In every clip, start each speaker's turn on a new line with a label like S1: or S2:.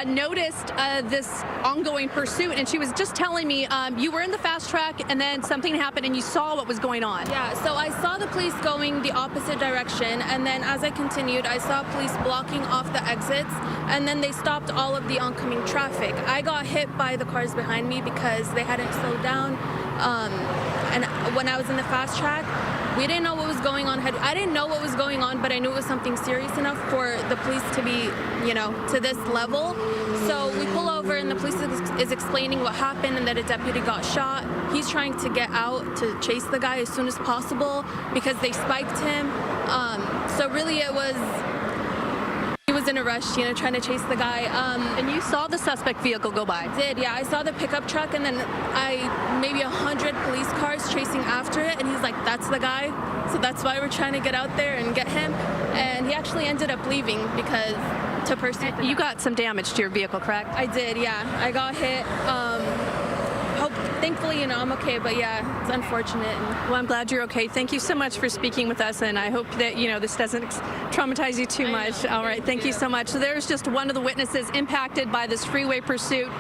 S1: noticed this ongoing pursuit, and she was just telling me you were in the fast track and then something happened and you saw what was going on.
S2: Yeah, so I saw the police going the opposite direction, and then as I continued, I saw police blocking off the exits, and then they stopped all of the oncoming traffic. I got hit by the cars behind me because they hadn't slowed down, and when I was in the fast track, we didn't know what was going on. I didn't know what was going on, but I knew it was something serious enough for the police to be, to this level. So we pull over and the police is explaining what happened and that a deputy got shot. He's trying to get out to chase the guy as soon as possible because they spiked him. So really he was in a rush, trying to chase the guy.
S1: And you saw the suspect vehicle go by?
S2: I did, yeah. I saw the pickup truck and then maybe 100 police cars chasing after it, and he's like, that's the guy. So that's why we're trying to get out there and get him. And he actually ended up leaving because to pursue the guy.
S1: You got some damage to your vehicle, correct?
S2: I did, yeah. I got hit. Thankfully, I'm okay, but yeah, it's unfortunate.
S1: Well, I'm glad you're okay. Thank you so much for speaking with us, and I hope that, this doesn't traumatize you too much. All right, thank you so much. So there's just one of the witnesses impacted by this freeway pursuit.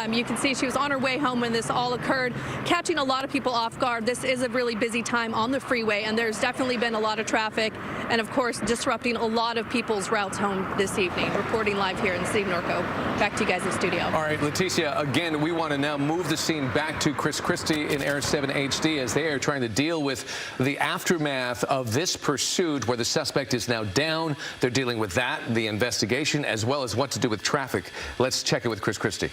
S1: You can see she was on her way home when this all occurred, catching a lot of people off guard. This is a really busy time on the freeway, and there's definitely been a lot of traffic, and of course, disrupting a lot of people's routes home this evening. Reporting live here in the city of Norco. Back to you guys in studio.
S3: All right, Leticia, again, we want to now move the scene back to Chris Christie in Air 7 HD as they are trying to deal with the aftermath of this pursuit where the suspect is now down. They're dealing with that, the investigation, as well as what to do with traffic. Let's check it with Chris Christie.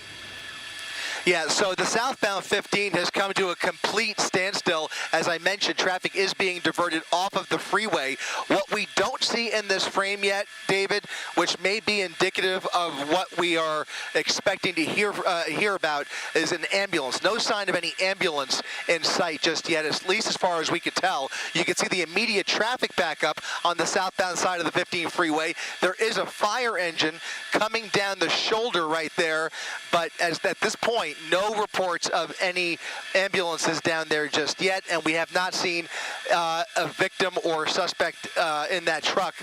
S4: Yeah, so the southbound 15 has come to a complete standstill. As I mentioned, traffic is being diverted off of the freeway. What we don't see in this frame yet, David, which may be indicative of what we are expecting to hear about, is an ambulance. No sign of any ambulance in sight just yet, at least as far as we could tell. You can see the immediate traffic backup on the southbound side of the 15 freeway. There is a fire engine coming down the shoulder right there, but at this point, no reports of any ambulances down there just yet, and we have not seen a victim or suspect in that truck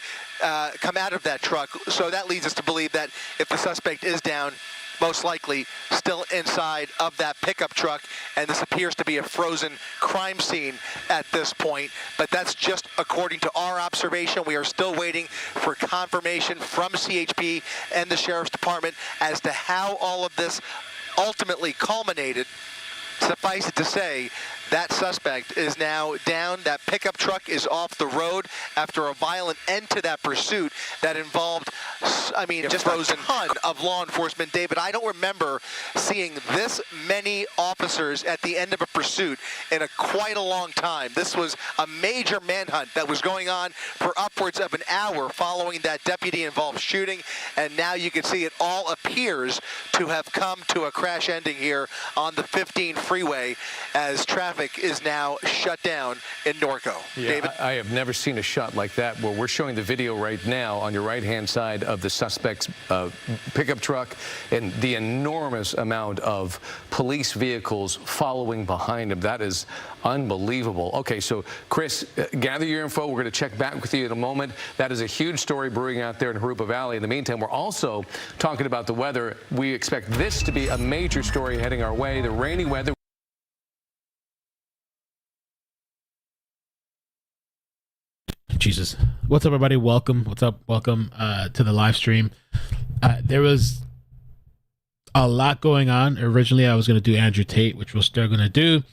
S4: come out of that truck. So that leads us to believe that if the suspect is down, most likely still inside of that pickup truck, and this appears to be a frozen crime scene at this point. But that's just according to our observation. We are still waiting for confirmation from CHP and the Sheriff's Department as to how all of this ultimately culminated. Suffice it to say, that suspect is now down. That pickup truck is off the road after a violent end to that pursuit that involved, just a ton of law enforcement. David, I don't remember seeing this many officers at the end of a pursuit in quite a long time. This was a major manhunt that was going on for upwards of an hour following that deputy-involved shooting, and now you can see it all appears to have come to a crash ending here on the 15 freeway as traffic is now shut down in Norco.
S3: Yeah,
S4: David?
S3: I have never seen a shot like that where we're showing the video right now on your right-hand side of the suspect's pickup truck and the enormous amount of police vehicles following behind him. That is unbelievable. Okay, so Chris, gather your info. We're going to check back with you in a moment. That is a huge story brewing out there in Harupa Valley. In the meantime, we're also talking about the weather. We expect this to be a major story heading our way. The rainy weather.
S5: Jesus. What's up, everybody? Welcome. What's up? Welcome to the live stream. There was a lot going on. Originally, I was going to do Andrew Tate, which we're still going to do.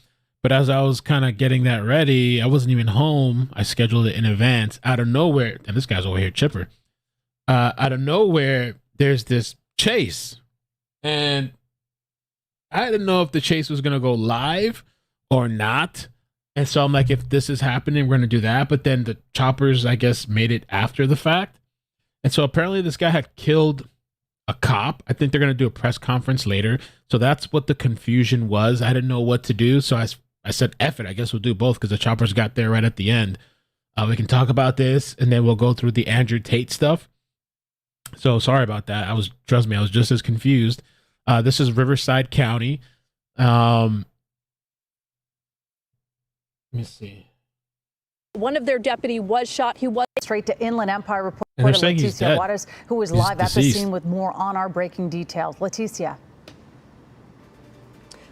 S5: But as I was kind of getting that ready, I wasn't even home. I scheduled it in advance. Out of nowhere, and this guy's over here chipper. Out of nowhere, there's this chase. And I didn't know if the chase was going to go live or not. And so I'm like, if this is happening, we're going to do that. But then the choppers, I guess, made it after the fact. And so apparently this guy had killed a cop. I think they're going to do a press conference later. So that's what the confusion was. I didn't know what to do. So I said, F it. I guess we'll do both because the choppers got there right at the end. We can talk about this and then we'll go through the Andrew Tate stuff. So sorry about that. Trust me, I was just as confused. This is Riverside County. Let me see.
S1: One of their deputy was shot. He was
S6: straight to Inland Empire report.
S5: And they're saying he's
S6: Leticia
S5: dead.
S6: Juarez, who is
S5: He's
S6: live at the
S5: deceased.
S6: scene with more on our breaking details. Leticia.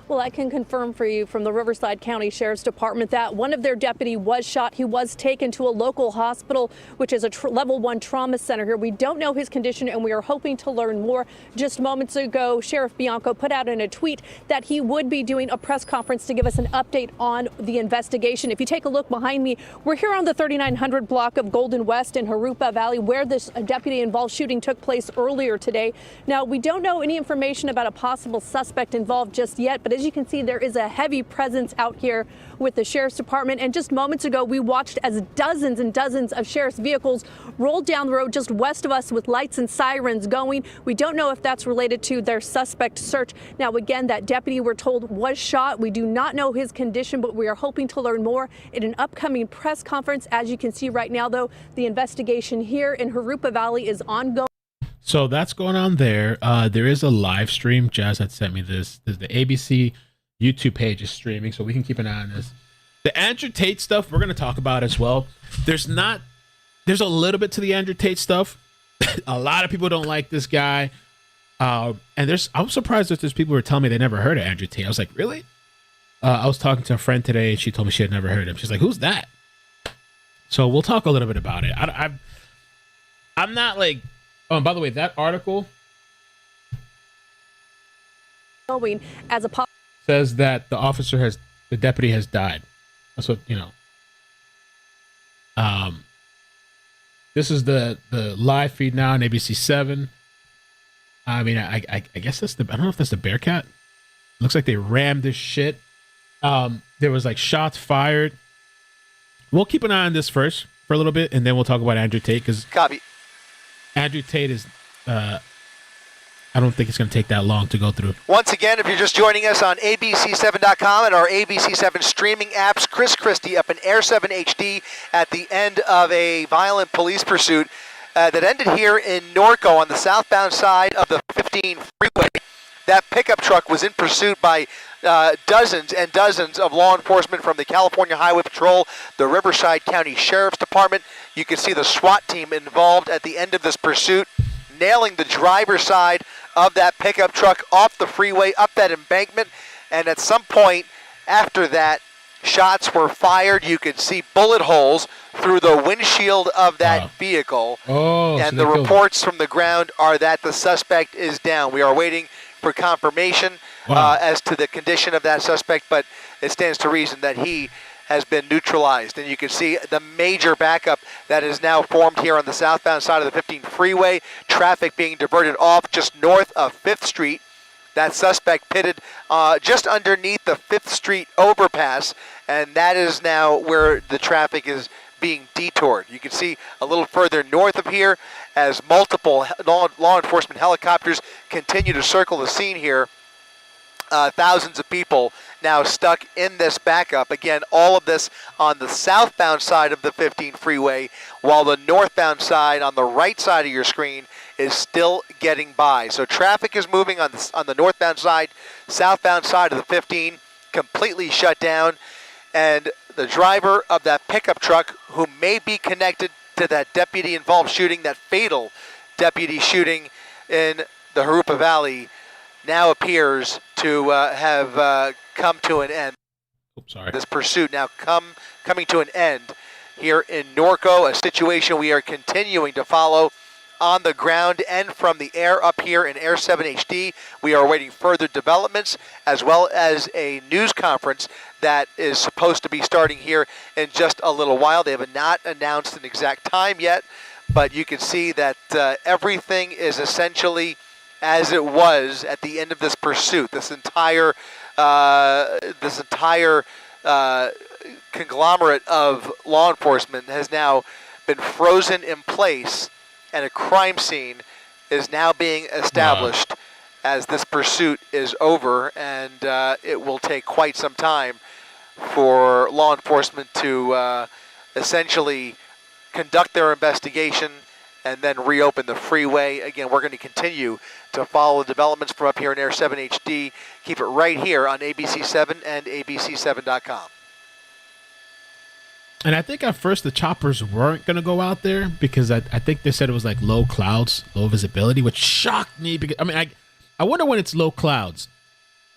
S1: Well, I can confirm for you from the Riverside County Sheriff's Department that one of their deputy was shot. He was taken to a local hospital, which is a level 1 trauma center here. We don't know his condition, and we are hoping to learn more. Just moments ago, Sheriff Bianco put out in a tweet that he would be doing a press conference to give us an update on the investigation. If you take a look behind me, we're here on the 3900 block of Golden West in Harupa Valley, where this deputy-involved shooting took place earlier today. Now, we don't know any information about a possible suspect involved just yet, but as you can see, there is a heavy presence out here with the Sheriff's Department. And just moments ago, we watched as dozens and dozens of sheriff's vehicles rolled down the road just west of us with lights and sirens going. We don't know if that's related to their suspect search. Now, again, that deputy, we're told, was shot. We do not know his condition, but we are hoping to learn more in an upcoming press conference. As you can see right now, though, the investigation here in Harupa Valley is ongoing.
S5: So that's going on there. There is a live stream. Jazz had sent me this. The ABC YouTube page is streaming, so we can keep an eye on this. The Andrew Tate stuff we're going to talk about as well. There's a little bit to the Andrew Tate stuff. A lot of people don't like this guy. And I'm surprised that there's people who are telling me they never heard of Andrew Tate. I was like, really? I was talking to a friend today, and she told me she had never heard of him. She's like, who's that? So we'll talk a little bit about it. I'm not like... Oh, and by the way, that article
S1: As a
S5: says that the deputy has died. That's what, this is the live feed now on ABC 7. I mean, I guess I don't know if that's the Bearcat. Looks like they rammed this shit. There was like shots fired. We'll keep an eye on this first for a little bit, and then we'll talk about Andrew Tate, because
S4: Copy.
S5: Andrew Tate is, I don't think it's going to take that long to go through.
S4: Once again, if you're just joining us on ABC7.com and our ABC7 streaming apps, Chris Christie up in Air 7 HD at the end of a violent police pursuit that ended here in Norco on the southbound side of the 15 freeway. That pickup truck was in pursuit by dozens and dozens of law enforcement from the California Highway Patrol, the Riverside County Sheriff's Department. You can see the SWAT team involved at the end of this pursuit, nailing the driver's side of that pickup truck off the freeway, up that embankment. And at some point after that, shots were fired. You could see bullet holes through the windshield of that vehicle. And the reports from the ground are that the suspect is down. We are waiting for confirmation as to the condition of that suspect, but it stands to reason that he has been neutralized. And you can see the major backup that is now formed here on the southbound side of the 15 freeway. Traffic being diverted off just north of 5th Street. That suspect pitted just underneath the 5th Street overpass, and that is now where the traffic is being detoured. You can see a little further north of here as multiple law enforcement helicopters continue to circle the scene here. Thousands of people now stuck in this backup. Again, all of this on the southbound side of the 15 freeway, while the northbound side on the right side of your screen is still getting by. So traffic is moving on the northbound side. Southbound side of the 15 completely shut down. And the driver of that pickup truck, who may be connected to that deputy-involved shooting, that fatal deputy shooting in the Harupa Valley, now appears to have come to an end.
S5: Oops, sorry.
S4: This pursuit now coming to an end here in Norco, a situation we are continuing to follow on the ground and from the air up here in Air 7 HD. We are awaiting further developments, as well as a news conference that is supposed to be starting here in just a little while. They have not announced an exact time yet, but you can see that everything is essentially as it was at the end of this pursuit. This entire conglomerate of law enforcement has now been frozen in place, and a crime scene is now being established as this pursuit is over, and it will take quite some time for law enforcement to essentially conduct their investigation and then reopen the freeway. Again, we're going to continue to follow the developments from up here in Air 7 HD. Keep it right here on ABC7 and ABC7.com.
S5: And I think at first the choppers weren't going to go out there because I think they said it was like low clouds, low visibility, which shocked me because I wonder when it's low clouds,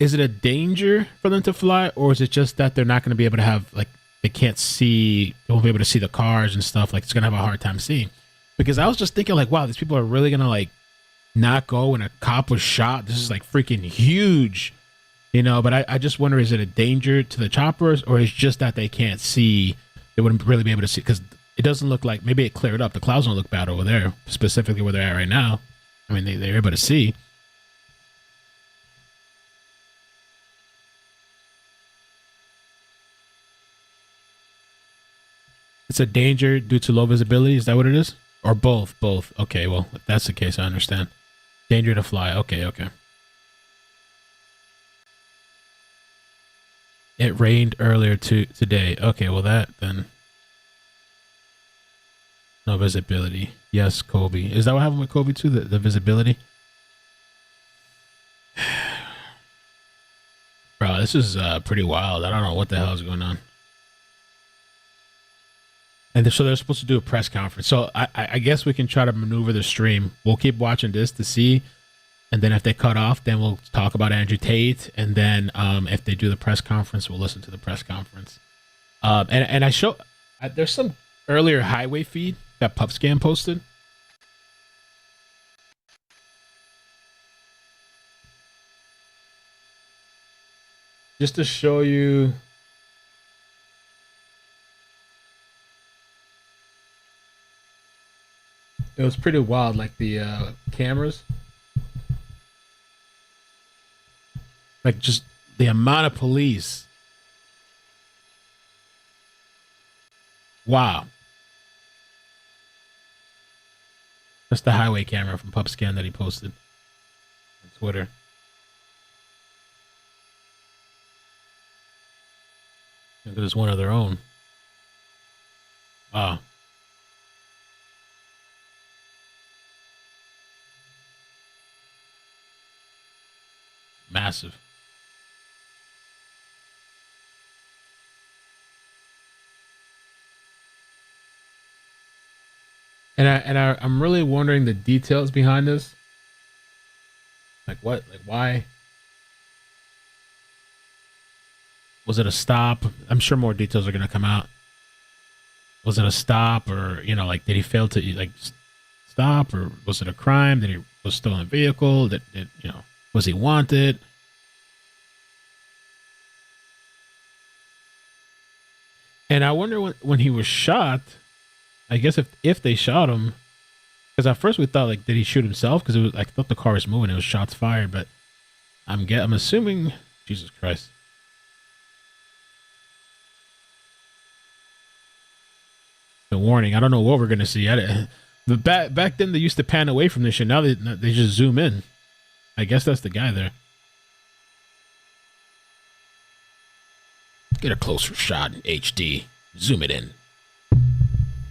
S5: is it a danger for them to fly, or is it just that they're not going to be able to have, like, they can't see, they won't be able to see the cars and stuff, like it's going to have a hard time seeing? Because I was just thinking like, wow, these people are really going to like not go when a cop was shot. This is like freaking huge, you know, but I just wonder, is it a danger to the choppers, or is it just that they can't see? They wouldn't really be able to see because it doesn't look like, maybe it cleared up. The clouds don't look bad over there, specifically where they're at right now. I mean, they're able to see. It's a danger due to low visibility. Is that what it is? Or both? Both. Okay, well, if that's the case, I understand. Danger to fly. Okay, okay. It rained earlier today. Okay, well that then. No visibility. Yes, Kobe. Is that what happened with Kobe too? The visibility? Bro, this is pretty wild. I don't know what the hell is going on. And so they're supposed to do a press conference. So I guess we can try to maneuver the stream. We'll keep watching this to see. And then if they cut off, then we'll talk about Andrew Tate. And then if they do the press conference, we'll listen to the press conference. And I show, there's some earlier highway feed that PupScan posted. Just to show you. It was pretty wild, like the cameras. Like just the amount of police. Wow. That's the highway camera from PupScan that he posted on Twitter. There's one of their own. Wow. Massive. And I'm really wondering the details behind this. Like what? Like why? Was it a stop? I'm sure more details are going to come out. Was it a stop, or, you know, like, did he fail to like stop, or was it a crime? Did he was stolen a vehicle? That, you know, was he wanted? And I wonder when he was shot, I guess if they shot him, because at first we thought, like, did he shoot himself? Because it was, I thought the car was moving. It was shots fired, but I'm assuming, Jesus Christ. The warning. I don't know what we're gonna see. But back then they used to pan away from this shit. Now they just zoom in. I guess that's the guy there. Get a closer shot in HD. Zoom it in.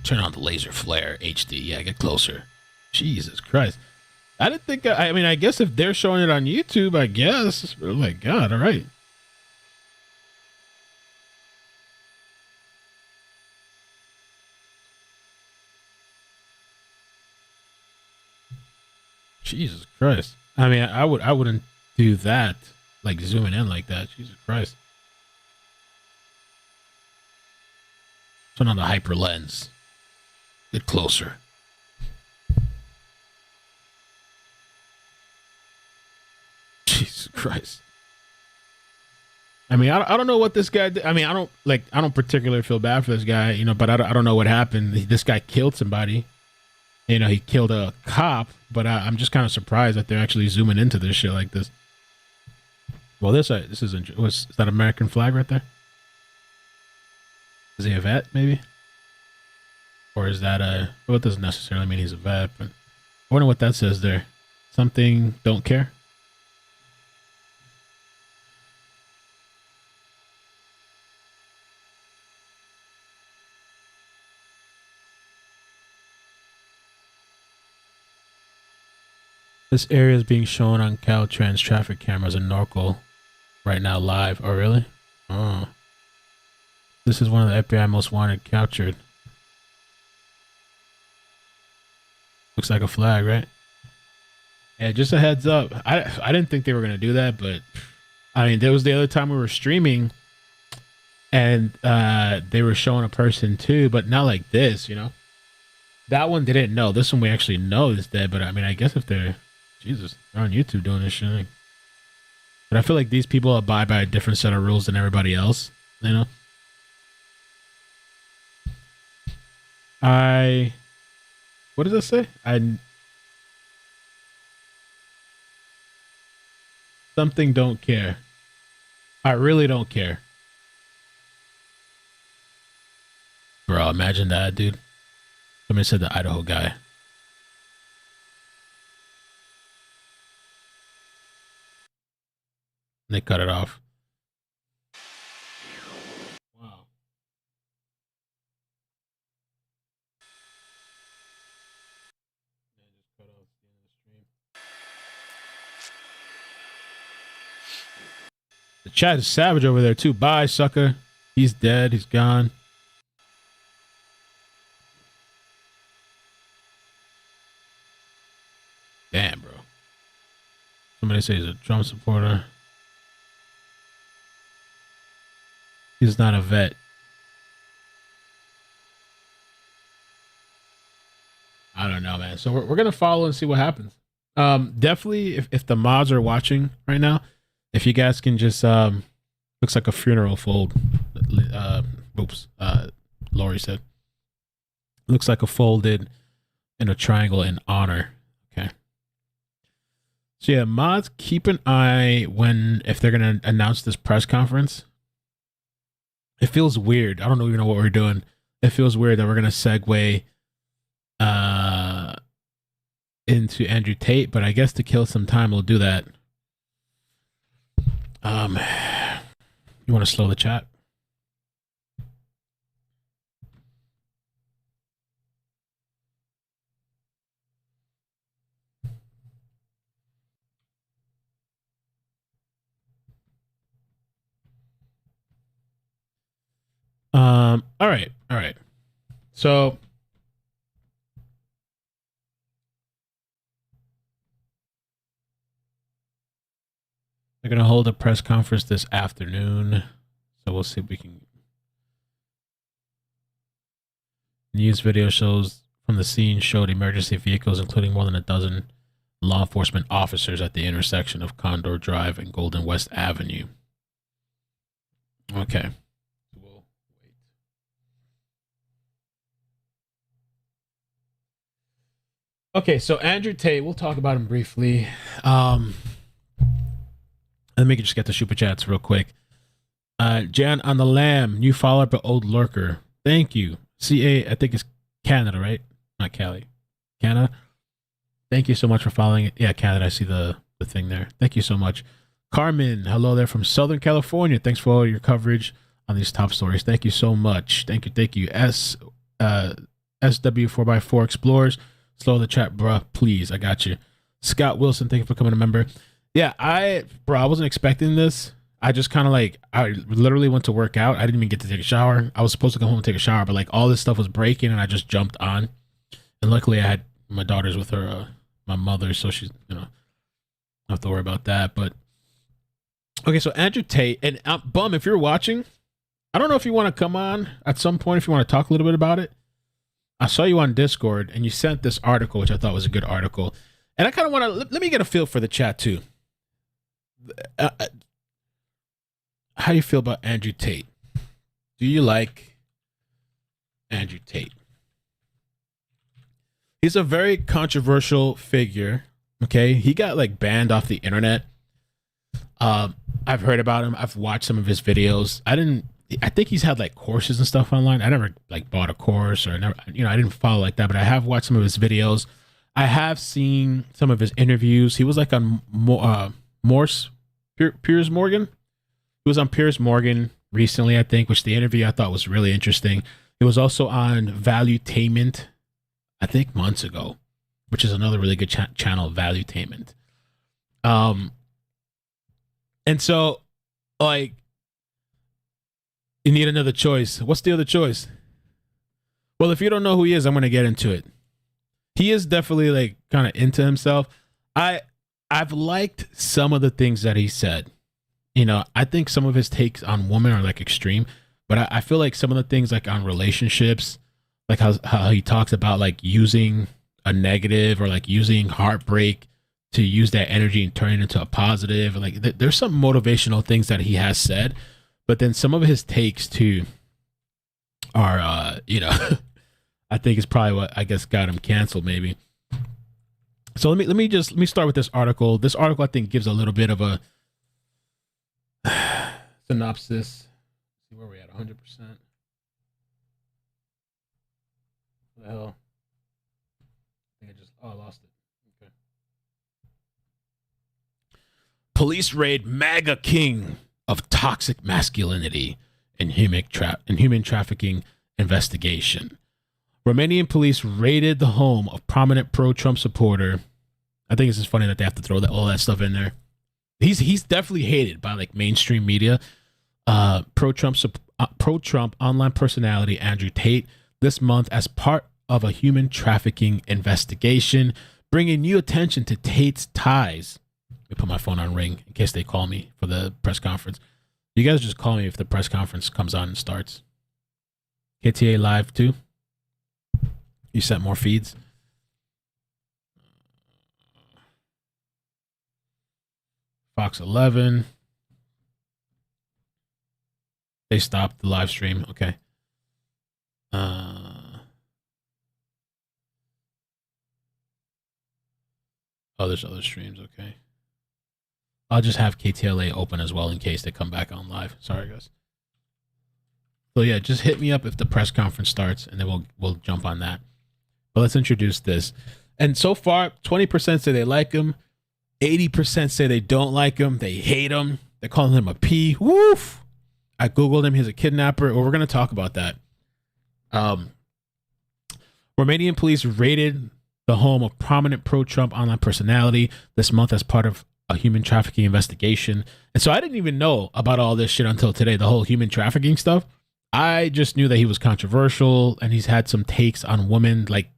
S5: Turn on the laser flare. HD. Yeah, get closer. Jesus Christ. I didn't think... I mean, I guess if they're showing it on YouTube, I guess. Oh my God, all right. Jesus Christ. I mean, I wouldn't do that, like zooming in like that. Jesus Christ. Turn on the hyper lens. Get closer. Jesus Christ. I mean, I don't know what this guy did. I mean, I don't particularly feel bad for this guy, you know, but I don't know what happened. This guy killed somebody. You know, he killed a cop, but I'm just kind of surprised that they're actually zooming into this shit like this. Well, this is that American flag right there? Is he a vet, maybe? Or is that well, it doesn't necessarily mean he's a vet, but I wonder what that says there. Something, don't care? This area is being shown on Caltrans traffic cameras in Norco right now live. Oh, really? Oh. This is one of the FBI most wanted captured. Looks like a flag, right? Yeah, just a heads up. I didn't think they were gonna do that, but I mean, there was the other time we were streaming, and they were showing a person too, but not like this, you know. That one they didn't know. This one we actually know is dead, but I mean, I guess if they're Jesus, they're on YouTube doing this shit. But I feel like these people abide by a different set of rules than everybody else, you know. What does that say? Something don't care. I really don't care. Bro, imagine that, dude. Somebody said the Idaho guy. They cut it off. Wow. They just cut off the end of the stream. The chat is savage over there too. Bye, sucker. He's dead. He's gone. Damn, bro. Somebody says he's a Trump supporter. He's not a vet. I don't know, man. So we're going to follow and see what happens. Definitely, if the mods are watching right now, if you guys can just, looks like a funeral fold. Lori said. Looks like a folded in a triangle in honor. Okay. So yeah, mods, keep an eye if they're going to announce this press conference. It feels weird. I don't even know what we're doing. It feels weird that we're going to segue into Andrew Tate, but I guess to kill some time, we'll do that. You want to slow the chat? All right. So they're going to hold a press conference this afternoon. So we'll see if we can. News video shows from the scene showed emergency vehicles, including more than a dozen law enforcement officers at the intersection of Condor Drive and Golden West Avenue. Okay. We'll wait. Okay, so Andrew Tate, we'll talk about him briefly. Let me just get the super chats real quick. Jan on the Lamb, new follower but old lurker. Thank you. CA, I think it's Canada, right? Not Cali. Canada. Thank you so much for following it. Yeah, Canada. I see the thing there. Thank you so much. Carmen, hello there from Southern California. Thanks for all your coverage on these top stories. Thank you so much. Thank you. SW4x4 Explorers. Slow the chat, bruh. Please, I got you. Scott Wilson, thank you for coming a member. Yeah, I wasn't expecting this. I just kind of I literally went to work out. I didn't even get to take a shower. I was supposed to go home and take a shower, but all this stuff was breaking and I just jumped on. And luckily I had my daughter's with her, my mother, so she's, don't have to worry about that. But okay, so Andrew Tate, and Bum, if you're watching, I don't know if you want to come on at some point, if you want to talk a little bit about it. I saw you on Discord and you sent this article, which I thought was a good article. And I kind of want to, let me get a feel for the chat too. How do you feel about Andrew Tate? Do you like Andrew Tate? He's a very controversial figure. Okay, he got banned off the internet. I've heard about him. I've watched some of his videos. I think he's had courses and stuff online. I never bought a course or never, I didn't follow like that, but I have watched some of his videos. I have seen some of his interviews. He was on Piers Morgan. He was on Piers Morgan recently, I think, which the interview I thought was really interesting. It was also on Valuetainment, I think months ago, which is another really good channel, Valuetainment. And so You need another choice. What's the other choice? Well, if you don't know who he is, I'm going to get into it. He is definitely like kind of into himself. I've liked some of the things that he said. You know, I think some of his takes on women are like extreme, but I feel like some of the things like on relationships, like how he talks about like using a negative or like using heartbreak to use that energy and turn it into a positive. Like there's some motivational things that he has said, but then some of his takes too are, you know, I think is probably what I guess got him canceled maybe. So let me start with this article. This article I think gives a little bit of a synopsis. See where we at, 100%. What the hell? I think I lost it. Okay. Police raid MAGA king of toxic masculinity and human trafficking investigation. Romanian police raided the home of prominent pro-Trump supporter. I think it's just funny that they have to throw all that stuff in there. He's definitely hated by like mainstream media. Pro-Trump online personality Andrew Tate this month as part of a human trafficking investigation, bringing new attention to Tate's ties. Let me put my phone on ring in case they call me for the press conference. You guys just call me if the press conference comes on and starts. KTA live too. You sent more feeds. Fox 11. They stopped the live stream. Okay. Oh, there's other streams. Okay. I'll just have KTLA open as well in case they come back on live. Sorry, guys. So yeah, just hit me up if the press conference starts, and then we'll jump on that. But let's introduce this. And so far, 20% say they like him. 80% say they don't like him. They hate him. They're calling him a P. Woof. I Googled him. He's a kidnapper. Well, we're going to talk about that. Romanian police raided the home of prominent pro-Trump online personality this month as part of a human trafficking investigation. And so I didn't even know about all this shit until today, the whole human trafficking stuff. I just knew that he was controversial and he's had some takes on women, like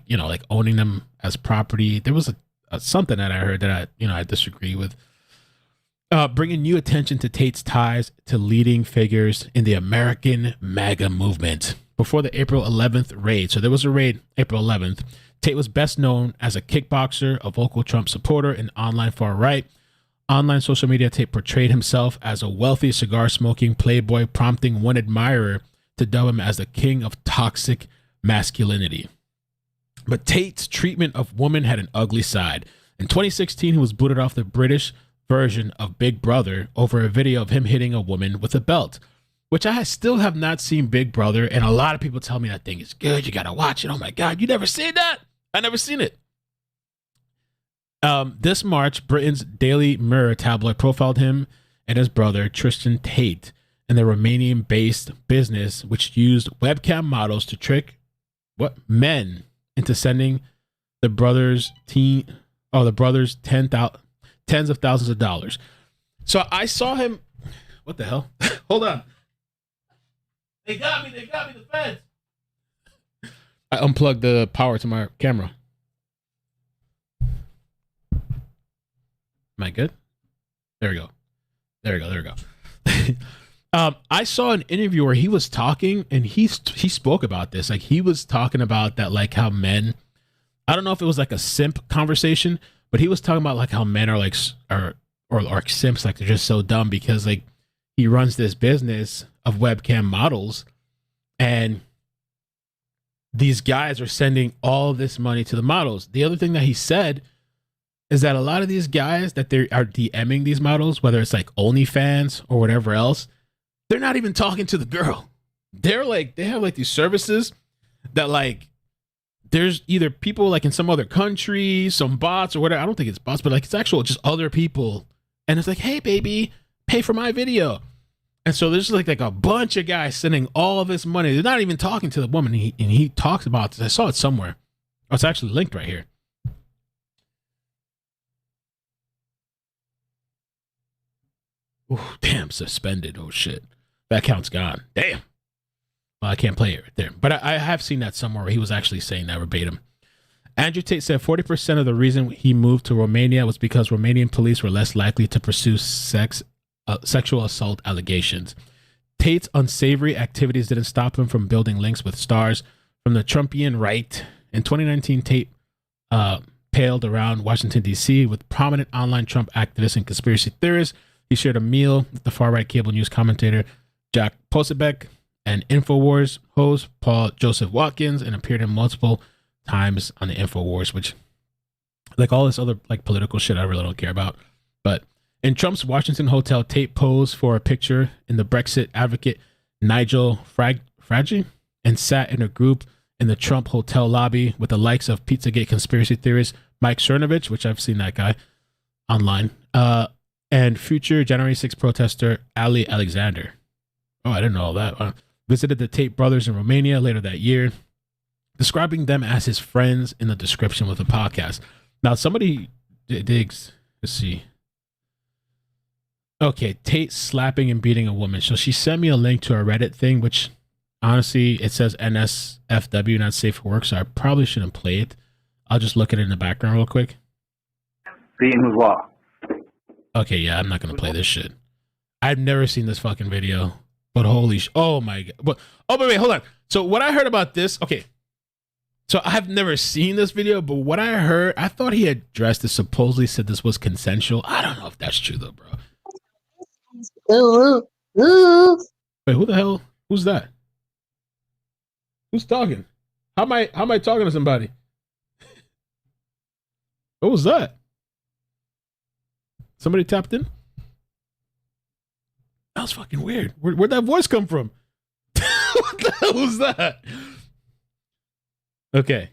S5: you know, like owning them as property. There was something that I heard that I disagree with. Bringing new attention to Tate's ties to leading figures in the American MAGA movement. Before the April 11th raid, so there was a raid April 11th, Tate was best known as a kickboxer, a vocal Trump supporter, and online far right. Online social media, Tate portrayed himself as a wealthy cigar-smoking playboy, prompting one admirer to dub him as the king of toxic masculinity. But Tate's treatment of women had an ugly side. In 2016, he was booted off the British version of Big Brother over a video of him hitting a woman with a belt, which I still have not seen Big Brother, and a lot of people tell me that thing is good. You got to watch it. Oh my God, you never seen that? I never seen it. This March, Britain's Daily Mirror tabloid profiled him and his brother, Tristan Tate, in the Romanian-based business, which used webcam models to trick men into sending the brothers tens of thousands of dollars. So I saw him. What the hell? Hold on. They got me, the feds. I unplugged the power to my camera. Am I good? There we go. I saw an interview where he was talking and he spoke about this. Like he was talking about that, like how men, I don't know if it was like a simp conversation, but he was talking about like how men are like, or simps, like they're just so dumb because like he runs this business of webcam models and these guys are sending all this money to the models. The other thing that he said is that a lot of these guys that they are DMing these models, whether it's like OnlyFans or whatever else, they're not even talking to the girl. They're like, they have like these services that like, there's either people like in some other country, some bots or whatever. I don't think it's bots, but like it's actual just other people. And it's like, hey baby, pay for my video. And so there's like a bunch of guys sending all this money. They're not even talking to the woman. And he talks about this. I saw it somewhere. Oh, it's actually linked right here. Ooh, damn, suspended. Oh shit. That account's gone. Damn. Well, I can't play it right there. But I have seen that somewhere where he was actually saying that verbatim. Andrew Tate said 40% of the reason he moved to Romania was because Romanian police were less likely to pursue sexual assault allegations. Tate's unsavory activities didn't stop him from building links with stars from the Trumpian right. In 2019, Tate paled around Washington, D.C. with prominent online Trump activists and conspiracy theorists. He shared a meal with the far-right cable news commentator Jack Posobiec and InfoWars host Paul Joseph Watkins, and appeared in multiple times on the InfoWars, which, like all this other like political shit, I really don't care about. But in Trump's Washington hotel, Tate posed for a picture in the Brexit advocate Nigel Farage and sat in a group in the Trump hotel lobby with the likes of Pizzagate conspiracy theorist Mike Cernovich, which I've seen that guy online, and future January 6th protester Ali Alexander. Oh, I didn't know all that. Visited the Tate brothers in Romania later that year, describing them as his friends in the description with the podcast. Now, somebody digs. Let's see. Okay, Tate slapping and beating a woman. So she sent me a link to a Reddit thing, which honestly, it says NSFW, not safe for work, so I probably shouldn't play it. I'll just look at it in the background real quick.
S7: Beating who's what?
S5: Okay, yeah, I'm not going to play this shit. I've never seen this fucking video, but holy oh my God. But, oh, wait, hold on. So what I heard about this, okay. So I have never seen this video, but what I heard, I thought he had dressed as supposedly said this was consensual. I don't know if that's true though, bro. Wait, who the hell? Who's that? Who's talking? How am I talking to somebody? What was that? Somebody tapped in? That was fucking weird. Where'd that voice come from? What the hell was that? Okay.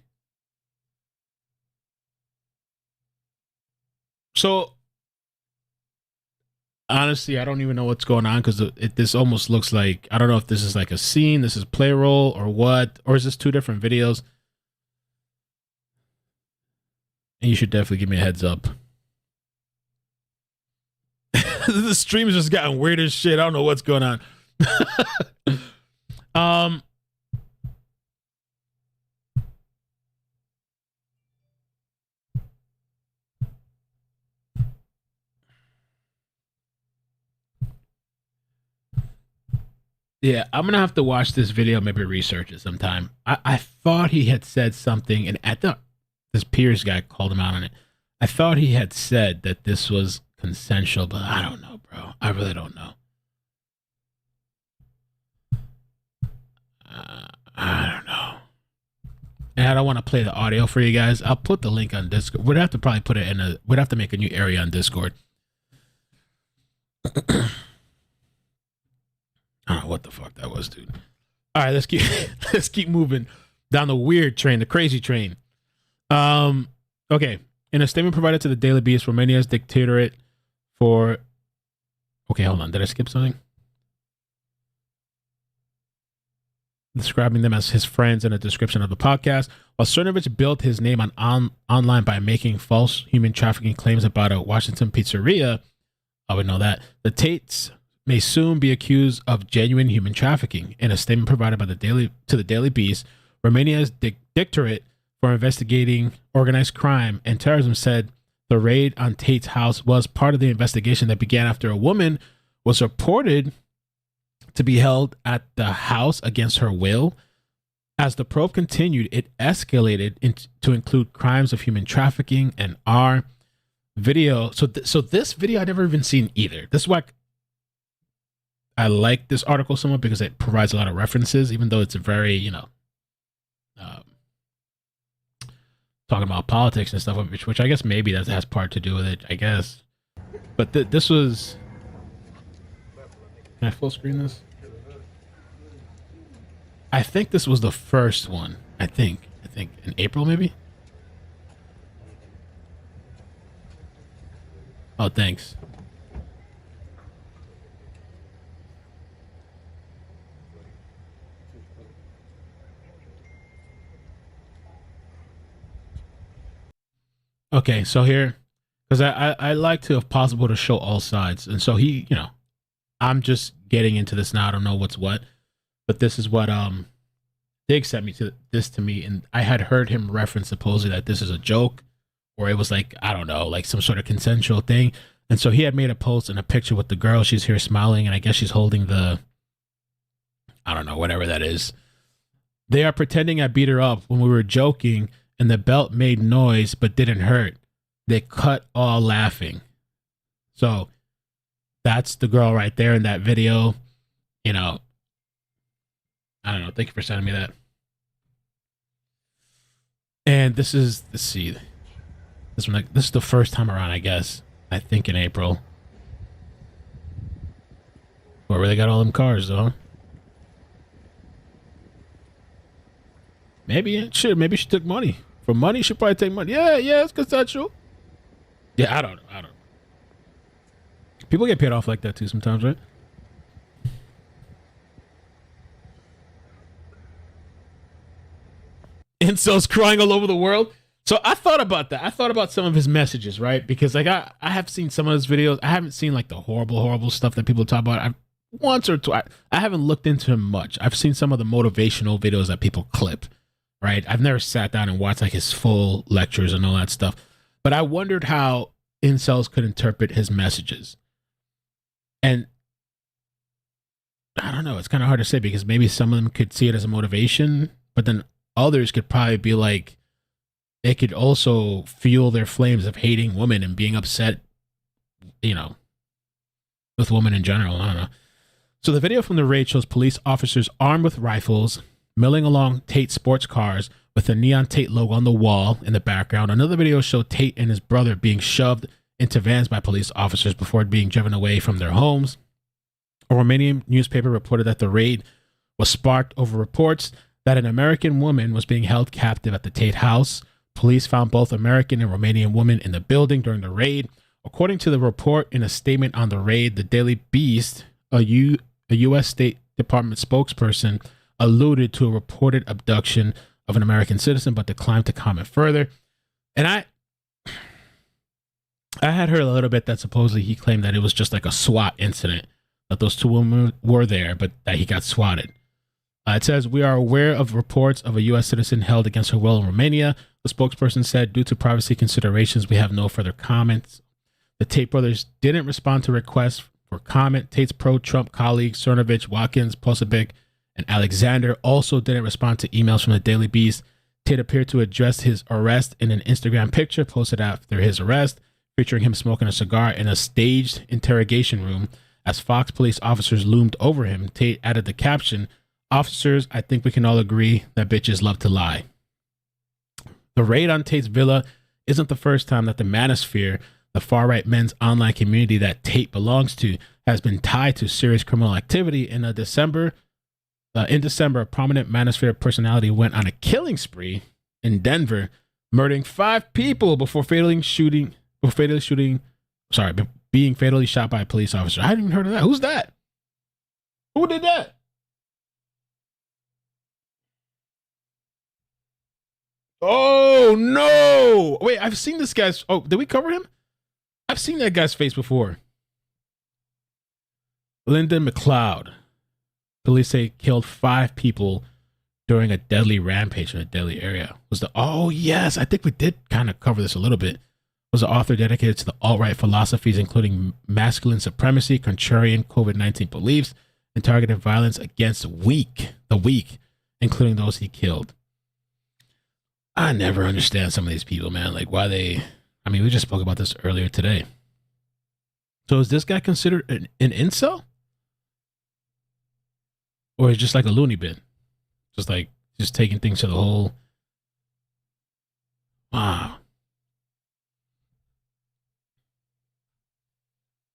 S5: So, honestly, I don't even know what's going on because this almost looks like, I don't know if this is like a scene, this is play roll or what, or is this two different videos? And you should definitely give me a heads up. The stream's just gotten weird as shit. I don't know what's going on. Yeah, I'm gonna have to watch this video, maybe research it sometime. I thought he had said something, and I thought this Pierce guy called him out on it. I thought he had said that this was consensual, but I don't know, bro. I really don't know. I don't know. And I don't want to play the audio for you guys. I'll put the link on Discord. We'd have to probably put it in a, we'd have to make a new area on Discord. I don't know what the fuck that was, dude. All right, let's keep moving down the weird train, the crazy train. Okay. In a statement provided to the Daily Beast, Romania's dictatorate for... Okay, hold on. Did I skip something? Describing them as his friends in a description of the podcast. While Cernovich built his name online by making false human trafficking claims about a Washington pizzeria, I would know that, the Tates may soon be accused of genuine human trafficking. In a statement provided by the Daily Beast, Romania's dictatorate for investigating organized crime and terrorism said the raid on Tate's house was part of the investigation that began after a woman was reported to be held at the house against her will. As the probe continued, it escalated to include crimes of human trafficking and our video. So this video I never even seen either. This is why I like this article somewhat, because it provides a lot of references, even though it's a very, talking about politics and stuff, which I guess maybe that has part to do with it, I guess. But this was... Can I full screen this? I think this was the first one. I think in April, maybe? Oh, thanks. Okay, so here, because I like to, if possible, to show all sides. And so he, I'm just getting into this now. I don't know what's what, but this is what Dig sent me to me, and I had heard him reference supposedly that this is a joke, or it was like, I don't know, like some sort of consensual thing. And so he had made a post and a picture with the girl. She's here smiling, and I guess she's holding the, I don't know, whatever that is. They are pretending I beat her up when we were joking, and the belt made noise but didn't hurt. They cut all laughing. So that's the girl right there in that video. You know, I don't know. Thank you for sending me that. And this is, let's see, this one, this is the first time around, I guess. I think in April. Where they got all them cars, though. Maybe she took money. For money, she probably take money. Yeah, it's consensual. Yeah, I don't know. People get paid off like that too sometimes, right? Incels crying all over the world. So I thought about that. I thought about some of his messages, right? Because like I have seen some of his videos. I haven't seen like the horrible stuff that people talk about. Once or twice. I haven't looked into him much. I've seen some of the motivational videos that people clip, right? I've never sat down and watched like his full lectures and all that stuff. But I wondered how incels could interpret his messages. And I don't know. It's kind of hard to say because maybe some of them could see it as a motivation, but then others could probably be like, they could also fuel their flames of hating women and being upset, you know, with women in general. I don't know. So the video from the raid shows police officers armed with rifles milling along Tate sports cars with the neon Tate logo on the wall in the background. Another video showed Tate and his brother being shoved into vans by police officers before being driven away from their homes. A Romanian newspaper reported that the raid was sparked over reports that an American woman was being held captive at the Tate house. Police found both American and Romanian women in the building during the raid. According to the report in a statement on the raid, the Daily Beast, a U.S. State Department spokesperson, alluded to a reported abduction of an American citizen, but declined to comment further. And I had heard a little bit that supposedly he claimed that it was just like a SWAT incident, that those two women were there, but that he got swatted. It says, we are aware of reports of a U.S. citizen held against her will in Romania. The spokesperson said, due to privacy considerations, we have no further comments. The Tate brothers didn't respond to requests for comment. Tate's pro-Trump colleagues, Cernovich, Watkins, Posobiec, and Alexander also didn't respond to emails from the Daily Beast. Tate appeared to address his arrest in an Instagram picture posted after his arrest, featuring him smoking a cigar in a staged interrogation room. As Fox police officers loomed over him, Tate added the caption, "Officers, I think we can all agree that bitches love to lie." The raid on Tate's villa isn't the first time that the Manosphere, the far-right men's online community that Tate belongs to, has been tied to serious criminal activity. In December, a prominent Manosphere personality went on a killing spree in Denver, murdering 5 people before being fatally shot by a police officer. I hadn't even heard of that. Who's that? Who did that? Oh, no. Wait, I've seen this guy's... Oh, did we cover him? I've seen that guy's face before. Lyndon McLeod. Police say killed 5 people during a deadly rampage in a Delhi area. Oh, yes. I think we did kind of cover this a little bit. Was the author dedicated to the alt-right philosophies, including masculine supremacy, contrarian COVID-19 beliefs, and targeted violence against the weak, including those he killed. I never understand some of these people, man. Like why they... I mean, we just spoke about this earlier today. So is this guy considered an incel? Or is just like a loony bin? Just taking things to the whole... Wow.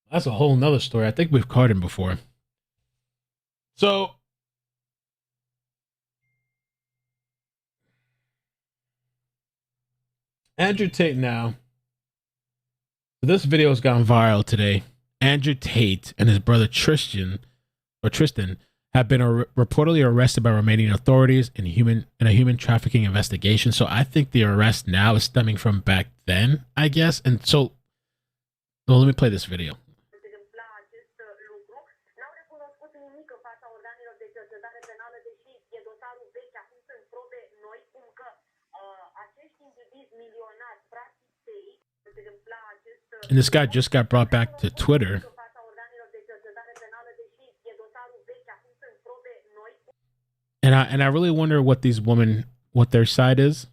S5: That's a whole nother story. I think we've caught him before. So... Andrew Tate now. This video has gone viral today. Andrew Tate and his brother Tristan have been reportedly arrested by Romanian authorities in a human trafficking investigation. So I think the arrest now is stemming from back then, I guess. And so, well, let me play this video. And this guy just got brought back to Twitter. And I really wonder what these women, what their side is.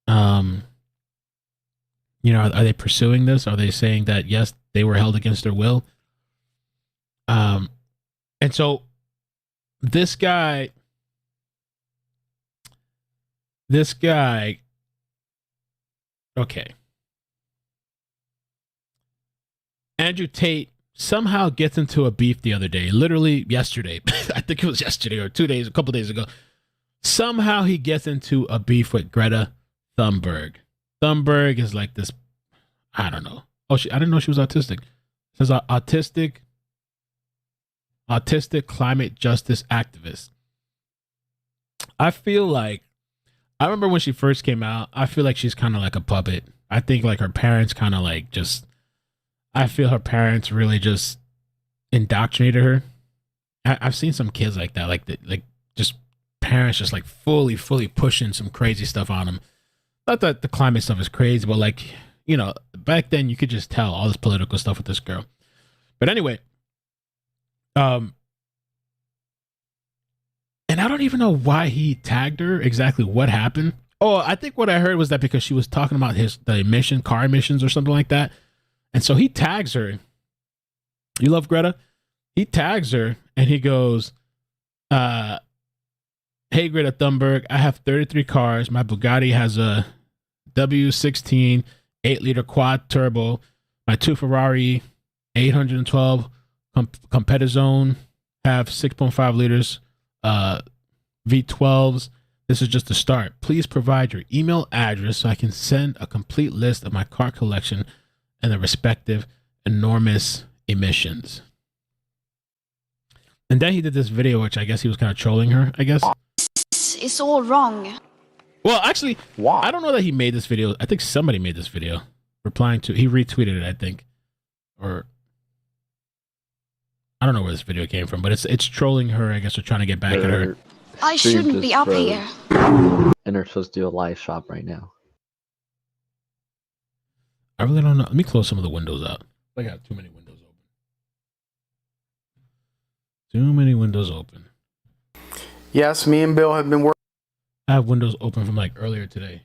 S5: You know, are they pursuing this? Are they saying that, yes, they were held against their will? And so this guy, okay. Andrew Tate somehow gets into a beef the other day, literally yesterday. I think it was yesterday or a couple days ago. Somehow he gets into a beef with Greta Thunberg. Thunberg is like this, I don't know. Oh, I didn't know she was autistic. It says autistic climate justice activist. I remember when she first came out, I feel like she's kind of like a puppet. I think like her parents kind of like I feel her parents really just indoctrinated her. I've seen some kids like that, like just parents just like fully pushing some crazy stuff on them. Not that the climate stuff is crazy, but like, you know, back then you could just tell all this political stuff with this girl. But anyway, and I don't even know why he tagged her, exactly what happened. Oh, I think what I heard was that because she was talking about the car emissions or something like that. And so he tags her. You love Greta? He tags her and he goes, hey, Greta Thunberg, I have 33 cars. My Bugatti has a W16 8-liter quad turbo. My two Ferrari 812 Competizione have 6.5 liters V12s. This is just the start. Please provide your email address so I can send a complete list of my car collection and the respective enormous emissions. And then he did this video, which I guess he was kind of trolling her, I guess.
S8: It's all wrong.
S5: Well, actually, I don't know that he made this video. I think somebody made this video replying to, he retweeted it, I think. Or, I don't know where this video came from, but it's trolling her, I guess, or trying to get back at her.
S8: I shouldn't be up here.
S9: And they're supposed to do a live shop right now.
S5: I really don't know. Let me close some of the windows out. I got too many windows open. Too many windows open.
S10: Yes, me and Bill have been working.
S5: I have windows open from like earlier today.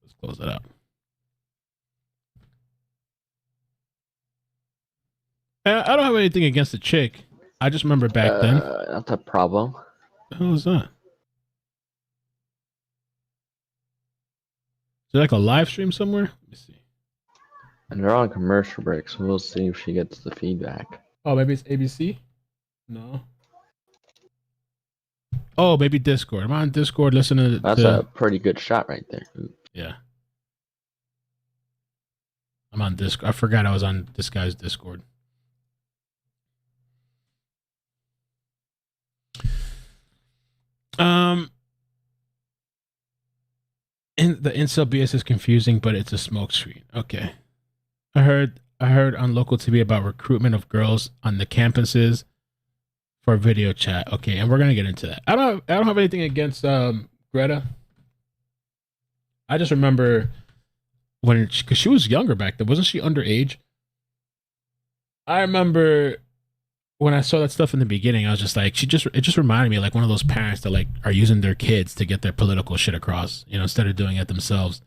S5: Let's close that out. I don't have anything against the chick. I just remember back then.
S9: That's a problem.
S5: What the hell is that? Is there like a live stream somewhere? Let me see.
S9: And they're on commercial break, so we'll see if she gets the feedback.
S5: Oh, maybe it's ABC? No. Oh, maybe Discord. I'm on Discord listening to...
S9: That's a pretty good shot right there.
S5: Yeah. I'm on Discord. I forgot I was on this guy's Discord. And the incel BS is confusing, but it's a smokescreen. Okay. I heard on local TV about recruitment of girls on the campuses for video chat. Okay, and we're gonna get into that. I don't have anything against Greta. I just remember because she was younger back then. Wasn't she underage? I remember when I saw that stuff in the beginning, I was just like, it just reminded me of like one of those parents that like are using their kids to get their political shit across, you know, instead of doing it themselves.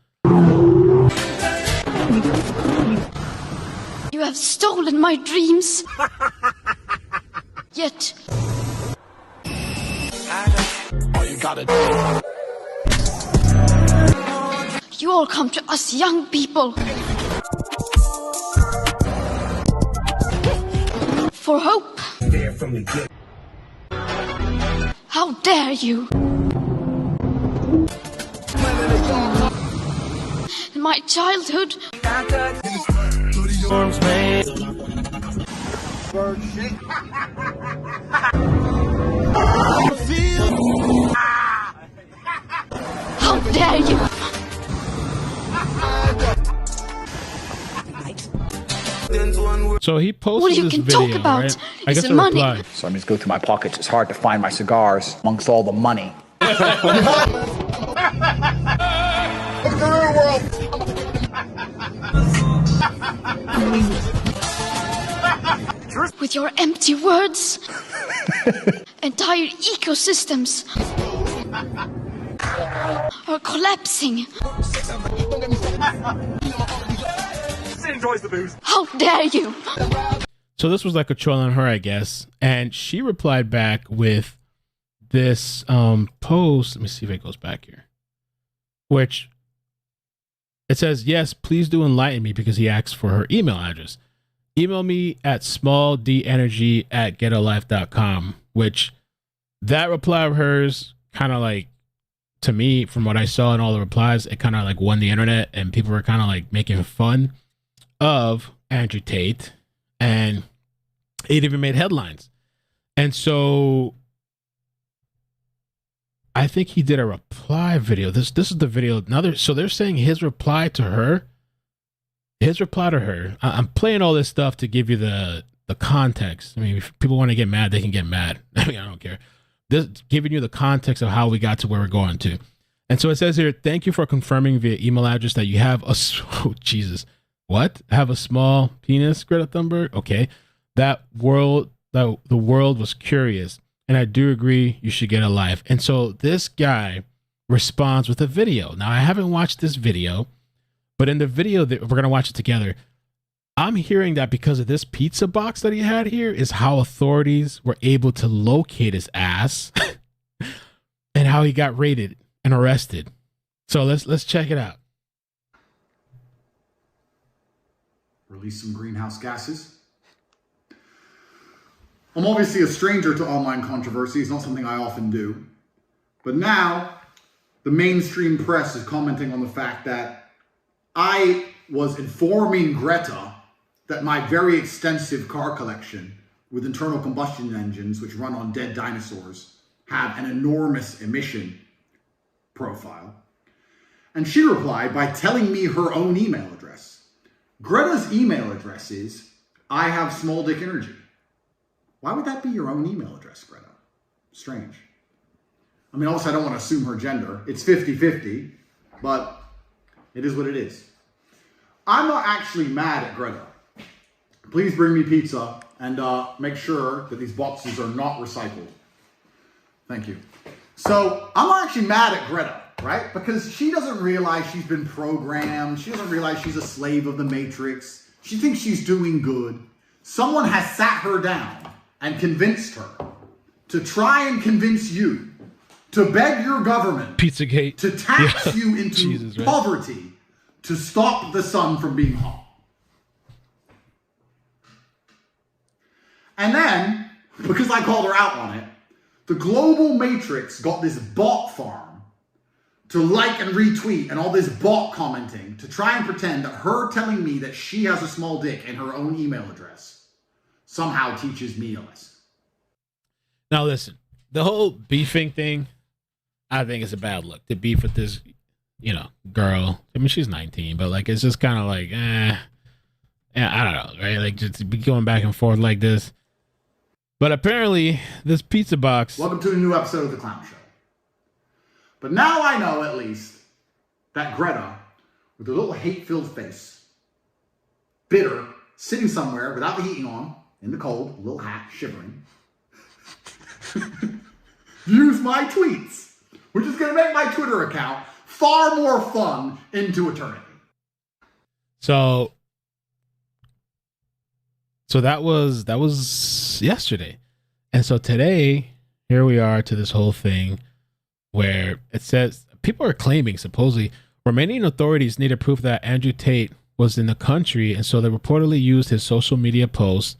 S8: You have stolen my dreams. Yet. You all come to us young people for hope. How dare you? In my childhood, how dare you?
S5: So he posted
S8: All you
S5: this
S8: can
S5: video,
S8: talk about
S5: right? I
S8: is
S5: guess
S8: the money.
S5: reply.
S10: So I mean, go through my pockets. It's hard to find my cigars amongst all the money.
S8: With your empty words, entire ecosystems are collapsing. How dare you?
S5: So this was like a troll on her, I guess, and she replied back with this post. Let me see if it goes back here, which it says, yes, please do enlighten me, because he asked for her email address. Email me at smalldenergy@getalife.com, which that reply of hers kind of like, to me, from what I saw in all the replies, it kind of like won the internet, and people were kind of like making fun of Andrew Tate, and it even made headlines. And so I think he did a reply video. This is the video. Now so they're saying his reply to her. I'm playing all this stuff to give you the context. I mean, if people want to get mad, they can get mad. I mean, I don't care. This giving you the context of how we got to where we're going to. And so it says here, thank you for confirming via email address that you have a oh Jesus. What? Have a small penis, Greta Thunberg? Okay. The world was curious, and I do agree you should get a life. And so this guy responds with a video. Now, I haven't watched this video, but in the video that we're going to watch it together, I'm hearing that because of this pizza box that he had here is how authorities were able to locate his ass and how he got raided and arrested. So let's check it out.
S11: Release some greenhouse gases. I'm obviously a stranger to online controversy. It's not something I often do. But now, the mainstream press is commenting on the fact that I was informing Greta that my very extensive car collection with internal combustion engines, which run on dead dinosaurs, have an enormous emission profile. And she replied by telling me her own email address. Greta's email address is, I have small dick energy. Why would that be your own email address, Greta? Strange. I mean, obviously I don't want to assume her gender. It's 50-50, but it is what it is. I'm not actually mad at Greta. Please bring me pizza and make sure that these boxes are not recycled. Thank you. So I'm not actually mad at Greta, right? Because she doesn't realize she's been programmed. She doesn't realize she's a slave of the Matrix. She thinks she's doing good. Someone has sat her down and convinced her to try and convince you to beg your government
S5: Pizzagate
S11: to tax you into
S5: Jesus, right?
S11: poverty to stop the sun from being hot. And then, because I called her out on it, the global Matrix got this bot farm to like and retweet and all this bot commenting to try and pretend that her telling me that she has a small dick in her own email address somehow teaches me a lesson.
S5: Now listen, the whole beefing thing, I think it's a bad look to beef with this, girl. I mean, she's 19, but like, it's just kind of like, I don't know, right? Like, just be going back and forth like this. But apparently, this pizza box.
S11: Welcome to a new episode of The Clown Show. But now I know, at least, that Greta, with a little hate-filled face, bitter, sitting somewhere without the heating on, in the cold, a little hat, shivering, use my tweets, which is going to make my Twitter account far more fun into eternity.
S5: So that was yesterday. And so today, here we are to this whole thing where it says people are claiming supposedly Romanian authorities needed proof that Andrew Tate was in the country. And so they reportedly used his social media post.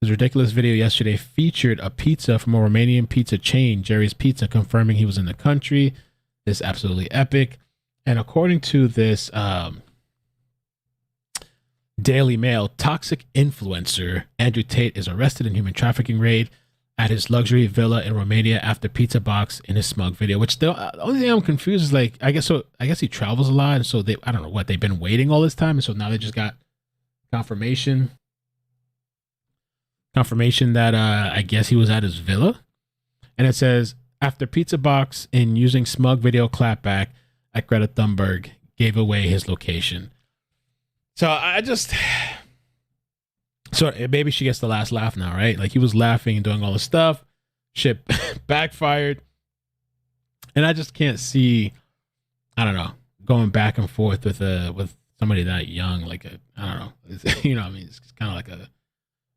S5: His ridiculous video yesterday featured a pizza from a Romanian pizza chain, Jerry's Pizza, confirming he was in the country. This is absolutely epic. And according to this Daily Mail, toxic influencer Andrew Tate is arrested in human trafficking raid at his luxury villa in Romania after pizza box in his smug video. Which the only thing I'm confused is like, I guess he travels a lot, and so I don't know what they've been waiting all this time, and so now they just got confirmation that I guess he was at his villa. And it says, after pizza box in using smug video clapback at Greta Thunberg gave away his location. So so maybe she gets the last laugh now, right? Like he was laughing and doing all this stuff. Shit backfired. And I just can't see, I don't know, going back and forth with somebody that young. Like, I don't know. You know what I mean? It's kind of like a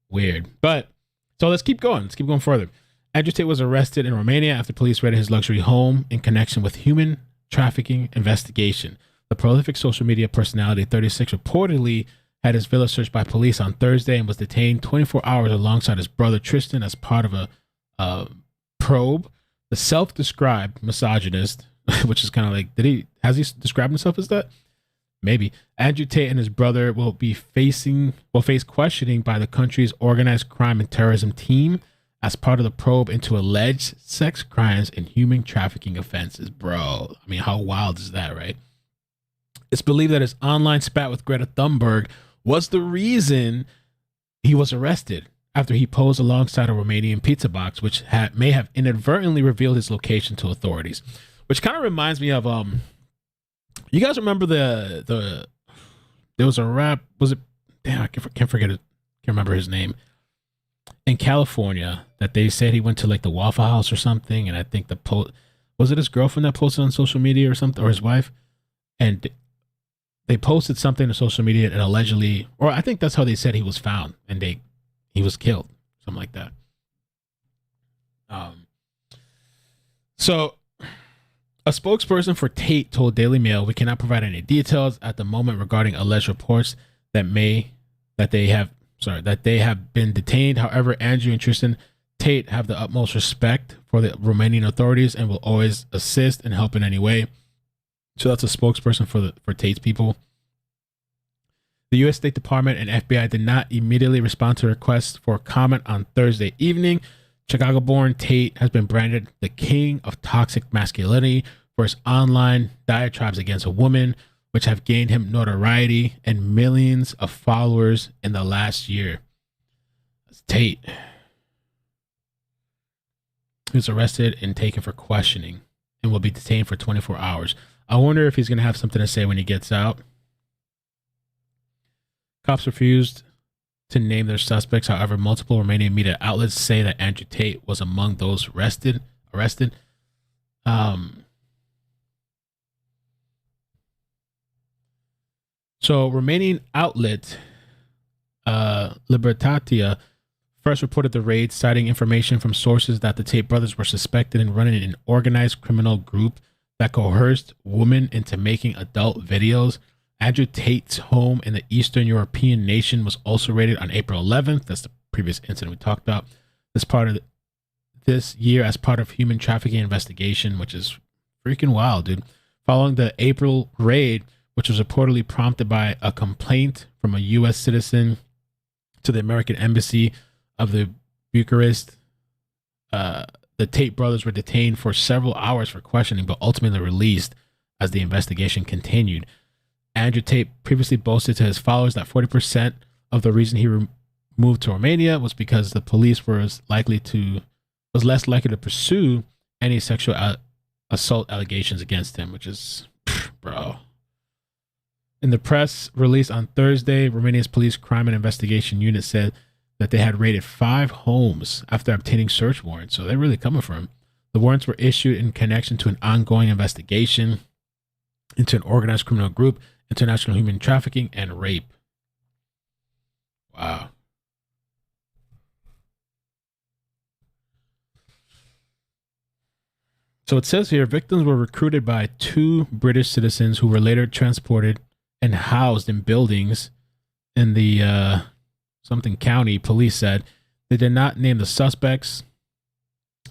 S5: weird. But, so let's keep going. Let's keep going further. Andrew Tate was arrested in Romania after police raided his luxury home in connection with human trafficking investigation. The prolific social media personality, 36, reportedly had his villa searched by police on Thursday and was detained 24 hours alongside his brother Tristan as part of a probe. The self-described misogynist, which is kind of like, has he described himself as that? Maybe. Andrew Tate and his brother will face questioning by the country's organized crime and terrorism team as part of the probe into alleged sex crimes and human trafficking offenses. Bro, I mean, how wild is that, right? It's believed that his online spat with Greta Thunberg was the reason he was arrested after he posed alongside a Romanian pizza box, which may have inadvertently revealed his location to authorities. Which kind of reminds me of you guys remember there was a rap, was it, damn, I can't forget it, can't remember his name, in California, that they said he went to like the Waffle House or something, and I think was it his girlfriend that posted on social media or something, or his wife, and they posted something on social media and allegedly, or I think that's how they said he was found, and he was killed, something like that. So a spokesperson for Tate told Daily Mail, "We cannot provide any details at the moment regarding alleged reports that they have been detained. However, Andrew and Tristan Tate have the utmost respect for the Romanian authorities and will always assist and help in any way." So that's a spokesperson for Tate's people. The U.S. State Department and FBI did not immediately respond to requests for comment on Thursday evening. Chicago-born Tate has been branded the king of toxic masculinity for his online diatribes against women, which have gained him notoriety and millions of followers in the last year. That's Tate. He was arrested and taken for questioning and will be detained for 24 hours. I wonder if he's going to have something to say when he gets out. Cops refused to name their suspects. However, multiple Romanian media outlets say that Andrew Tate was among those arrested. So Romanian outlet Libertatea first reported the raid, citing information from sources that the Tate brothers were suspected in running an organized criminal group that coerced women into making adult videos. Andrew Tate's home in the Eastern European nation was also raided on April 11th. That's the previous incident we talked about. This year as part of human trafficking investigation, which is freaking wild, dude. Following the April raid, which was reportedly prompted by a complaint from a U.S. citizen to the American Embassy of the Bucharest, the Tate brothers were detained for several hours for questioning, but ultimately released as the investigation continued. Andrew Tate previously boasted to his followers that 40% of the reason he moved to Romania was because the police was less likely to pursue any sexual assault allegations against him, which is, bro. In the press release on Thursday, Romania's police crime and investigation unit said that they had raided 5 homes after obtaining search warrants. So they're really coming for him. The warrants were issued in connection to an ongoing investigation into an organized criminal group, international human trafficking, and rape. Wow. So it says here, victims were recruited by 2 British citizens who were later transported and housed in buildings in the something county, police said. They did not name the suspects.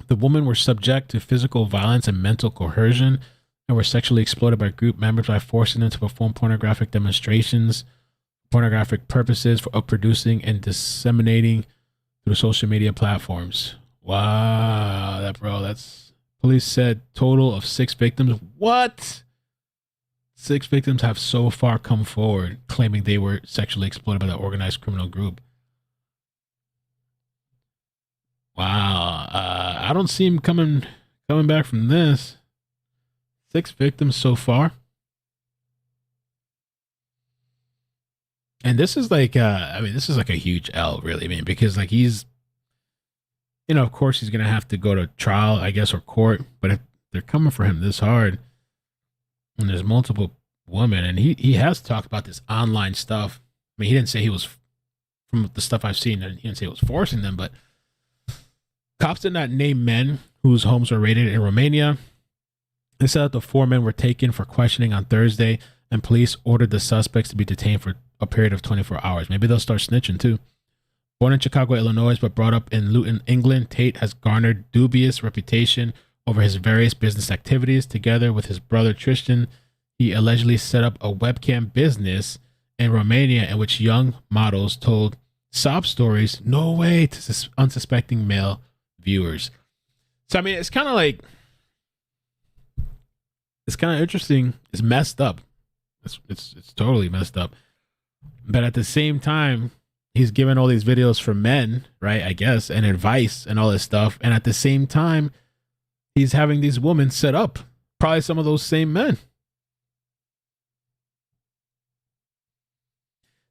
S5: The women were subject to physical violence and mental coercion and were sexually exploited by group members by forcing them to perform pornographic demonstrations, pornographic purposes for producing and disseminating through social media platforms. Wow, that's police said total of 6 victims. What? 6 victims have so far come forward claiming they were sexually exploited by the organized criminal group. Wow, I don't see him coming back from this. 6 victims so far. And this is like, this is like a huge L, really. I mean, because like he's, of course he's gonna have to go to trial, I guess, or court. But if they're coming for him this hard, and there's multiple women, and he has talked about this online stuff. I mean, he didn't say he was, from the stuff I've seen, he didn't say he was forcing them, but cops did not name men whose homes were raided in Romania. They said that the 4 men were taken for questioning on Thursday, and police ordered the suspects to be detained for a period of 24 hours. Maybe they'll start snitching too. Born in Chicago, Illinois, but brought up in Luton, England, Tate has garnered dubious reputation over his various business activities. Together with his brother Tristan, he allegedly set up a webcam business in Romania in which young models told sob stories, no way, to unsuspecting male viewers. So, I mean, it's kind of like, it's kind of interesting. It's messed up. It's totally messed up. But at the same time, he's giving all these videos for men, right? I guess, and advice and all this stuff. And at the same time, he's having these women set up, probably some of those same men.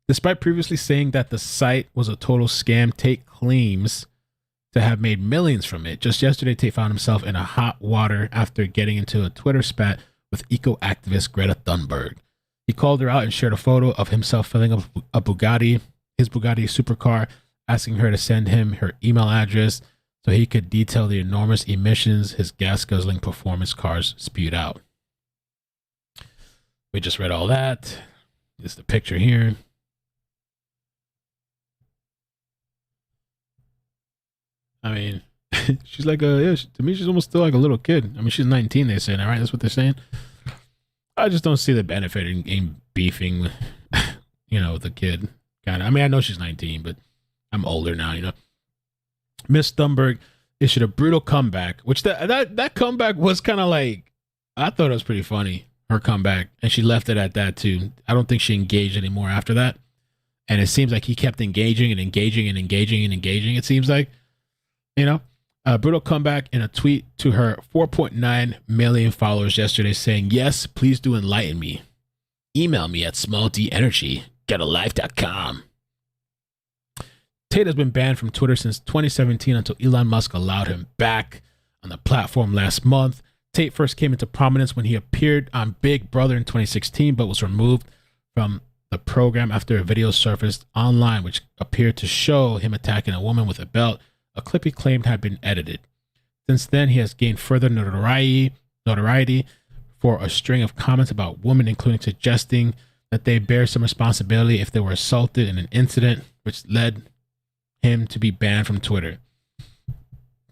S5: Despite previously saying that the site was a total scam, Tate claims to have made millions from it. Just yesterday, Tate found himself in a hot water after getting into a Twitter spat with eco-activist Greta Thunberg. He called her out and shared a photo of himself filling up a Bugatti, his Bugatti supercar, asking her to send him her email address so he could detail the enormous emissions his gas-guzzling performance cars spewed out. We just read all that. This is the picture here. I mean, she's like to me, she's almost still like a little kid. I mean, she's 19, they say, right? That's what they're saying. I just don't see the benefit in beefing with, with the kid. Kind of. I mean, I know she's 19, but I'm older now, Miss Thunberg issued a brutal comeback, which that comeback was kind of like, I thought it was pretty funny, her comeback, and she left it at that too. I don't think she engaged anymore after that. And it seems like he kept engaging and engaging and engaging and engaging, it seems like. A brutal comeback in a tweet to her 4.9 million followers yesterday saying, yes, please do enlighten me. Email me at smalldenergy@getalife.com. Tate has been banned from Twitter since 2017 until Elon Musk allowed him back on the platform last month. Tate first came into prominence when he appeared on Big Brother in 2016, but was removed from the program after a video surfaced online which appeared to show him attacking a woman with a belt. A clip he claimed had been edited. Since then, he has gained further notoriety for a string of comments about women, including suggesting that they bear some responsibility if they were assaulted in an incident, which led him to be banned from Twitter.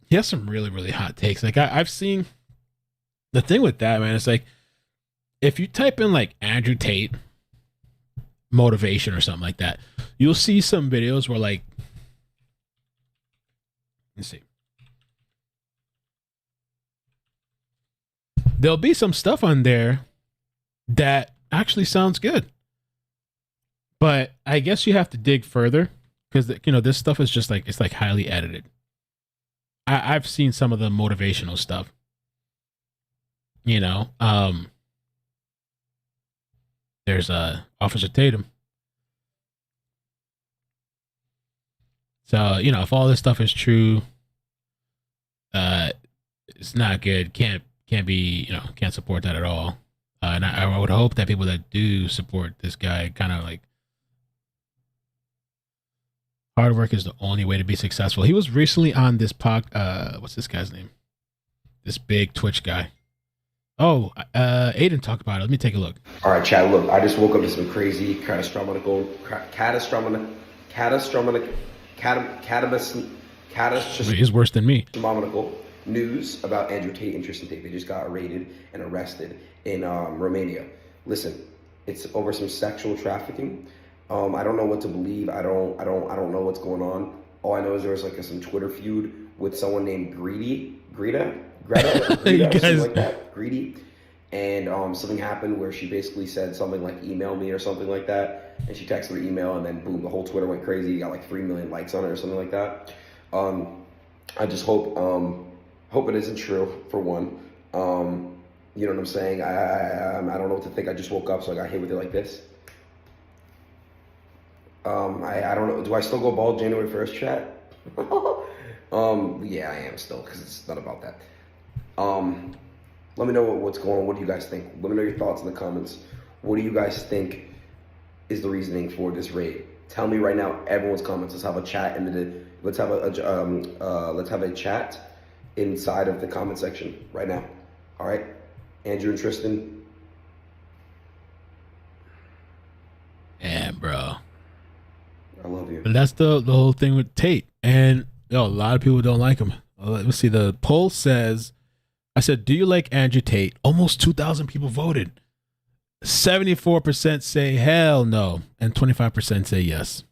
S5: He has some really, really hot takes. Like I've seen the thing with that, man. It's like if you type in like Andrew Tate motivation or something like that, you'll see some videos where like, let's see. There'll be some stuff on there that actually sounds good. But I guess you have to dig further because, this stuff is just like, it's like highly edited. I've seen some of the motivational stuff. There's Officer Tatum. So, if all this stuff is true, it's not good. Can't be, can't support that at all. And I would hope that people that do support this guy kind of like hard work is the only way to be successful. He was recently on this what's this guy's name? This big Twitch guy. Oh, Aiden talked about it. Let me take a look.
S12: All right, Chad, look, I just woke up to some crazy catastrophic
S5: He's worse than me.
S12: News about Andrew Tate and Tristan Tate. They just got raided and arrested in Romania. Listen, it's over some sexual trafficking. I don't know what to believe. I don't know what's going on. All I know is there was like some Twitter feud with someone named Greta, something like that, Greedy. And something happened where she basically said something like email me or something like that. And she texted her email and then boom, the whole Twitter went crazy. Got like 3 million likes on it or something like that. I just hope it isn't true for one. You know what I'm saying? I don't know what to think. I just woke up, so I got hit with it like this. I don't know. Do I still go bald January 1st, chat? Yeah, I am still, because it's not about that. Let me know what's going on. What do you guys think? Let me know your thoughts in the comments. What do you guys think is the reasoning for this raid? Tell me right now. Everyone's comments. Let's have a chat let's have a chat inside of the comment section right now. All right, Andrew and Tristan.
S5: Yeah, bro.
S12: I love you.
S5: But that's the whole thing with Tate. And a lot of people don't like him. Let's see. The poll says, I said, do you like Andrew Tate? Almost 2,000 people voted. 74% say hell no, and 25% say yes.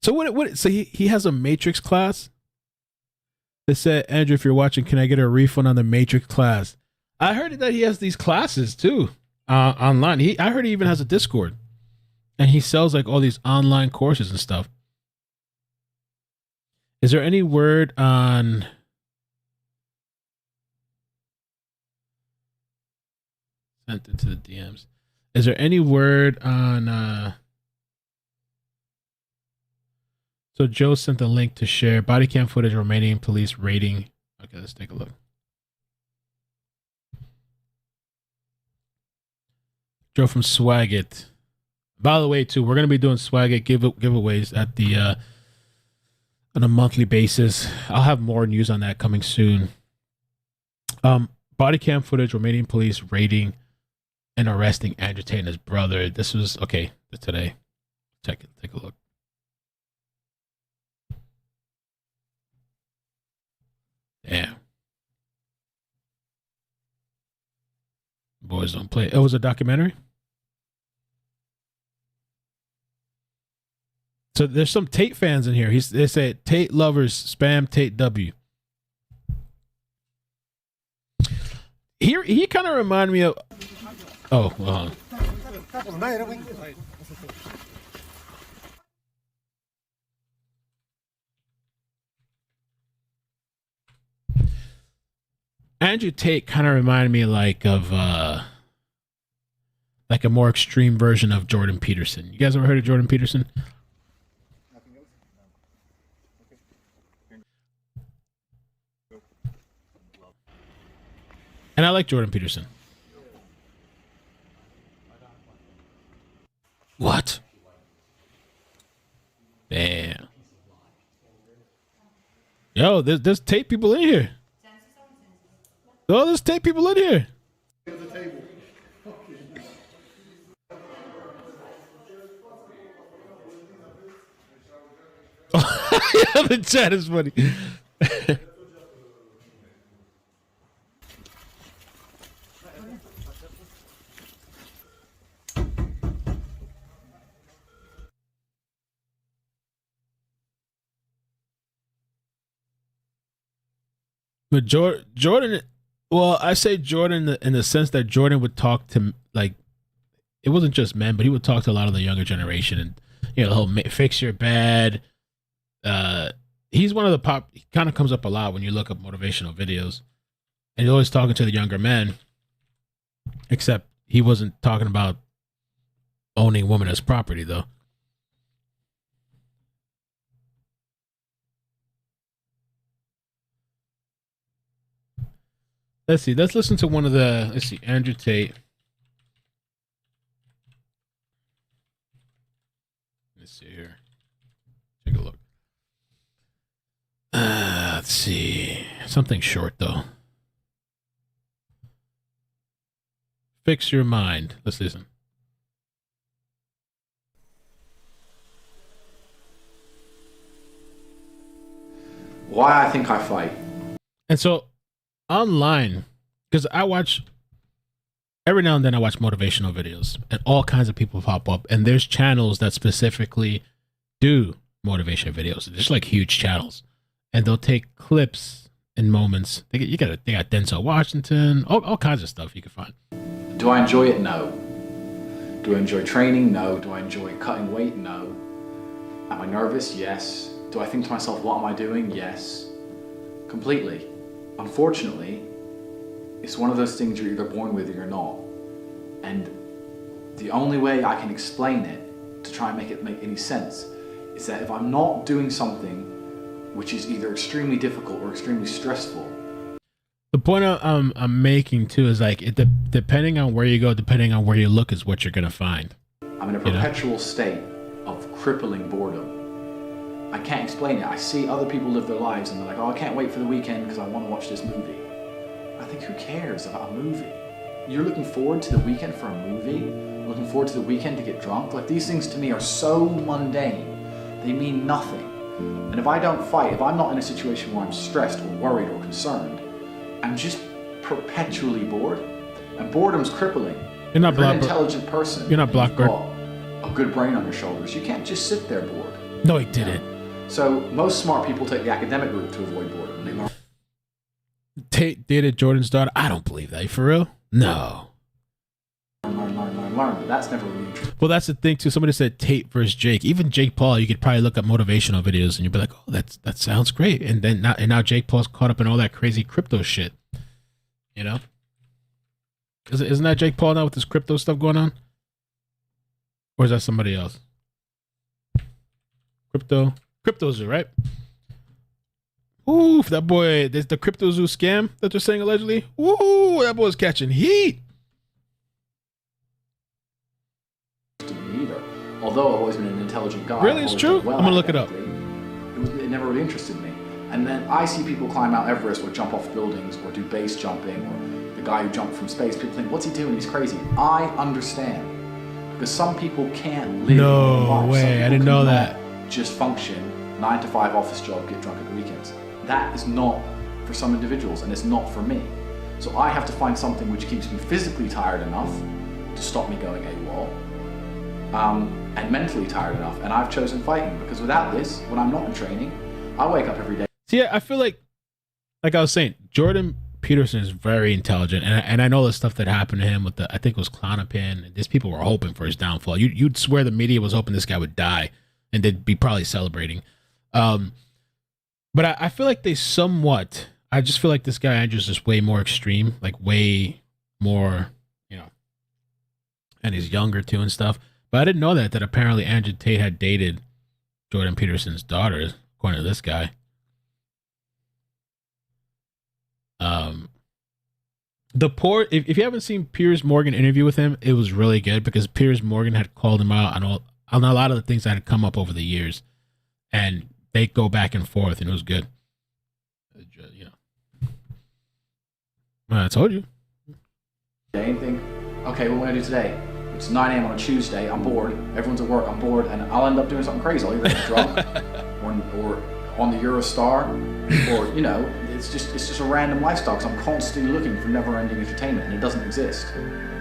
S5: So so he has a Matrix class? They said, Andrew, if you're watching, can I get a refund on the Matrix class? I heard that he has these classes too, online. I heard he even has a Discord, and he sells like all these online courses and stuff. Is there any word on? Sent it to the DMs. Is there any word on? So Joe sent a link to share body cam footage, Romanian police raiding. Okay, let's take a look. Joe from Swagit. By the way, too, we're gonna be doing Swagit giveaways at the on a monthly basis. I'll have more news on that coming soon. Body cam footage, Romanian police raiding and arresting Andrew Tate and his brother. This was okay today. Check it. Take a look. Damn. Boys don't play. It was a documentary. So there's some Tate fans in here. They say Tate lovers spam Tate W. He kind of reminded me of. Oh, well. Andrew Tate kind of reminded me like of like a more extreme version of Jordan Peterson. You guys ever heard of Jordan Peterson? And I like Jordan Peterson. What? Damn. Yo, there's Tate people in here. Oh, there's Tate people in here. Yeah, the chat is funny. But Jordan, well, I say Jordan in the sense that Jordan would talk to, like, it wasn't just men, but he would talk to a lot of the younger generation, and the whole fix your bed. He's one of the he kind of comes up a lot when you look up motivational videos, and he's always talking to the younger men. Except he wasn't talking about owning women as property, though. Let's see. Let's listen to one of the. Let's see. Andrew Tate. Let's see here. Take a look. Let's see. Something short, though. Fix your mind. Let's listen.
S10: Why I think I fight.
S5: And so, online, because I watch, every now and then I watch motivational videos, and all kinds of people pop up, and there's channels that specifically do motivation videos, just like huge channels, and they'll take clips and moments. They got Denzel Washington, all kinds of stuff you can find.
S10: Do I enjoy it? No. Do I enjoy training? No. Do I enjoy cutting weight? No. Am I nervous? Yes. Do I think to myself, what am I doing? Yes. Completely. Unfortunately, It's one of those things you're either born with or you're not. And the only way I can explain it to try and make it make any sense is that if I'm not doing something which is either extremely difficult or extremely stressful.
S5: The point I'm making too is like depending on where you go, depending on where you look, is what you're gonna find.
S10: I'm in a perpetual state of crippling boredom. I can't explain it. I see other people live their lives and they're like, oh, I can't wait for the weekend because I want to watch this movie. I think, who cares about a movie? You're looking forward to the weekend for a movie? Looking forward to the weekend to get drunk? Like, these things to me are so mundane. They mean nothing. And if I don't fight, if I'm not in a situation where I'm stressed or worried or concerned, I'm just perpetually bored. And boredom's crippling.
S5: You're not
S10: If you're an intelligent person.
S5: You're not Blackbird.
S10: You've got a good brain on your shoulders. You can't just sit there bored.
S5: No, he didn't.
S10: So most smart people take the academic route to avoid boredom. They learn.
S5: Tate dated Jordan's daughter. I don't believe that. For real? No.
S10: Learn. But that's never really true.
S5: Well, that's the thing too. Somebody said Tate versus Jake. Even Jake Paul, you could probably look up motivational videos and you'd be like, "Oh, that sounds great." And then now Jake Paul's caught up in all that crazy crypto shit. You know, isn't that Jake Paul now with this crypto stuff going on, or is that somebody else? Crypto Zoo, right? Ooh, that boy, there's the Crypto Zoo scam that they're saying allegedly. Ooh, that boy's catching heat.
S10: Either. Although I've always been an intelligent guy.
S5: Really, it's true? I'm gonna look it up.
S10: It never really interested me. And then I see people climb Mount Everest or jump off buildings or do base jumping, or the guy who jumped from space. People think, what's he doing? He's crazy. I understand. Because some people can't live.
S5: No way, I didn't know that.
S10: Just function, 9 to 5 office job, get drunk at the weekends. That is not for some individuals, and it's not for me. So I have to find something which keeps me physically tired enough to stop me going AWOL, and mentally tired enough. And I've chosen fighting, because without this, when I'm not in training, I wake up every day.
S5: See, I feel like I was saying, Jordan Peterson is very intelligent, and I know the stuff that happened to him with I think it was Klonopin. These people were hoping for his downfall. You'd swear the media was hoping this guy would die, and they'd be probably celebrating. But I feel like they somewhat. I just feel like this guy Andrew's just way more extreme, like way more, and he's younger too and stuff. But I didn't know that apparently Andrew Tate had dated Jordan Peterson's daughter, according to this guy. If you haven't seen Piers Morgan interview with him, it was really good because Piers Morgan had called him out on a lot of the things that had come up over the years, and they go back and forth, and it was good. I told you.
S10: Anything? Okay, what am I gonna do today? It's 9 a.m. on a Tuesday. I'm bored. Everyone's at work. I'm bored, and I'll end up doing something crazy. I'll either get drunk, or on the Eurostar, or it's just a random lifestyle. Because I'm constantly looking for never-ending entertainment, and it doesn't exist.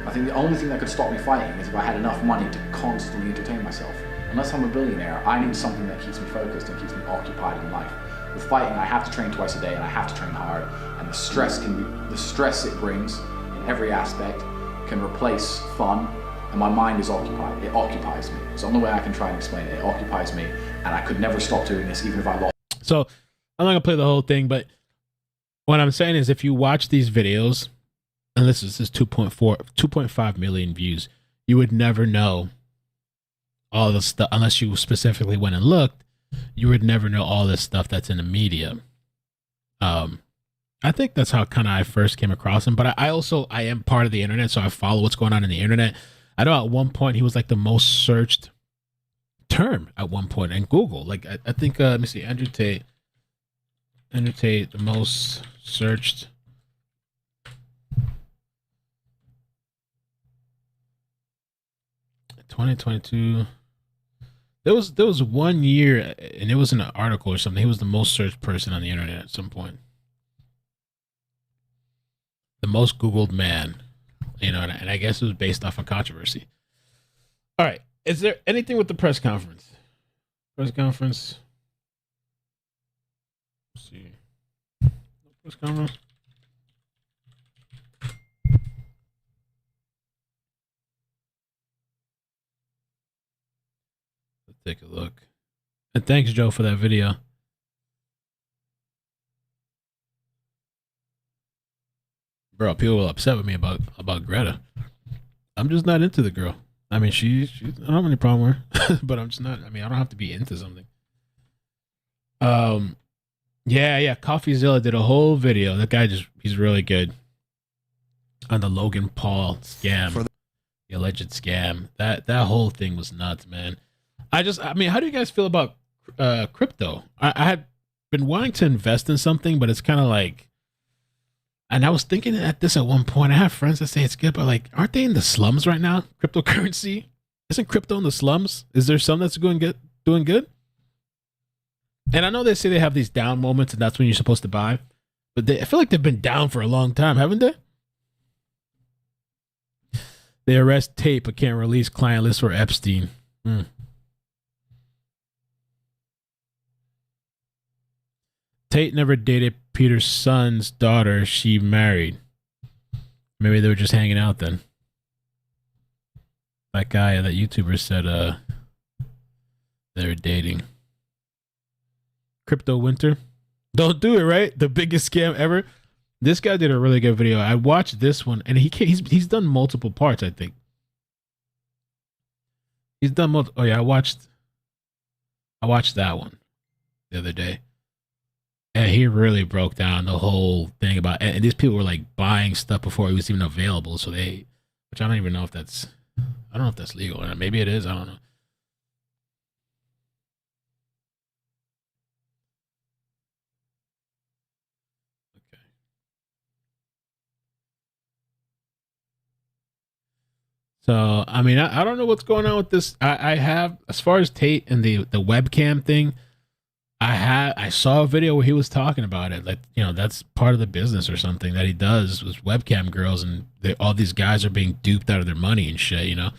S10: I think the only thing that could stop me fighting is if I had enough money to constantly entertain myself. Unless I'm a billionaire, I need something that keeps me focused and keeps me occupied in life. With fighting, I have to train twice a day, and I have to train hard. And the stress it brings in every aspect can replace fun. And my mind is occupied. It occupies me. It's the only way I can try and explain it. It occupies me, and I could never stop doing this, even if I lost.
S5: So I'm not gonna play the whole thing, but what I'm saying is, if you watch these videos, and this is 2.5 million views, you would never know all the stuff unless you specifically went and looked. You would never know all this stuff that's in the media. I think that's how kind of I first came across him. But I am part of the internet, so I follow what's going on in the internet. I know at one point he was like the most searched term at one point in Google. Like I think let me see, Andrew Tate, the most searched. In 2022. There was 1 year, and it was in an article or something. He was the most searched person on the internet at some point. The most Googled man, and I guess it was based off of controversy. All right. Is there anything with the press conference? Let's see. Press conference. Let's take a look. And thanks, Joe, for that video. bro, people will upset with me about Greta. I'm just not into the girl. I mean, she I don't have any problem with her, but I'm just not. I mean, I don't have to be into something. Yeah. CoffeeZilla did a whole video. That guy he's really good on the Logan Paul scam, the alleged scam. That whole thing was nuts, man. I mean, how do you guys feel about crypto? I had been wanting to invest in something, but it's kind of like, and I was thinking at this at one point. I have friends that say it's good, but like, aren't they in the slums right now? Cryptocurrency? Isn't crypto in the slums? Is there some that's doing good? And I know they say they have these down moments, and that's when you're supposed to buy. But I feel like they've been down for a long time, haven't they? They arrest Tate but can't release client list for Epstein. Tate never dated Peter's son's daughter. She married. Maybe they were just hanging out then. That guy, that YouTuber said they were dating. Crypto winter. Don't do it, right? The biggest scam ever. This guy did a really good video. I watched this one, and he's done multiple parts, I think. He's done multiple. Oh yeah, I watched that one the other day. And he really broke down the whole thing about, and these people were like buying stuff before it was even available. So which I don't even know if that's, I don't know if that's legal or not. Maybe it is. I don't know. Okay. So, I mean, I don't know what's going on with this. I have, as far as Tate and the webcam thing, I saw a video where he was talking about it. Like, you know, that's part of the business or something that he does with webcam girls, and all these guys are being duped out of their money and shit, you know?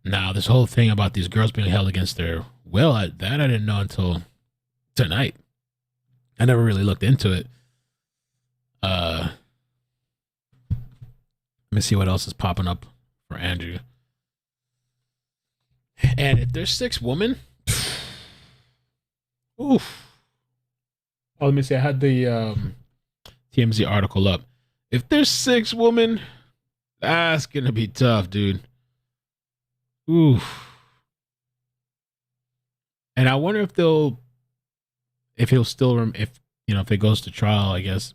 S5: Now, this whole thing about these girls being held against their will, I didn't know until tonight. I never really looked into it. Let me see what else is popping up for Andrew. And if there's 6 women... Oof. Oh, let me see. I had the TMZ article up. If there's 6 women, that's gonna be tough, dude. Oof. And I wonder if if it goes to trial, I guess,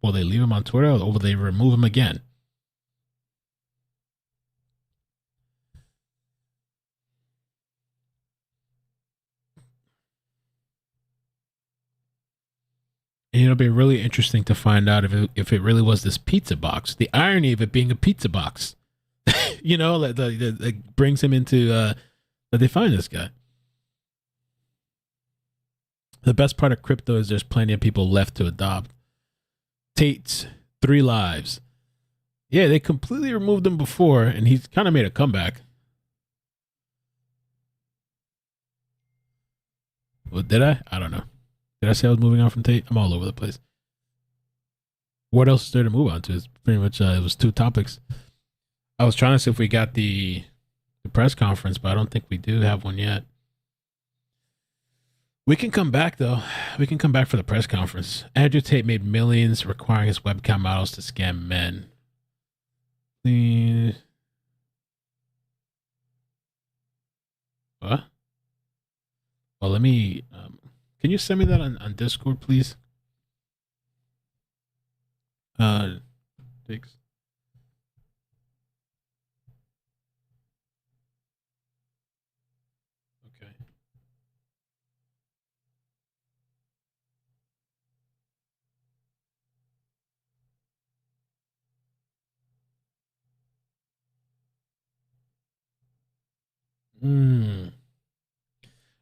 S5: will they leave him on Twitter or will they remove him again? And it'll be really interesting to find out if it really was this pizza box. The irony of it being a pizza box, you know, that brings him into that they find this guy. The best part of crypto is there's plenty of people left to adopt. Tate's 3 lives. Yeah, they completely removed him before, and he's kind of made a comeback. Well, did I? I don't know. Did I say I was moving on from Tate? I'm all over the place. What else is there to move on to? It's pretty much, it was 2 topics. I was trying to see if we got the press conference, but I don't think we do have one yet. We can come back, though. We can come back for the press conference. Andrew Tate made millions requiring his webcam models to scam men. Please. What? Well, let me... can you send me that on Discord, please? Thanks. Okay.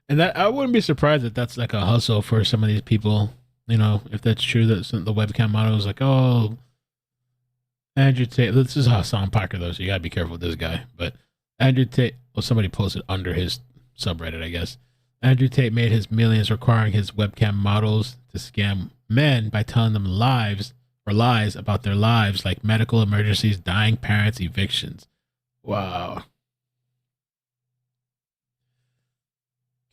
S5: And that, I wouldn't be surprised if that's like a hustle for some of these people. You know, if that's true, that the webcam model is like, oh, Andrew Tate. This is Hassan Parker, though, so you gotta be careful with this guy. But Andrew Tate, well, somebody posted under his subreddit, I guess. Andrew Tate made his millions requiring his webcam models to scam men by telling them lies about their lives, like medical emergencies, dying parents, evictions. Wow.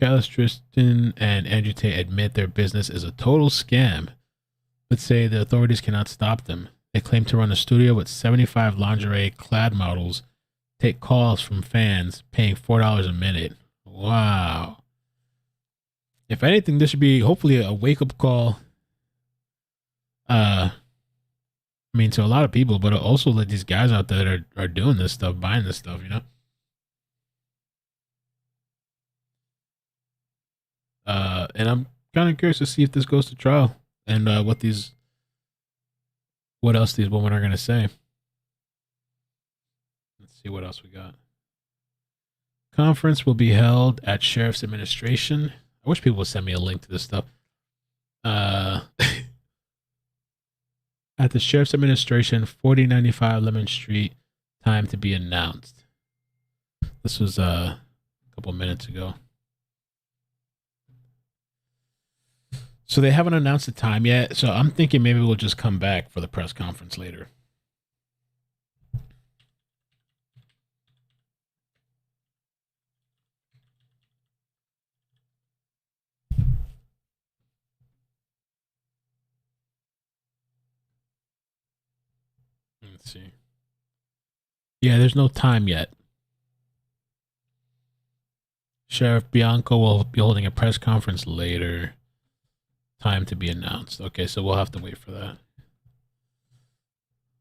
S5: Callis Tristan and Andrew Tate admit their business is a total scam. but say the authorities cannot stop them. They claim to run a studio with 75 lingerie-clad models, take calls from fans, paying $4 a minute. Wow. If anything, this should be hopefully a wake-up call. I mean, to a lot of people, but also like these guys out there that are doing this stuff, buying this stuff, you know? And I'm kind of curious to see if this goes to trial and what else these women are going to say. Let's see what else we got. Conference will be held at Sheriff's Administration. I wish people would send me a link to this stuff. At the Sheriff's Administration, 4095 Lemon Street, time to be announced. This was a couple minutes ago. So they haven't announced the time yet. So I'm thinking maybe we'll just come back for the press conference later. Let's see. Yeah, there's no time yet. Sheriff Bianco will be holding a press conference later. Time to be announced. Okay, so we'll have to wait for that.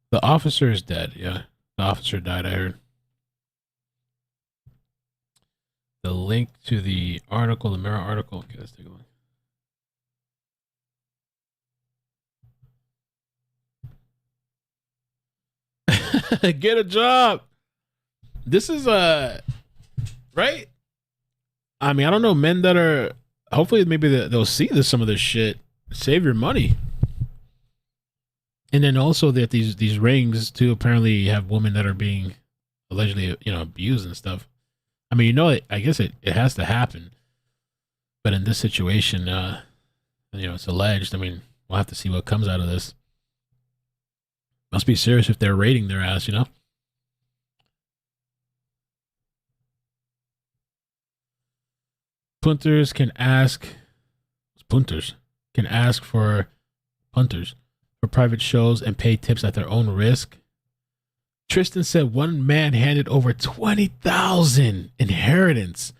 S5: The officer is dead. Yeah, the officer died, I heard. The link to the article, the Mirror article. Okay, let's take a look. Get a job. This is right. I mean, I don't know, men that are. Hopefully, maybe they'll see some of this shit. Save your money. And then also that these rings too apparently have women that are being allegedly, abused and stuff. I mean, I guess it has to happen. But in this situation, it's alleged. I mean, we'll have to see what comes out of this. Must be serious if they're raiding their ass, Punters can ask for private shows and pay tips at their own risk. Tristan said one man handed over $20,000 inheritance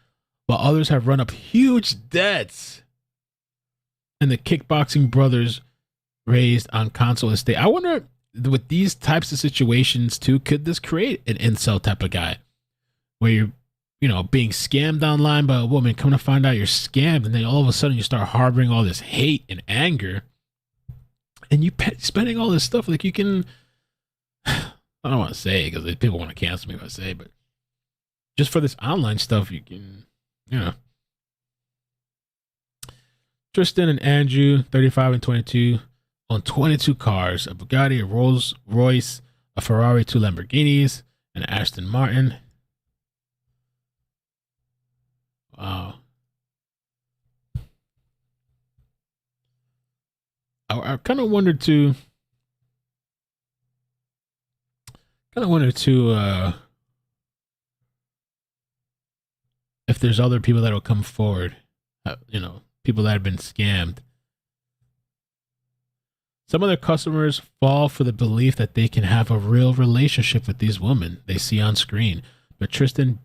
S5: while others have run up huge debts. And the kickboxing brothers raised on Console Estate. I wonder, with these types of situations too, could this create an incel type of guy where you're being scammed online by a woman, come to find out you're scammed, and then all of a sudden you start harboring all this hate and anger, and you spending all this stuff like you can. I don't want to say because people want to cancel me if I say, but just for this online stuff, you can, Tristan and Andrew, 35 and 22, own 22 cars: a Bugatti, a Rolls Royce, a Ferrari, 2 Lamborghinis, an Aston Martin. Wow. I kind of wondered too. If there's other people that will come forward, people that have been scammed. Some of their customers fall for the belief that they can have a real relationship with these women they see on screen, but Tristan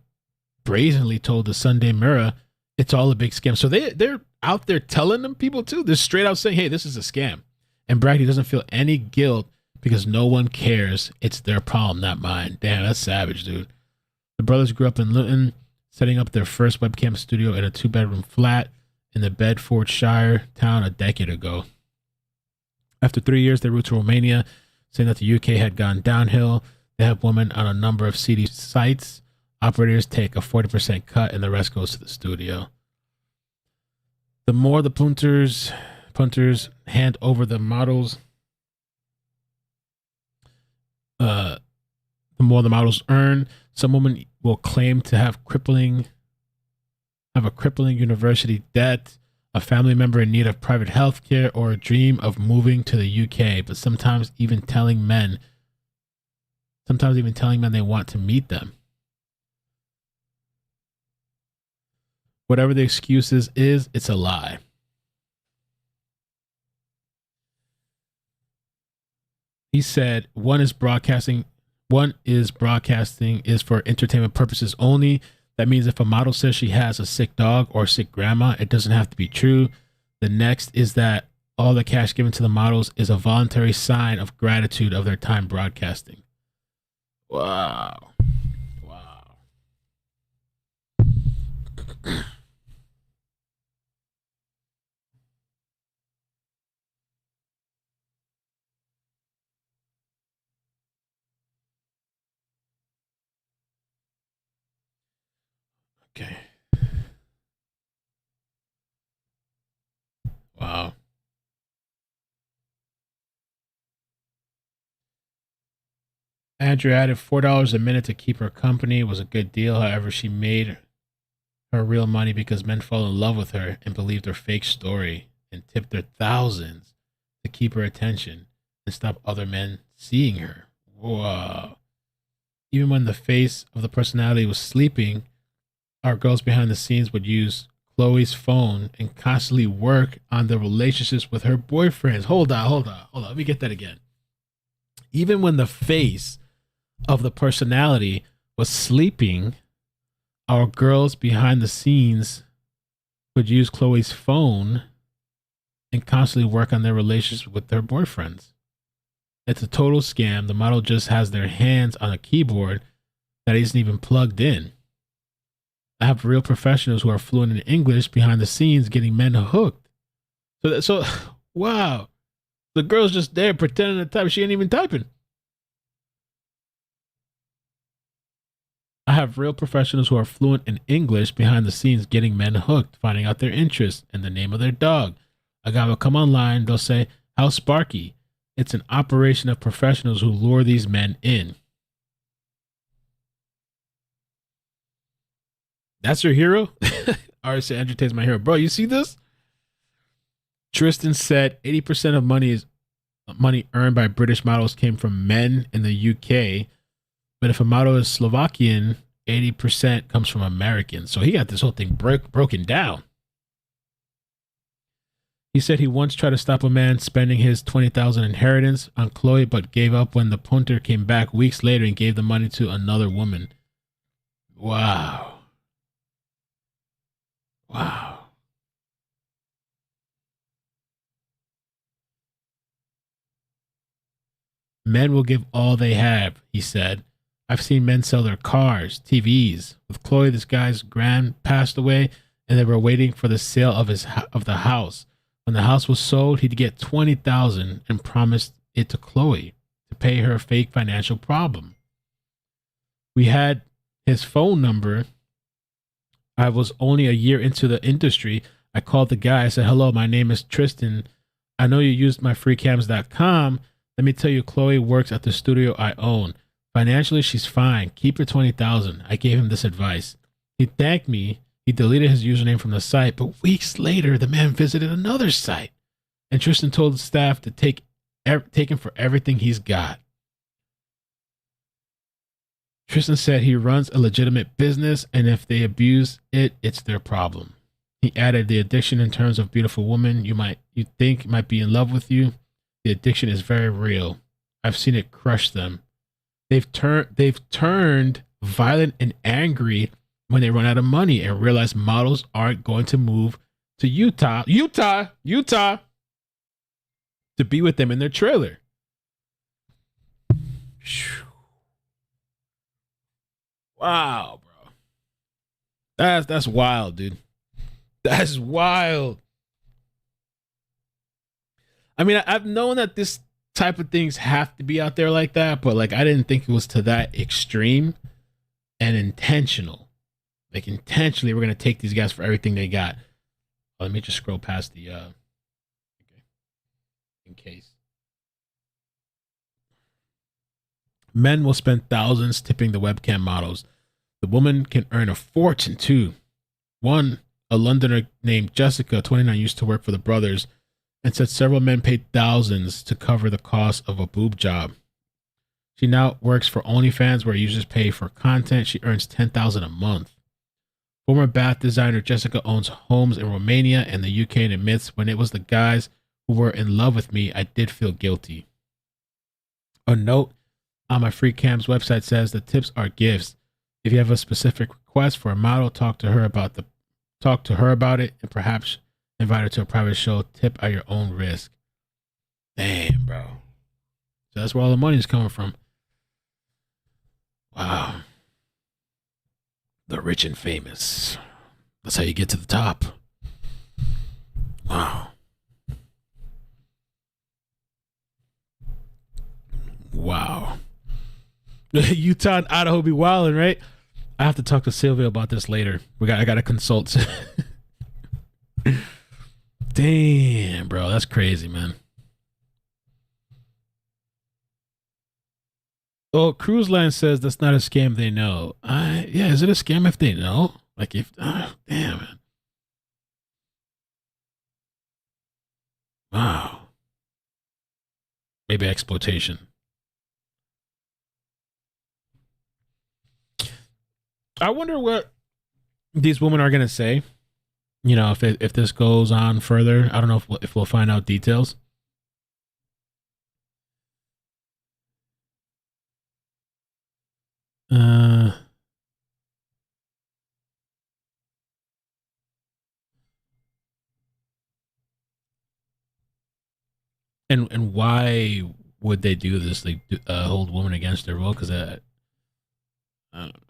S5: brazenly told the Sunday Mirror it's all a big scam. So they're out there telling them people too. They're straight out saying, hey, this is a scam. And Brady doesn't feel any guilt because no one cares. It's their problem, not mine. Damn, that's savage, dude. The brothers grew up in Luton, setting up their first webcam studio in a 2-bedroom flat in the Bedfordshire town a decade ago. After 3 years, they moved to Romania, saying that the UK had gone downhill. They have women on a number of seedy sites. Operators take a 40% cut and the rest goes to the studio. The more the punters hand over the models, the more the models earn. Some women will claim to have a crippling university debt, a family member in need of private health care, or a dream of moving to the UK, but sometimes even telling men they want to meet them. Whatever the excuses is, it's a lie. He said one is broadcasting is for entertainment purposes only. That means if a model says she has a sick dog or sick grandma, it doesn't have to be true. The next is that all the cash given to the models is a voluntary sign of gratitude of their time broadcasting. Wow. Wow. Okay. Wow. Andrew added $4 a minute to keep her company. It was a good deal. However, she made her real money because men fell in love with her and believed her fake story and tipped her thousands to keep her attention and stop other men seeing her. Whoa. Even when the face of the personality was sleeping, our girls behind the scenes would use Chloe's phone and constantly work on the relationships with her boyfriends. Hold on. Let me get that again. Even when the face of the personality was sleeping, our girls behind the scenes would use Chloe's phone and constantly work on their relationships with their boyfriends. It's a total scam. The model just has their hands on a keyboard that isn't even plugged in. I have real professionals who are fluent in English behind the scenes getting men hooked. So wow. The girl's just there pretending to type. She ain't even typing. I have real professionals who are fluent in English behind the scenes getting men hooked, finding out their interests and the name of their dog. A guy will come online, they'll say, "How's Sparky?" It's an operation of professionals who lure these men in. That's your hero? Alright, so Andrew Tate's my hero. Bro, you see this? Tristan said 80% of money earned by British models came from men in the UK. But if a model is Slovakian, 80% comes from Americans. So he got this whole thing broken down. He said he once tried to stop a man spending his $20,000 inheritance on Chloe, but gave up when the punter came back weeks later and gave the money to another woman. Wow. Wow. Men will give all they have, he said. I've seen men sell their cars, TVs. With Chloe, this guy's grand passed away, and they were waiting for the sale of the house. When the house was sold, he'd get $20,000 and promised it to Chloe to pay her fake financial problem. We had his phone number. I was only a year into the industry. I called the guy. I said, "Hello, my name is Tristan. I know you used my freecams.com. Let me tell you, Chloe works at the studio I own. Financially, she's fine. Keep her $20,000. I gave him this advice. He thanked me. He deleted his username from the site, but weeks later, the man visited another site, and Tristan told the staff to take him for everything he's got. Tristan said he runs a legitimate business, and if they abuse it, it's their problem. He added the addiction in terms of beautiful woman you think might be in love with you. The addiction is very real. I've seen it crush them. They've turned violent and angry when they run out of money and realize models aren't going to move to Utah to be with them in their trailer. Wow, bro. That's wild, dude. That's wild. I mean, I've known that this type of things have to be out there like that, but like I didn't think it was to that extreme and intentional. Like intentionally, we're gonna take these guys for everything they got. Let me just scroll past the okay. In case. Men will spend thousands tipping the webcam models. The woman can earn a fortune too. A Londoner named Jessica, 29, used to work for the brothers and said several men paid thousands to cover the cost of a boob job. She now works for OnlyFans, where users pay for content. She earns $10,000 a month. Former bath designer Jessica owns homes in Romania and the UK and admits, when it was the guys who were in love with me, I did feel guilty. A note on my free cams website says the tips are gifts. If you have a specific request for a model, talk to her about it, and perhaps invite her to a private show. Tip at your own risk. Damn, bro. So that's where all the money's coming from. Wow. The rich and famous. That's how you get to the top. Wow. Wow. Utah and Idaho be wilding, right? I have to talk to Sylvia about this later. I gotta consult. Damn, bro, that's crazy, man. Oh, Cruise Line says that's not a scam. They know. Yeah, is it a scam if they know? Like if, damn, man. Wow. Maybe exploitation. I wonder what these women are gonna say. You know, if this goes on further, I don't know if we'll find out details. And why would they do this? Like hold women against their will? Because I don't know.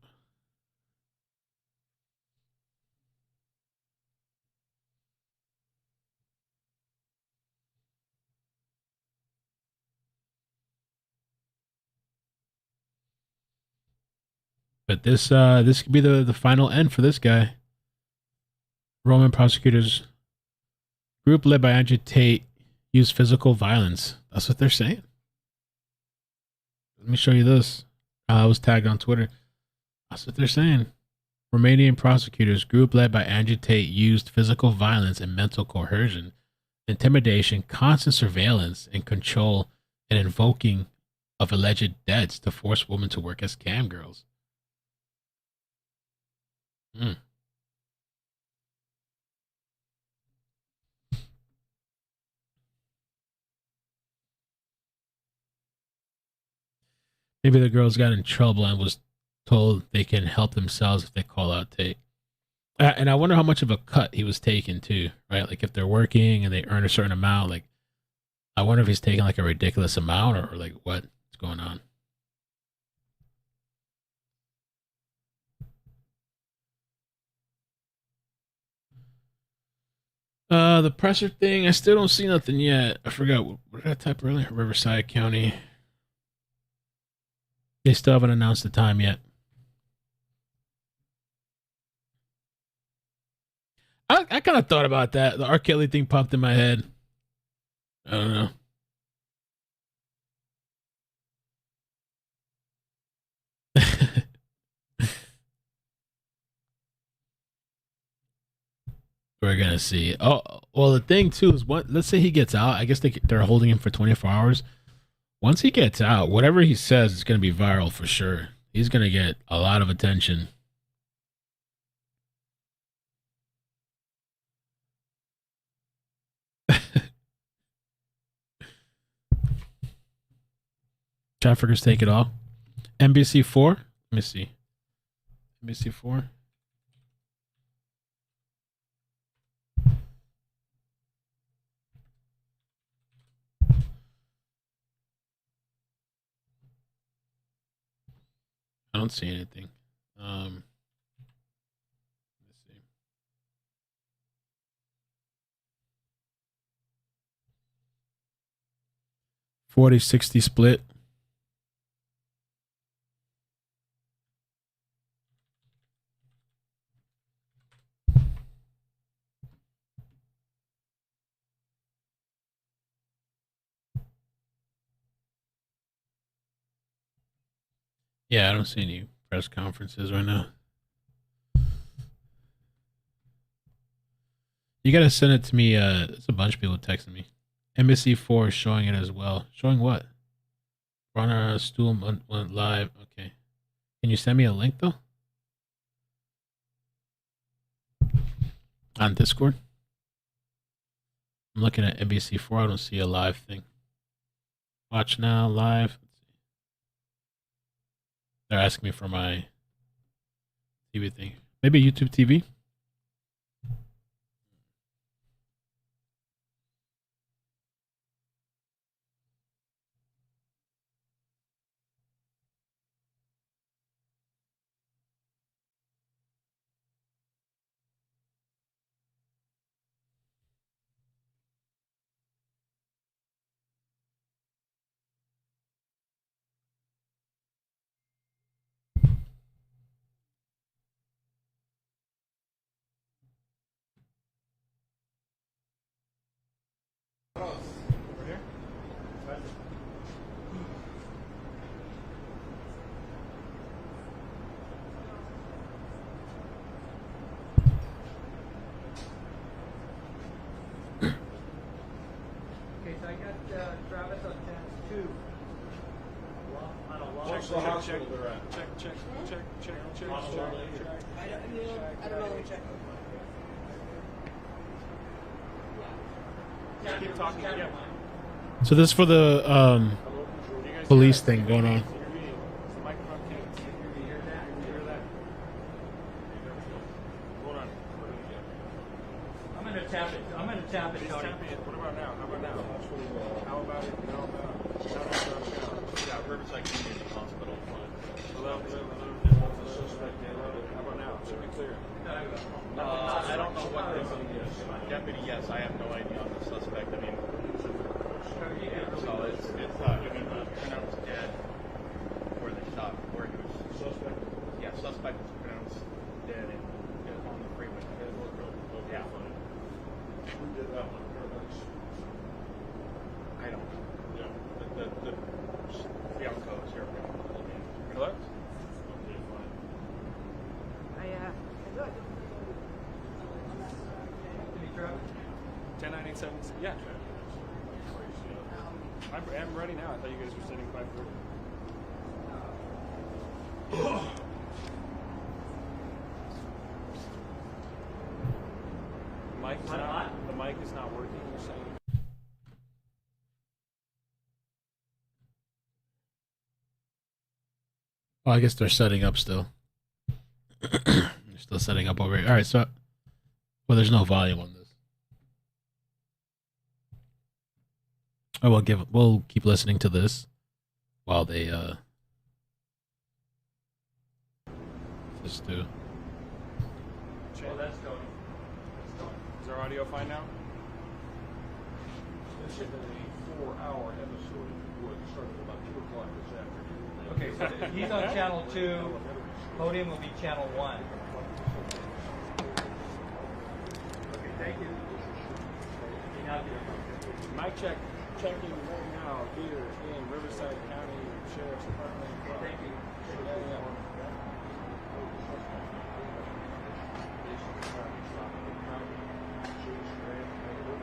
S5: But this could be the final end for this guy. Roman prosecutors group led by Andrew Tate used physical violence. That's what they're saying. Let me show you this. I was tagged on Twitter. That's what they're saying. Romanian prosecutors group led by Andrew Tate used physical violence and mental coercion, intimidation, constant surveillance, and control, and invoking of alleged debts to force women to work as cam girls. Maybe the girls got in trouble and was told they can help themselves if they call out Tate. And I wonder how much of a cut he was taking too, right? Like if they're working and they earn a certain amount, like I wonder if he's taking like a ridiculous amount or like what's going on. The presser thing, I still don't see nothing yet. I forgot, what did I type earlier? Riverside County. They still haven't announced the time yet. I kind of thought about that. The R. Kelly thing popped in my head. I don't know. We're gonna see. Oh, well, the thing too is, what? Let's say he gets out. I guess they're holding him for 24 hours. Once he gets out, whatever he says is gonna be viral for sure. He's gonna get a lot of attention. Traffickers take it all. NBC4. Let me see. NBC4. I don't see anything. Let's see. $40-60 split. Yeah, I don't see any press conferences right now. You gotta send it to me. It's a bunch of people texting me. NBC4 is showing it as well. Showing what? Runner Stool went live. Okay. Can you send me a link though? On Discord? I'm looking at NBC4. I don't see a live thing. Watch now, live. Let's see. They're asking me for my TV thing. Maybe YouTube TV. So this is for the police thing going on.
S13: I'm gonna tap it. I'm gonna tap it.
S14: What about now? How about now? How about it? No. Yeah, Riverside Community Hospital. How about now? Should be clear. I don't know what this is. Deputy, yes, I have no idea on the suspect. I mean, so it's pronounced dead where they shot, where he was suspect. Yeah, suspect was pronounced dead and on the freeway. Yeah. Who did that one? I don't know. Yeah. The outcomes here. Hello? Okay, fine. 10987. Yeah. I'm ready now. I thought you guys were sitting 5:30. The mic is not working. You're saying.
S5: Oh, I guess they're setting up still. They're still setting up over here. All right, so well, there's no volume on this. Oh, we'll keep listening to this while they just do.
S14: Oh, that's going. Is our audio fine now?
S15: This has been a 4-hour episode that started about 2 o'clock this afternoon.
S13: Okay, so he's on channel 2. Podium will be channel 1. Okay, thank you.
S14: Mic check. Checking right now here in Riverside County Sheriff's Department.
S13: Thank you.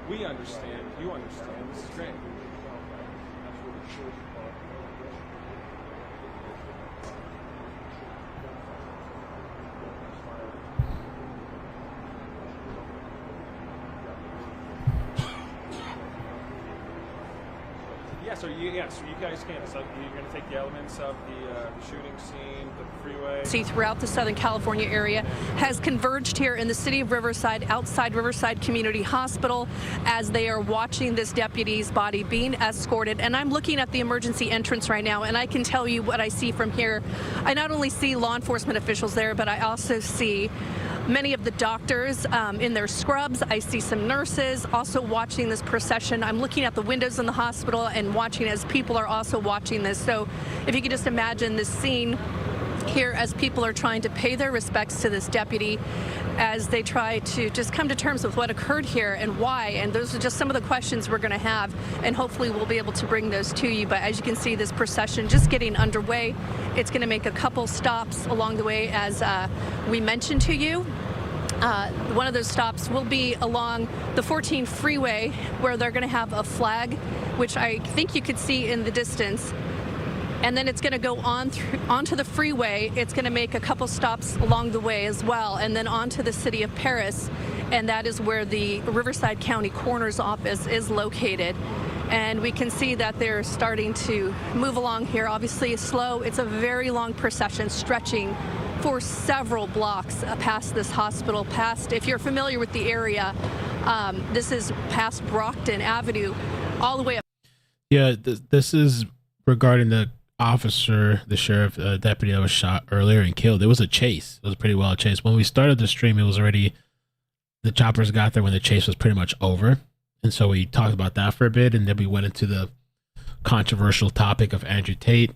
S14: We understand. You understand. This is great. So you guys can. So you're going to take the elements of the shooting scene, the freeway.
S1: See throughout the Southern California area has converged here in the city of Riverside, outside Riverside Community Hospital, as they are watching this deputy's body being escorted. And I'm looking at the emergency entrance right now, and I can tell you what I see from here. I not only see law enforcement officials there, but I also see many of the doctors in their scrubs. I see some nurses also watching this procession. I'm looking at the windows in the hospital and watching as people are also watching this. So if you could just imagine this scene here as people are trying to pay their respects to this deputy as they try to just come to terms with what occurred here and why. And those are just some of the questions we're going to have, and hopefully we'll be able to bring those to you. But as you can see, this procession just getting underway. It's going to make a couple stops along the way, as we mentioned to you. One of those stops will be along the 14 freeway, where they're going to have a flag, which I think you could see in the distance. And then it's going to go on onto the freeway. It's going to make a couple stops along the way as well, and then onto the city of Paris. And that is where the Riverside County Coroner's Office is located. And we can see that they're starting to move along here. Obviously, slow. It's a very long procession stretching for several blocks past this hospital, if you're familiar with the area, this is past Brockton Avenue, all the way up.
S5: Yeah, this is regarding the officer, the sheriff deputy that was shot earlier and killed. It was a chase. It was a pretty wild chase. When we started the stream, it was already, the choppers got there when the chase was pretty much over. And so we talked about that for a bit, and then we went into the controversial topic of Andrew Tate.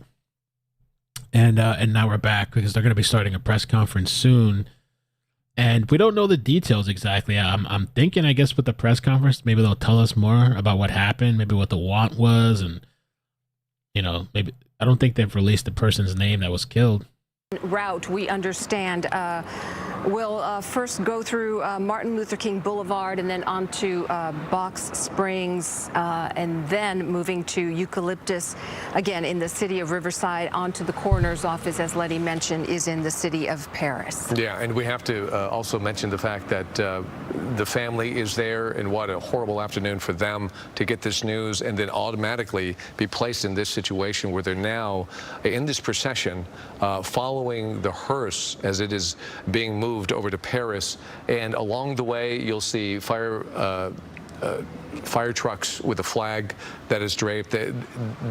S5: And now we're back because they're going to be starting a press conference soon. And we don't know the details exactly. I'm thinking, I guess, with the press conference, maybe they'll tell us more about what happened, maybe what the want was. And, you know, maybe, I don't think they've released the person's name that was killed.
S16: Route, we understand, will first go through Martin Luther King Boulevard and then on to Box Springs, and then moving to Eucalyptus, again in the city of Riverside, onto the coroner's office, as Letty mentioned, is in the city of Paris.
S3: Yeah, and we have to also mention the fact that the family is there, and what a horrible afternoon for them to get this news and then automatically be placed in this situation where they're now in this procession following the hearse as it is being moved over to Paris, and along the way you'll see fire trucks with a flag that is draped.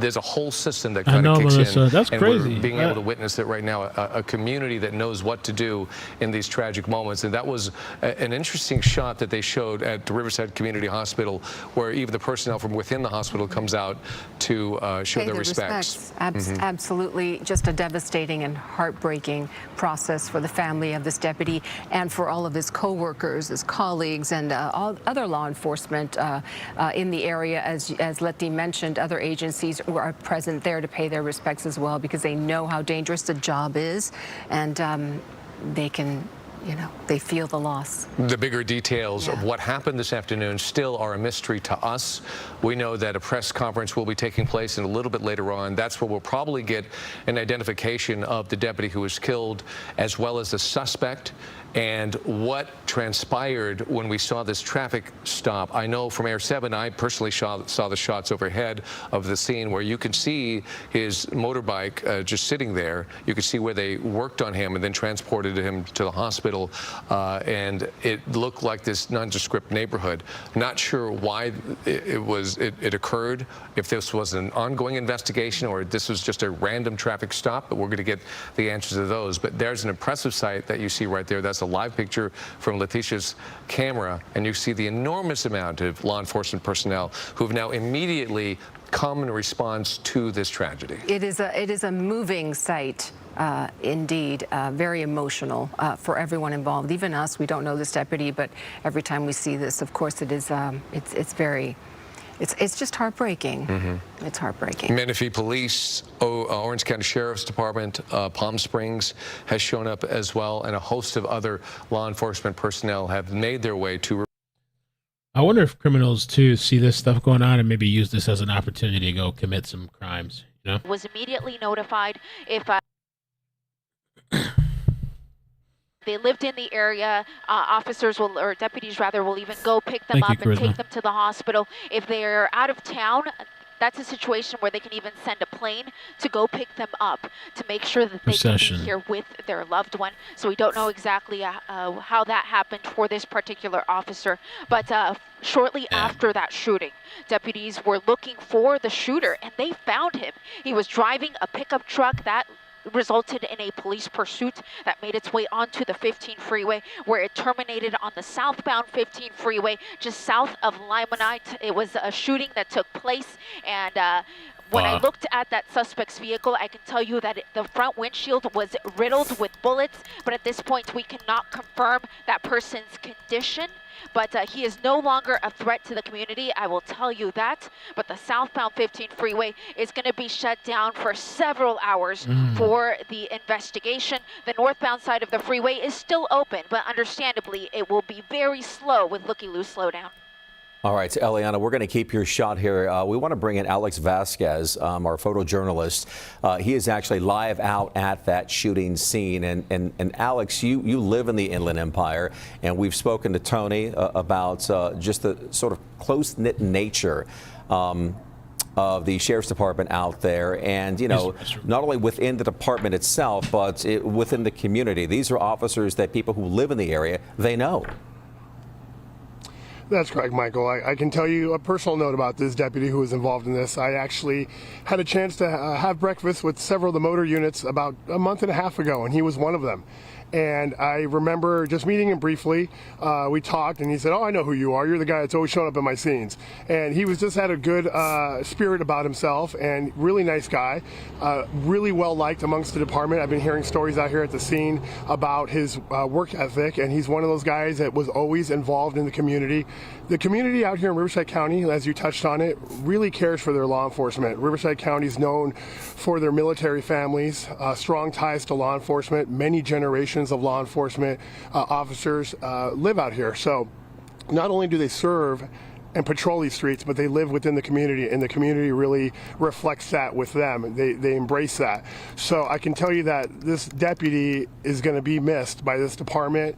S3: There's a whole system that kind of kicks in.
S5: That's
S3: and
S5: crazy.
S3: We're being able to witness it right now, a community that knows what to do in these tragic moments. And that was an interesting shot that they showed at the Riverside Community Hospital, where even the personnel from within the hospital comes out to show their respects.
S16: Absolutely, just a devastating and heartbreaking process for the family of this deputy and for all of his co-workers, his colleagues, and all other law enforcement in the area. As Letty mentioned, other agencies are present there to pay their respects as well, because they know how dangerous the job is, and they can, you know, they feel the loss.
S3: The bigger details of what happened this afternoon still are a mystery to us. We know that a press conference will be taking place, and a little bit later on, that's where we'll probably get an identification of the deputy who was killed, as well as the suspect, and what transpired when we saw this traffic stop. I know from Air 7, I personally saw the shots overhead of the scene where you can see his motorbike just sitting there. You could see where they worked on him and then transported him to the hospital, and it looked like this nondescript neighborhood. Not sure why it occurred, if this was an ongoing investigation or this was just a random traffic stop, but we're going to get the answers to those. But there's an impressive sight that you see right there. That's a live picture from Letitia's camera, and you see the enormous amount of law enforcement personnel who've now immediately come in response to this tragedy.
S16: It is a moving sight, indeed, very emotional for everyone involved, even us. We don't know this deputy, but every time we see this, of course, it is it's just heartbreaking. It's heartbreaking.
S3: Menifee Police, Orange County Sheriff's Department, Palm Springs has shown up as well, and a host of other law enforcement personnel have made their way to.
S5: I wonder if criminals too see this stuff going on and maybe use this as an opportunity to go commit some crimes. You know,
S17: was immediately notified if they lived in the area. Officers will, or deputies rather, will even go pick them up and take them to the hospital. If they're out of town, that's a situation where they can even send a plane to go pick them up to make sure that they can be here with their loved one. So we don't know exactly how that happened for this particular officer. But shortly after that shooting, deputies were looking for the shooter, and they found him. He was driving a pickup truck that resulted in a police pursuit that made its way onto the 15 freeway, where it terminated on the southbound 15 freeway just south of Limonite. It was a shooting that took place, and when I looked at that suspect's vehicle, I can tell you that the front windshield was riddled with bullets, but at this point we cannot confirm that person's condition. But he is no longer a threat to the community, I will tell you that. But the southbound 15 freeway is going to be shut down for several hours for the investigation. The northbound side of the freeway is still open, but understandably, it will be very slow with looky-loo slowdown.
S18: All right, so Eliana, we're going to keep your shot here. We want to bring in Alex Vasquez, our photojournalist. He is actually live out at that shooting scene. And Alex, you live in the Inland Empire, and we've spoken to Tony about just the sort of close-knit nature of the sheriff's department out there, and you know, not only within the department itself, but within the community. These are officers that people who live in the area, they know.
S19: That's correct, Michael. I can tell you a personal note about this deputy who was involved in this. I actually had a chance to have breakfast with several of the motor units about a month and a half ago, and he was one of them. And I remember just meeting him briefly. We talked, and he said, "Oh, I know who you are. You're the guy that's always showing up in my scenes." And he was just had a good spirit about himself, and really nice guy, really well liked amongst the department. I've been hearing stories out here at the scene about his work ethic, and he's one of those guys that was always involved in the community. The community out here in Riverside County, as you touched on it, really cares for their law enforcement. Riverside County is known for their military families, strong ties to law enforcement. Many generations of law enforcement officers live out here. So not only do they serve and patrol these streets, but they live within the community, and the community really reflects that with them. They embrace that. So I can tell you that this deputy is going to be missed by this department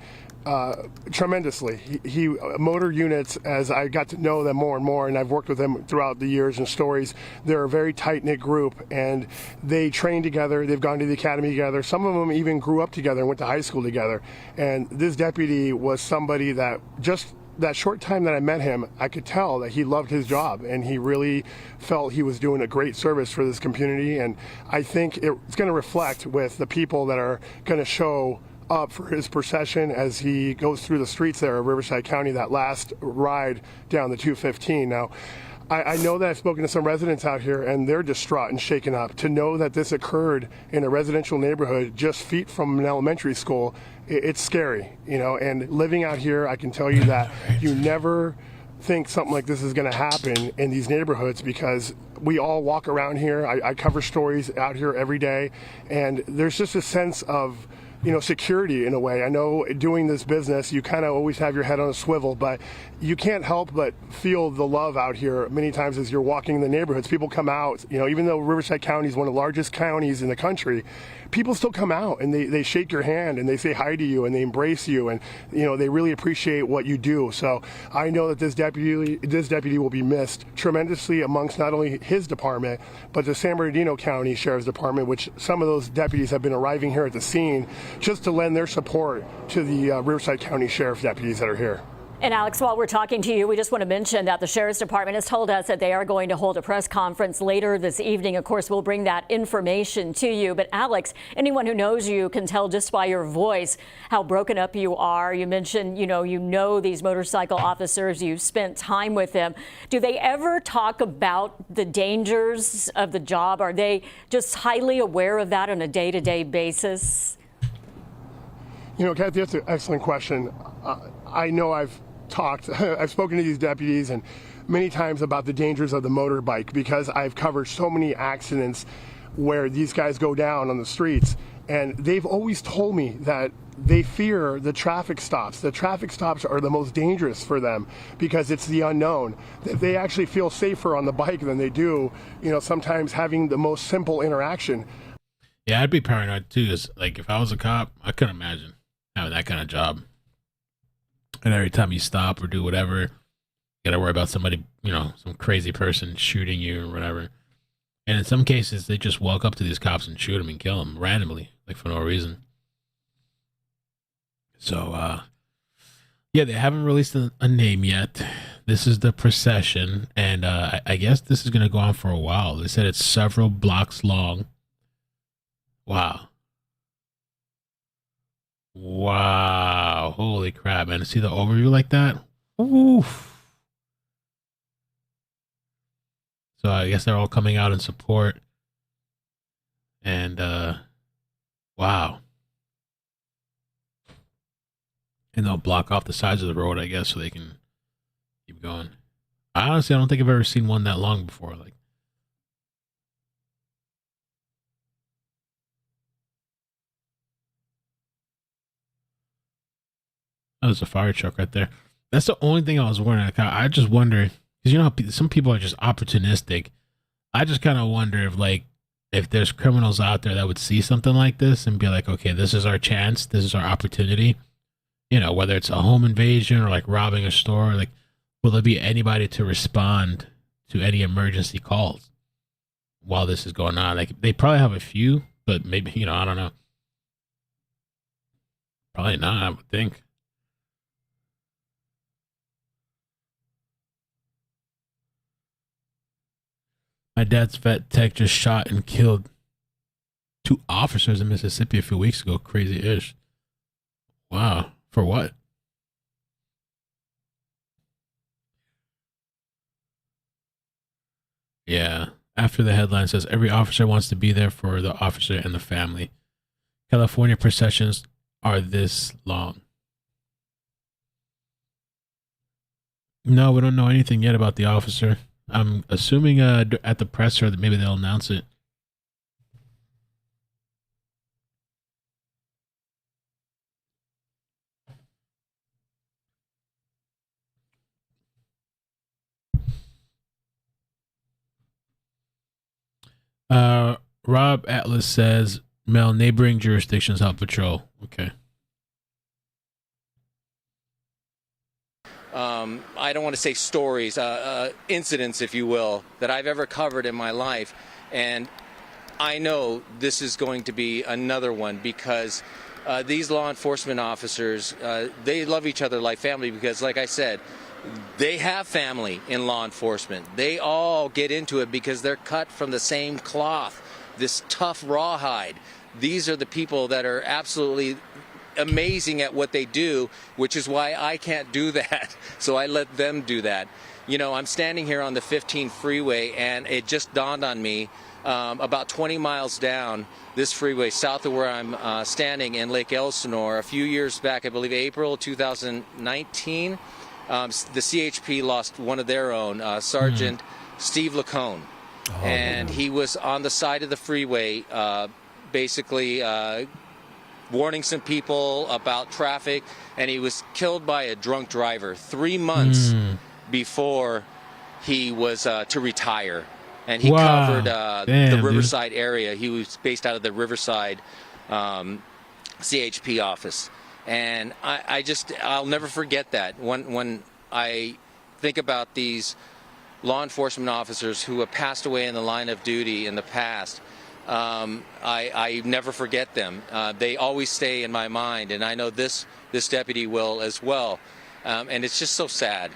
S19: tremendously. He motor units, as I got to know them more and more, and I've worked with them throughout the years and stories, they're a very tight-knit group, and they train together. They've gone to the academy together. Some of them even grew up together and went to high school together. And this deputy was somebody that just that short time that I met him, I could tell that he loved his job, and he really felt he was doing a great service for this community. And I think it's going to reflect with the people that are going to show up for his procession as he goes through the streets there of Riverside County, that last ride down the 215. Now, I know that I've spoken to some residents out here, and they're distraught and shaken up. To know that this occurred in a residential neighborhood just feet from an elementary school, it's scary, you know. And living out here, I can tell you that you never think something like this is going to happen in these neighborhoods, because we all walk around here. I cover stories out here every day, and there's just a sense of, you know, security in a way. I know doing this business, you kind of always have your head on a swivel, but you can't help but feel the love out here many times as you're walking in the neighborhoods. People come out, you know, even though Riverside County is one of the largest counties in the country, people still come out and they shake your hand and they say hi to you and they embrace you, and, you know, they really appreciate what you do. So I know that this deputy will be missed tremendously amongst not only his department, but the San Bernardino County Sheriff's Department, which some of those deputies have been arriving here at the scene just to lend their support to the Riverside County Sheriff deputies that are here.
S20: And Alex, while we're talking to you, we just want to mention that the Sheriff's Department has told us that they are going to hold a press conference later this evening. Of course, we'll bring that information to you. But Alex, anyone who knows you can tell just by your voice how broken up you are. You mentioned, you know these motorcycle officers, you spent time with them. Do they ever talk about the dangers of the job? Are they just highly aware of that on a day-to-day basis?
S19: You know, Kathy, that's an excellent question. I know I've spoken to these deputies and many times about the dangers of the motorbike, because I've covered so many accidents where these guys go down on the streets, and they've always told me that they fear the traffic stops. The traffic stops are the most dangerous for them because it's the unknown. That they actually feel safer on the bike than they do, you know, sometimes having the most simple interaction.
S5: Yeah, I'd be paranoid too. Is like, if I was a cop, I couldn't imagine having that kind of job. And every time you stop or do whatever, you gotta worry about somebody, you know, some crazy person shooting you or whatever. And in some cases, they just walk up to these cops and shoot them and kill them randomly, like for no reason. So, yeah, they haven't released a name yet. This is the procession, and I guess this is gonna go on for a while. They said it's several blocks long. Wow. Wow. Holy crap, man. To see the overview like that? Oof. So I guess they're all coming out in support. And, wow. And they'll block off the sides of the road, I guess, so they can keep going. Honestly, I don't think I've ever seen one that long before. Like, that was a fire truck right there. That's the only thing I was wondering. I just wonder, because you know how some people are just opportunistic. I just kind of wonder if there's criminals out there that would see something like this and be like, okay, this is our chance, this is our opportunity. You know, whether it's a home invasion or like robbing a store, like, will there be anybody to respond to any emergency calls while this is going on. Like, they probably have a few, but maybe, you know, I don't know. Probably not, I would think. My dad's vet tech just shot and killed 2 officers in Mississippi a few weeks ago. Crazy-ish. Wow. For what? Yeah. After the headline says, every officer wants to be there for the officer and the family. California processions are this long. No, we don't know anything yet about the officer. I'm assuming at the presser that maybe they'll announce it. Rob Atlas says, Mel, neighboring jurisdictions help patrol. Okay.
S3: I don't want to say stories, incidents, if you will, that I've ever covered in my life. And I know this is going to be another one because these law enforcement officers, they love each other like family because, like I said, they have family in law enforcement. They all get into it because they're cut from the same cloth, this tough rawhide. These are the people that are absolutely amazing at what they do, which is why I can't do that. So I let them do that. You know, I'm standing here on the 15 freeway, and it just dawned on me about 20 miles down this freeway, south of where I'm standing in Lake Elsinore, a few years back, I believe April 2019, the CHP lost one of their own, Sergeant Steve Lacone. And he was on the side of the freeway, basically warning some people about traffic, and he was killed by a drunk driver 3 months before he was to retire. And he covered the Riverside area. He was based out of the Riverside CHP office. And I'll never forget that. When I think about these law enforcement officers who have passed away in the line of duty in the past, I never forget them. They always stay in my mind, and I know this deputy will as well. And it's just so sad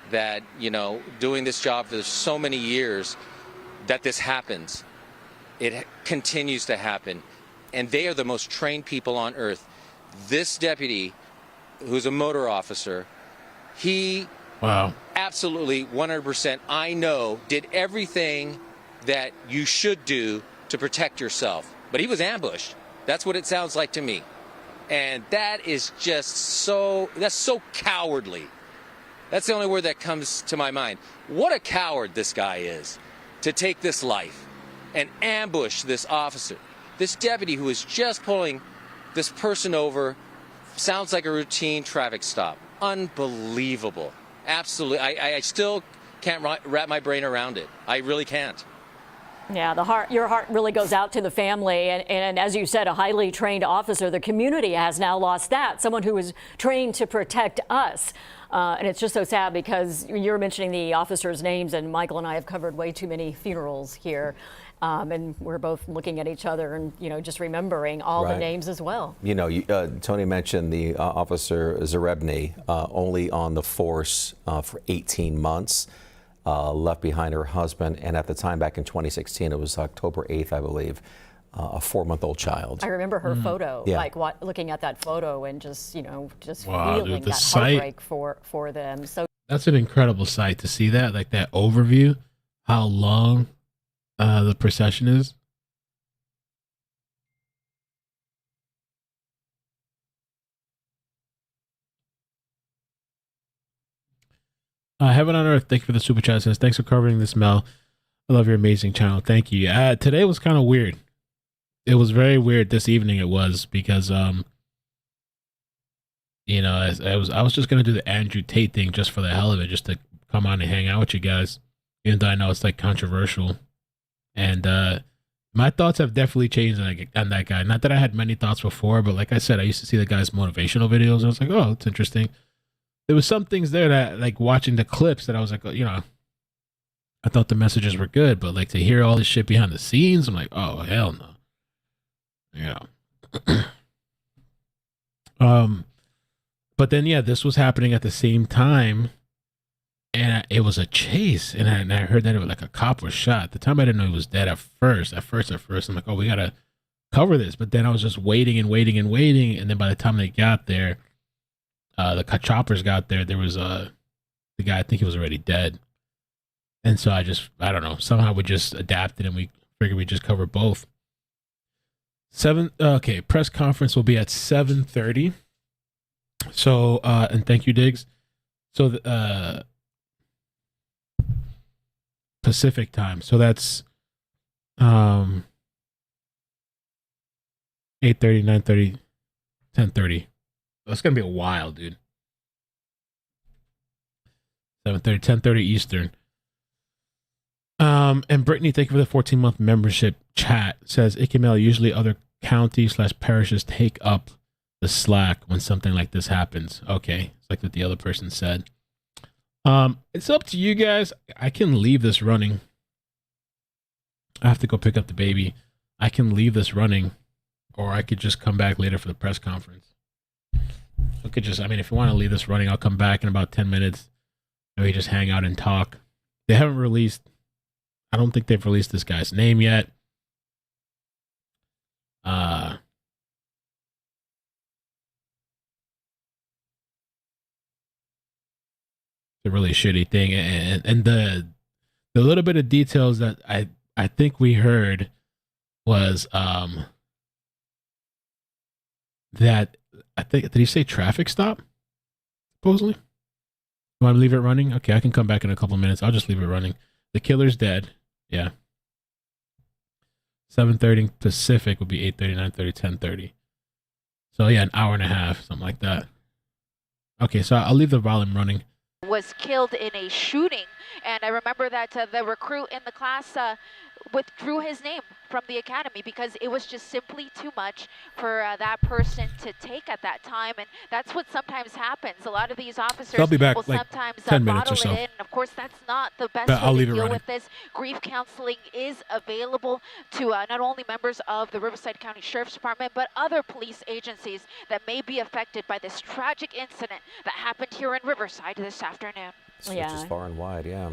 S3: that, you know, doing this job for so many years, that this happens. It continues to happen. And they are the most trained people on earth. This deputy, who's a motor officer, he absolutely 100%, I know, did everything that you should do to protect yourself. But he was ambushed. That's what it sounds like to me. And that is just that's so cowardly. That's the only word that comes to my mind. What a coward this guy is to take this life and ambush this officer. This deputy who is just pulling this person over. Sounds like a routine traffic stop. Unbelievable. Absolutely. I still can't wrap my brain around it. I really can't.
S20: Yeah, your heart really goes out to the family. And as you said, a highly trained officer. The community has now lost that, someone who was trained to protect us. And it's just so sad because you're mentioning the officers' names, and Michael and I have covered way too many funerals here. And we're both looking at each other and, you know, just remembering all the names as well. You know,
S18: Tony mentioned the officer Zarebny, only on the force for 18 months, left behind her husband. And at the time, back in 2016, it was October 8th, I believe, a 4-month-old child.
S20: I remember her photo, like looking at that photo and just, you know, just feeling that heartbreak for them. So
S5: that's an incredible sight to see that, like that overview, how long the procession is. Heaven on Earth, thank you for the super chat. Says, thanks for covering this, Mel. I love your amazing channel. Thank you. Today was kind of weird. It was very weird this evening. It was because, you know, I was just gonna do the Andrew Tate thing just for the hell of it, just to come on and hang out with you guys, even though I know it's like controversial. And my thoughts have definitely changed on that guy. Not that I had many thoughts before, but like I said, I used to see the guy's motivational videos. And I was like, oh, it's interesting. There was some things there that, like, watching the clips that I was like, you know, I thought the messages were good, but like to hear all this shit behind the scenes, I'm like, oh hell no. Yeah. But then yeah, this was happening at the same time, and it was a chase, and I heard that it was like a cop was shot. At the time I didn't know he was dead at first. At first, I'm like, oh, we gotta cover this. But then I was just waiting, and then by the time they got there, the choppers got there. There was the guy. I think he was already dead. And so I don't know. Somehow we just adapted, and we figured we'd just cover both. Press conference will be at 7:30. So, and thank you, Diggs. So, Pacific time. So that's 8:30, 9:30, 10:30. That's gonna be a while, dude. 7:30, 10:30 Eastern. And Brittany, thank you for the 14-month membership. Chat says iCkEdMeL, usually other counties/parishes take up the slack when something like this happens. Okay, it's like what the other person said. It's up to you guys. I can leave this running. I have to go pick up the baby. I can leave this running, or I could just come back later for the press conference. I could just, if you want to leave this running, I'll come back in about 10 minutes. Maybe just hang out and talk. They haven't released, I don't think they've released this guy's name yet. It's a really shitty thing, and the little bit of details that I think we heard was that did he say traffic stop? Supposedly. You want to leave it running? Okay, I can come back in a couple of minutes. I'll just leave it running. The killer's dead. Yeah. 7:30 Pacific would be 8:30, 9:30, 10:30. So yeah, an hour and a half, something like that. Okay, so I'll leave the volume running.
S17: Was killed in a shooting, and I remember that the recruit in the class withdrew his name from the academy because it was just simply too much for that person to take at that time, and that's what sometimes happens. A lot of these officers
S5: I'll be back
S17: will
S5: like
S17: sometimes
S5: 10 minutes or
S17: bottle
S5: so.
S17: it in. Of course, that's not the best
S5: I'll
S17: way
S5: leave
S17: to
S5: it
S17: deal
S5: running.
S17: with this. Grief counseling is available to not only members of the Riverside County Sheriff's Department, but other police agencies that may be affected by this tragic incident that happened here in Riverside this afternoon.
S18: Stretches far and wide, yeah.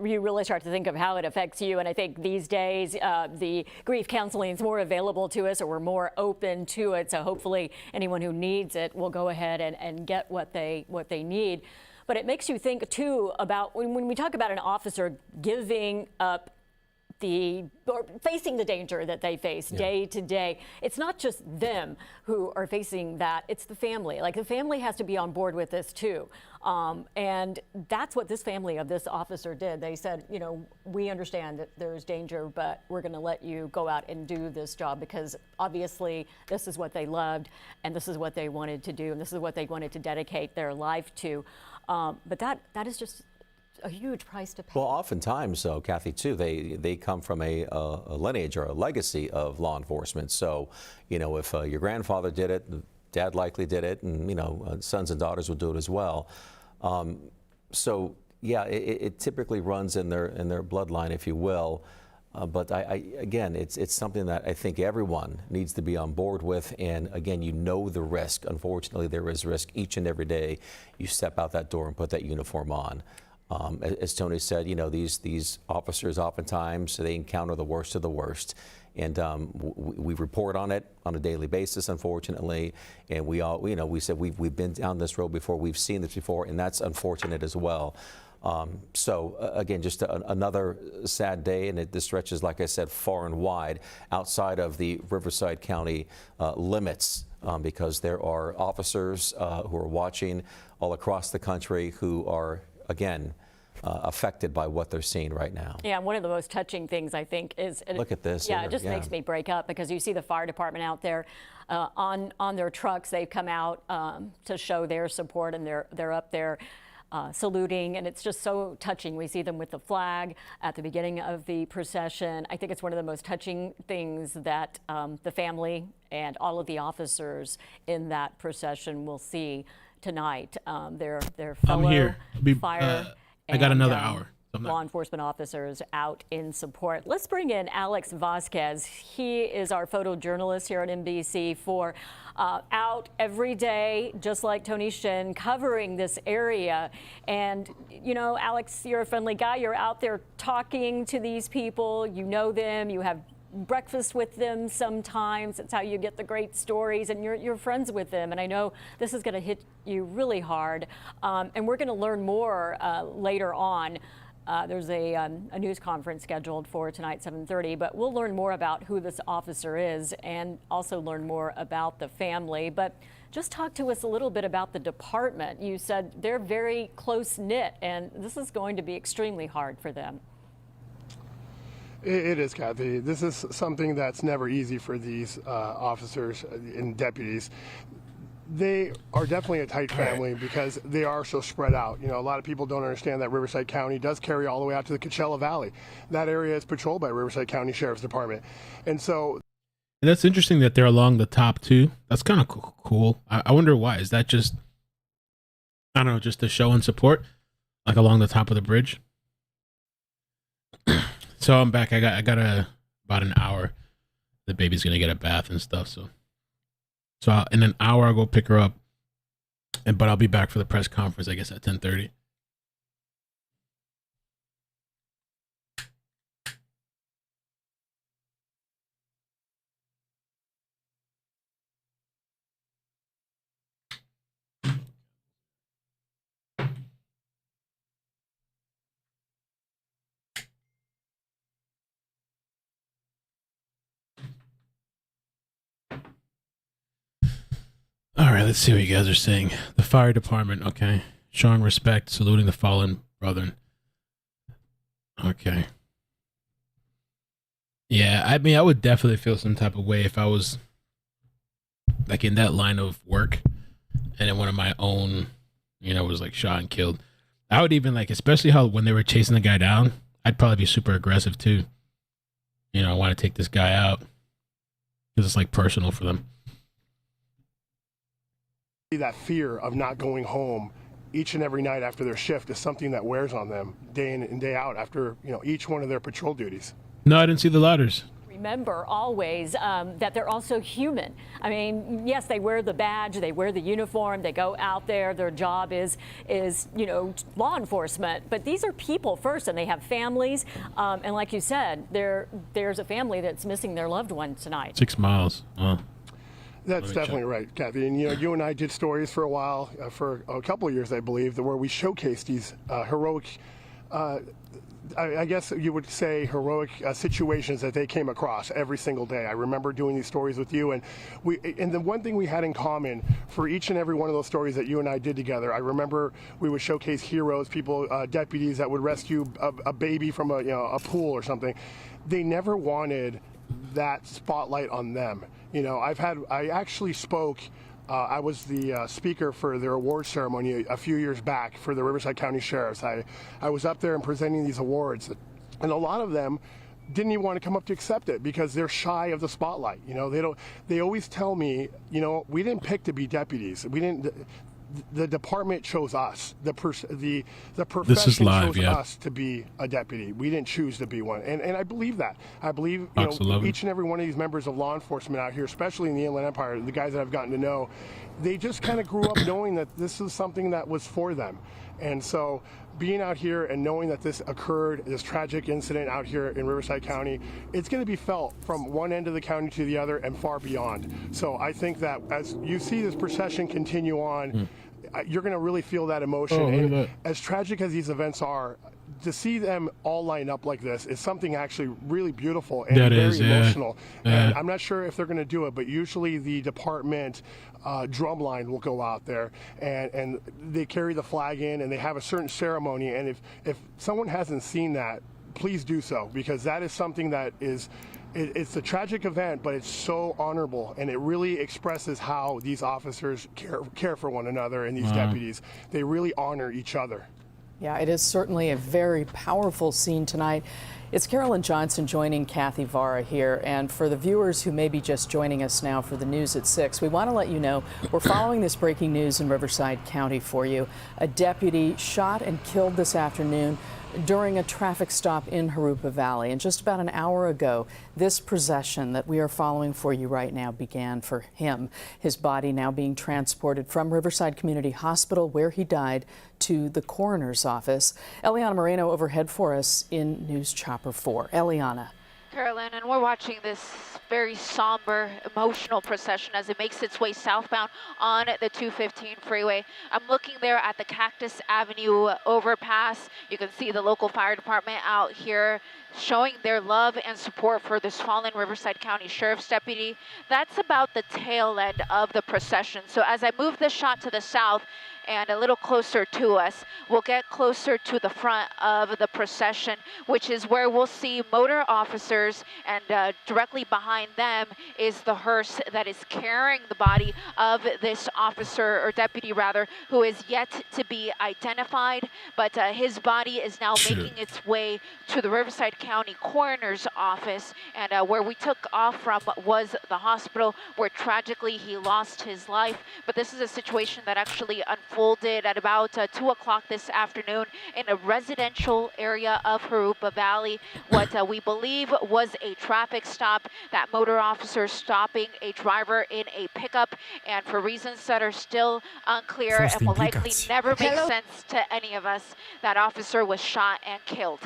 S20: You really start to think of how it affects you, and I think these days the grief counseling is more available to us, or we're more open to it. So hopefully anyone who needs it will go ahead and get what they need. But it makes you think too about when we talk about an officer giving up or facing the danger that they face day to day. It's not just them who are facing that, it's the family. Like the family has to be on board with this too. And that's what this family of this officer did. They said, we understand that there's danger, but we're going to let you go out and do this job because obviously this is what they loved and this is what they wanted to do and this is what they wanted to dedicate their life to. But that is just a huge price to pay.
S18: Well, oftentimes, Kathy, too, they come from a lineage or a legacy of law enforcement. So, if your grandfather did it, dad likely did it, and sons and daughters will do it as well. So, yeah, it typically runs in their bloodline, if you will. But again, it's something that I think everyone needs to be on board with. And again, the risk. Unfortunately, there is risk each and every day you step out that door and put that uniform on. As Tony said, these officers oftentimes they encounter the worst of the worst, and we report on it on a daily basis, unfortunately. And we said we've been down this road before, we've seen this before, and that's unfortunate as well. So again, just another sad day, and this stretches, like I said, far and wide outside of the Riverside County limits, because there are officers who are watching all across the country who are, again, affected by what they're seeing right now.
S20: Yeah, one of the most touching things I think is
S18: look at this.
S20: Yeah, it just makes me break up because you see the fire department out there on their trucks. They've come out to show their support, and they're up there saluting, and it's just so touching. We see them with the flag at the beginning of the procession. I think it's one of the most touching things that the family and all of the officers in that procession will see tonight. Their fellow
S5: I'm here.
S20: fire.
S5: I got another hour.
S20: law enforcement officers out in support. Let's bring in Alex Vasquez. He is our photojournalist here at NBC for out every day, just like Tony Shin, covering this area. And, you know, Alex, you're a friendly guy. You're out there talking to these people. You know them. You have breakfast with them sometimes. It's how you get the great stories, and you're friends with them. And I know this is going to hit you really hard. And we're going to learn more later on. There's a news conference scheduled for tonight, 7:30, but we'll learn more about who this officer is and also learn more about the family. But just talk to us a little bit about the department. You said they're very close-knit, and this is going to be extremely hard for them.
S19: It is, Kathy. This is something that's never easy for these officers and deputies. They are definitely a tight family because they are so spread out. You know, a lot of people don't understand that Riverside County does carry all the way out to the Coachella Valley. That area is patrolled by Riverside County Sheriff's Department. And so...
S5: And that's interesting that they're along the top two. That's kind of cool. I wonder why. Is that just, I don't know, just to show and support? Like along the top of the bridge? So I'm back. I got about an hour. The baby's gonna get a bath and stuff. So in an hour I'll go pick her up, but I'll be back for the press conference, I guess, at 10:30. All right, let's see what you guys are saying. The fire department, okay. Showing respect, saluting the fallen brethren. Okay. Yeah, I mean, I would definitely feel some type of way if I was like in that line of work and then one of my own, you know, was like shot and killed. I would even like, especially how when they were chasing the guy down, I'd probably be super aggressive too. You know, I want to take this guy out because it's like personal for them.
S19: That fear of not going home each and every night after their shift is something that wears on them day in and day out after, you know, each one of their patrol duties.
S5: No, I didn't see the ladders.
S20: Remember always that they're also human. I mean, yes, they wear the badge, they wear the uniform, they go out there, their job is you know, law enforcement, but these are people first, and they have families, and like you said, there's a family that's missing their loved one tonight.
S5: 6 miles. Oh.
S19: That's definitely right, Kathy. And, you know, you and I did stories for a while, for a couple of years, I believe, where we showcased these heroic, I guess you would say heroic situations that they came across every single day. I remember doing these stories with you, and the one thing we had in common for each and every one of those stories that you and I did together, I remember we would showcase heroes, people, deputies that would rescue a baby from a pool or something. They never wanted that spotlight on them. You know, I actually spoke, I was the speaker for their award ceremony a few years back for the Riverside County Sheriffs. I was up there and presenting these awards, and a lot of them didn't even want to come up to accept it because they're shy of the spotlight. You know, they always tell me, you know, we didn't pick to be deputies. The department chose us. The profession chose us to be a deputy. We didn't choose to be one, and I believe that. I believe, you know, each and every one of these members of law enforcement out here, especially in the Inland Empire, the guys that I've gotten to know, they just kind of grew up knowing that this is something that was for them. And so being out here and knowing that this occurred, this tragic incident out here in Riverside County, it's going to be felt from one end of the county to the other and far beyond. So I think that as you see this procession continue on, you're going to really feel that emotion. And as tragic as these events are, to see them all line up like this is something actually really beautiful and very emotional. And I'm not sure if they're going to do it, but usually the department drum line will go out there and they carry the flag in and they have a certain ceremony. And if someone hasn't seen that, please do so, because that is something that is, it's a tragic event, but it's so honorable, and it really expresses how these officers care for one another, and these deputies, they really honor each other.
S21: Yeah, it is certainly a very powerful scene tonight. It's Carolyn Johnson joining Kathy Vara here. And for the viewers who may be just joining us now for the news at 6, we want to let you know we're following this breaking news in Riverside County for you. A deputy shot and killed this afternoon during a traffic stop in Jurupa Valley. And just about an hour ago, this procession that we are following for you right now began for him. His body now being transported from Riverside Community Hospital, where he died, to the coroner's office. Eliana Moreno overhead for us in News Chopper 4. Eliana.
S17: Carolyn, and we're watching this very somber, emotional procession as it makes its way southbound on the 215 freeway. I'm looking there at the Cactus Avenue overpass. You can see the local fire department out here showing their love and support for this fallen Riverside County Sheriff's deputy. That's about the tail end of the procession. So as I move this shot to the south, and a little closer to us, we'll get closer to the front of the procession, which is where we'll see motor officers, and directly behind them is the hearse that is carrying the body of this officer, or deputy rather, who is yet to be identified. But his body is now making its way to the Riverside County Coroner's office, and where we took off from was the hospital, where tragically he lost his life. But this is a situation that actually unfolded at about 2 o'clock this afternoon in a residential area of Jurupa Valley. What we believe was a traffic stop, that motor officer stopping a driver in a pickup, and for reasons that are still unclear and will likely never make sense to any of us, that officer was shot and killed.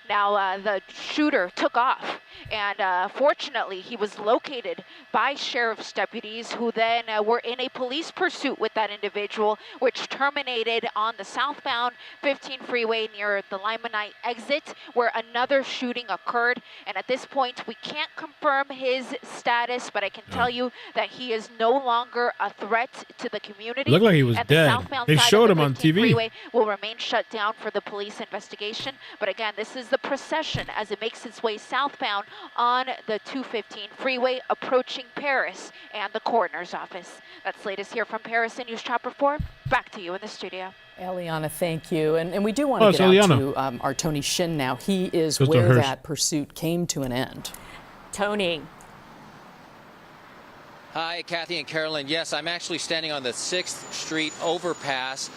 S17: Now, the shooter took off, and fortunately, he was located by sheriff's deputies who then were in a police pursuit with that individual, which terminated on the southbound 15 freeway near the Limonite exit, where another shooting occurred. And at this point, we can't confirm his status, but I can tell you that he is no longer a threat to the community.
S5: It looked like he was dead. They showed him on TV.
S17: Freeway will remain shut down for the police investigation. But again, this is the procession as it makes its way southbound on the 215 freeway, approaching Paris and the coroner's office. That's latest here from Paris in News Chopper 4. Back to you in the studio.
S21: Eliana, thank you. And we do want to get out to our Tony Shin now. He is where that pursuit came to an end.
S20: Tony.
S22: Hi, Kathy and Carolyn. Yes, I'm actually standing on the 6th Street overpass,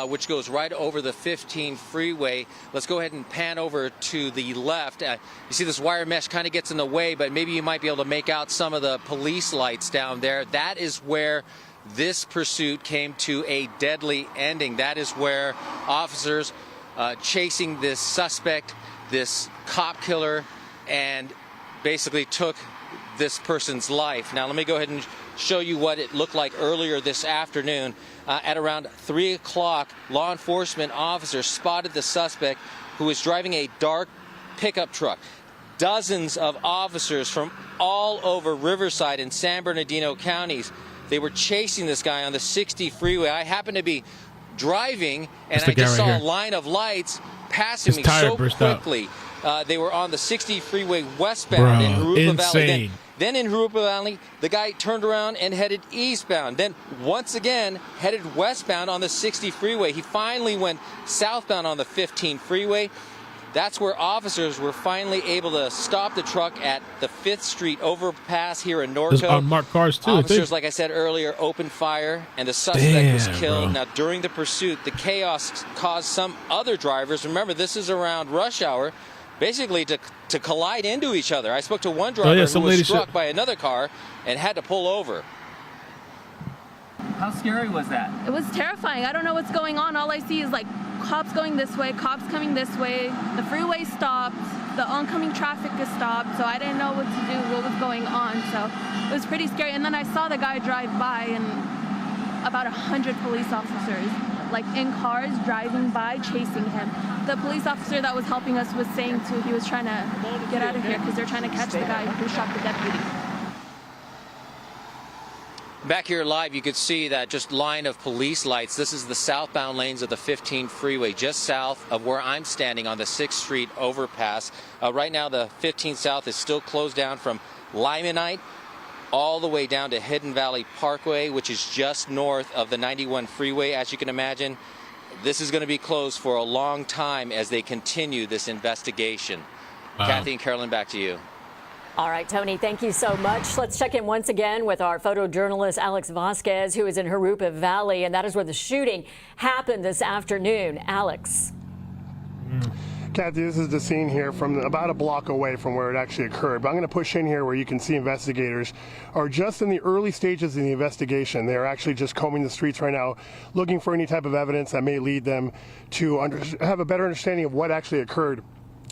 S22: which goes right over the 15 freeway. Let's go ahead and pan over to the left. You see this wire mesh kind of gets in the way, but maybe you might be able to make out some of the police lights down there. That is where this pursuit came to a deadly ending. That is where officers chasing this suspect, this cop killer, and basically took this person's life. Now let me go ahead and show you what it looked like earlier this afternoon. At around 3 o'clock, law enforcement officers spotted the suspect, who was driving a dark pickup truck. Dozens of officers from all over Riverside and San Bernardino counties, they were chasing this guy on the 60 freeway. I happened to be driving, and I just saw a line of lights passing me so quickly. They were on the 60 freeway westbound in Jurupa Valley. Then in Jurupa Valley, the guy turned around and headed eastbound. Then once again headed westbound on the 60 freeway. He finally went southbound on the 15 freeway. That's where officers were finally able to stop the truck at the 5th Street overpass here in Norco.
S5: There's unmarked cars too.
S22: Officers, like I said earlier, opened fire, and the suspect was killed. Now, during the pursuit, the chaos caused some other drivers, remember, this is around rush hour, basically to collide into each other. I spoke to one driver who was struck by another car and had to pull over.
S13: How scary was that?
S2: It was terrifying. I don't know what's going on. All I see is like cops going this way, cops coming this way. The freeway stopped. The oncoming traffic is stopped. So I didn't know what to do, what was going on. So it was pretty scary. And then I saw the guy drive by, and about 100 police officers, like in cars, driving by, chasing him. The police officer that was helping us was saying too, he was trying to get out of here because they're trying to catch the guy who shot the deputy.
S22: Back here live, you could see that just line of police lights. This is the southbound lanes of the 15 freeway, just south of where I'm standing on the 6th Street overpass. Right now, the 15 South is still closed down from Limonite all the way down to Hidden Valley Parkway, which is just north of the 91 freeway. As you can imagine, this is going to be closed for a long time as they continue this investigation. Kathy and Carolyn, back to you.
S20: All right, Tony, thank you so much. Let's check in once again with our photojournalist, Alex Vasquez, who is in Jurupa Valley, and that is where the shooting happened this afternoon. Alex.
S19: Kathy, this is the scene here from about a block away from where it actually occurred. But I'm going to push in here where you can see investigators are just in the early stages of the investigation. They're actually just combing the streets right now, looking for any type of evidence that may lead them to have a better understanding of what actually occurred.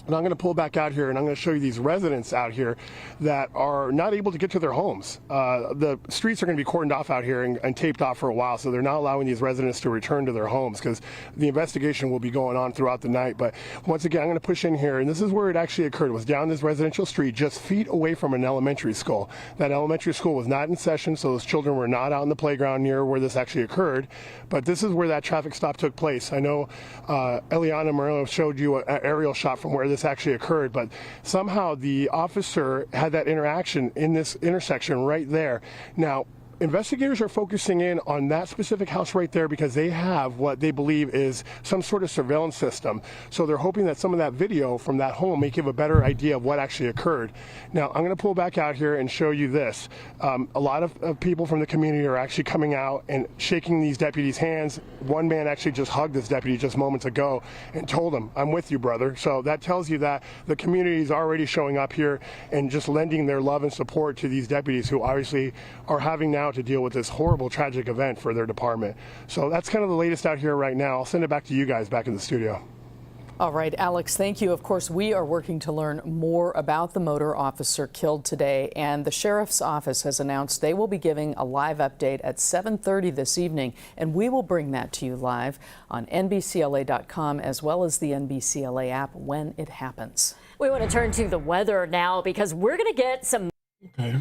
S19: And I'm going to pull back out here and I'm going to show you these residents out here that are not able to get to their homes. The streets are going to be cordoned off out here and taped off for a while, so they're not allowing these residents to return to their homes because the investigation will be going on throughout the night. But once again, I'm going to push in here, and this is where it actually occurred. It was down this residential street just feet away from an elementary school. That elementary school was not in session, so those children were not out in the playground near where this actually occurred. But this is where that traffic stop took place. I know Eliana Moreno showed you an aerial shot from where this actually occurred, but somehow the officer had that interaction in this intersection right there. Now, investigators are focusing in on that specific house right there because they have what they believe is some sort of surveillance system. So they're hoping that some of that video from that home may give a better idea of what actually occurred. Now, I'm going to pull back out here and show you this. A lot of people from the community are actually coming out and shaking these deputies' hands. One man actually just hugged this deputy just moments ago and told him, "I'm with you, brother." So that tells you that the community is already showing up here and just lending their love and support to these deputies who obviously are having now to deal with this horrible, tragic event for their department. So that's kind of the latest out here right now. I'll send it back to you guys back in the studio.
S21: All right, Alex, thank you. Of course, we are working to learn more about the motor officer killed today, and the sheriff's office has announced they will be giving a live update at 7:30 this evening, and we will bring that to you live on NBCLA.com as well as the NBCLA app when it happens.
S20: We want to turn to the weather now because we're going to get some...
S5: Okay.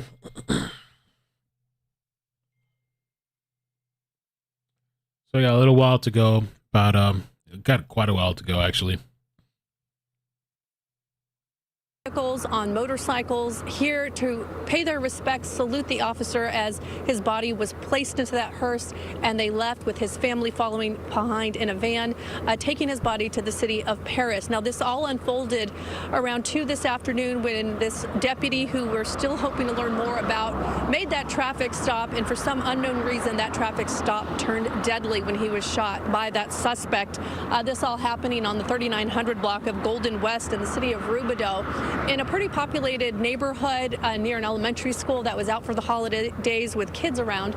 S5: So we got a little while to go, about got quite a while to go actually.
S1: On motorcycles here to pay their respects, salute the officer as his body was placed into that hearse, and they left with his family following behind in a van, taking his body to the city of Paris. Now, this all unfolded around 2 this afternoon when this deputy, who we're still hoping to learn more about, made that traffic stop, and for some unknown reason that traffic stop turned deadly when he was shot by that suspect. This all happening on the 3900 block of Golden West in the city of Rubidoux, in a pretty populated neighborhood near an elementary school that was out for the holidays with kids around.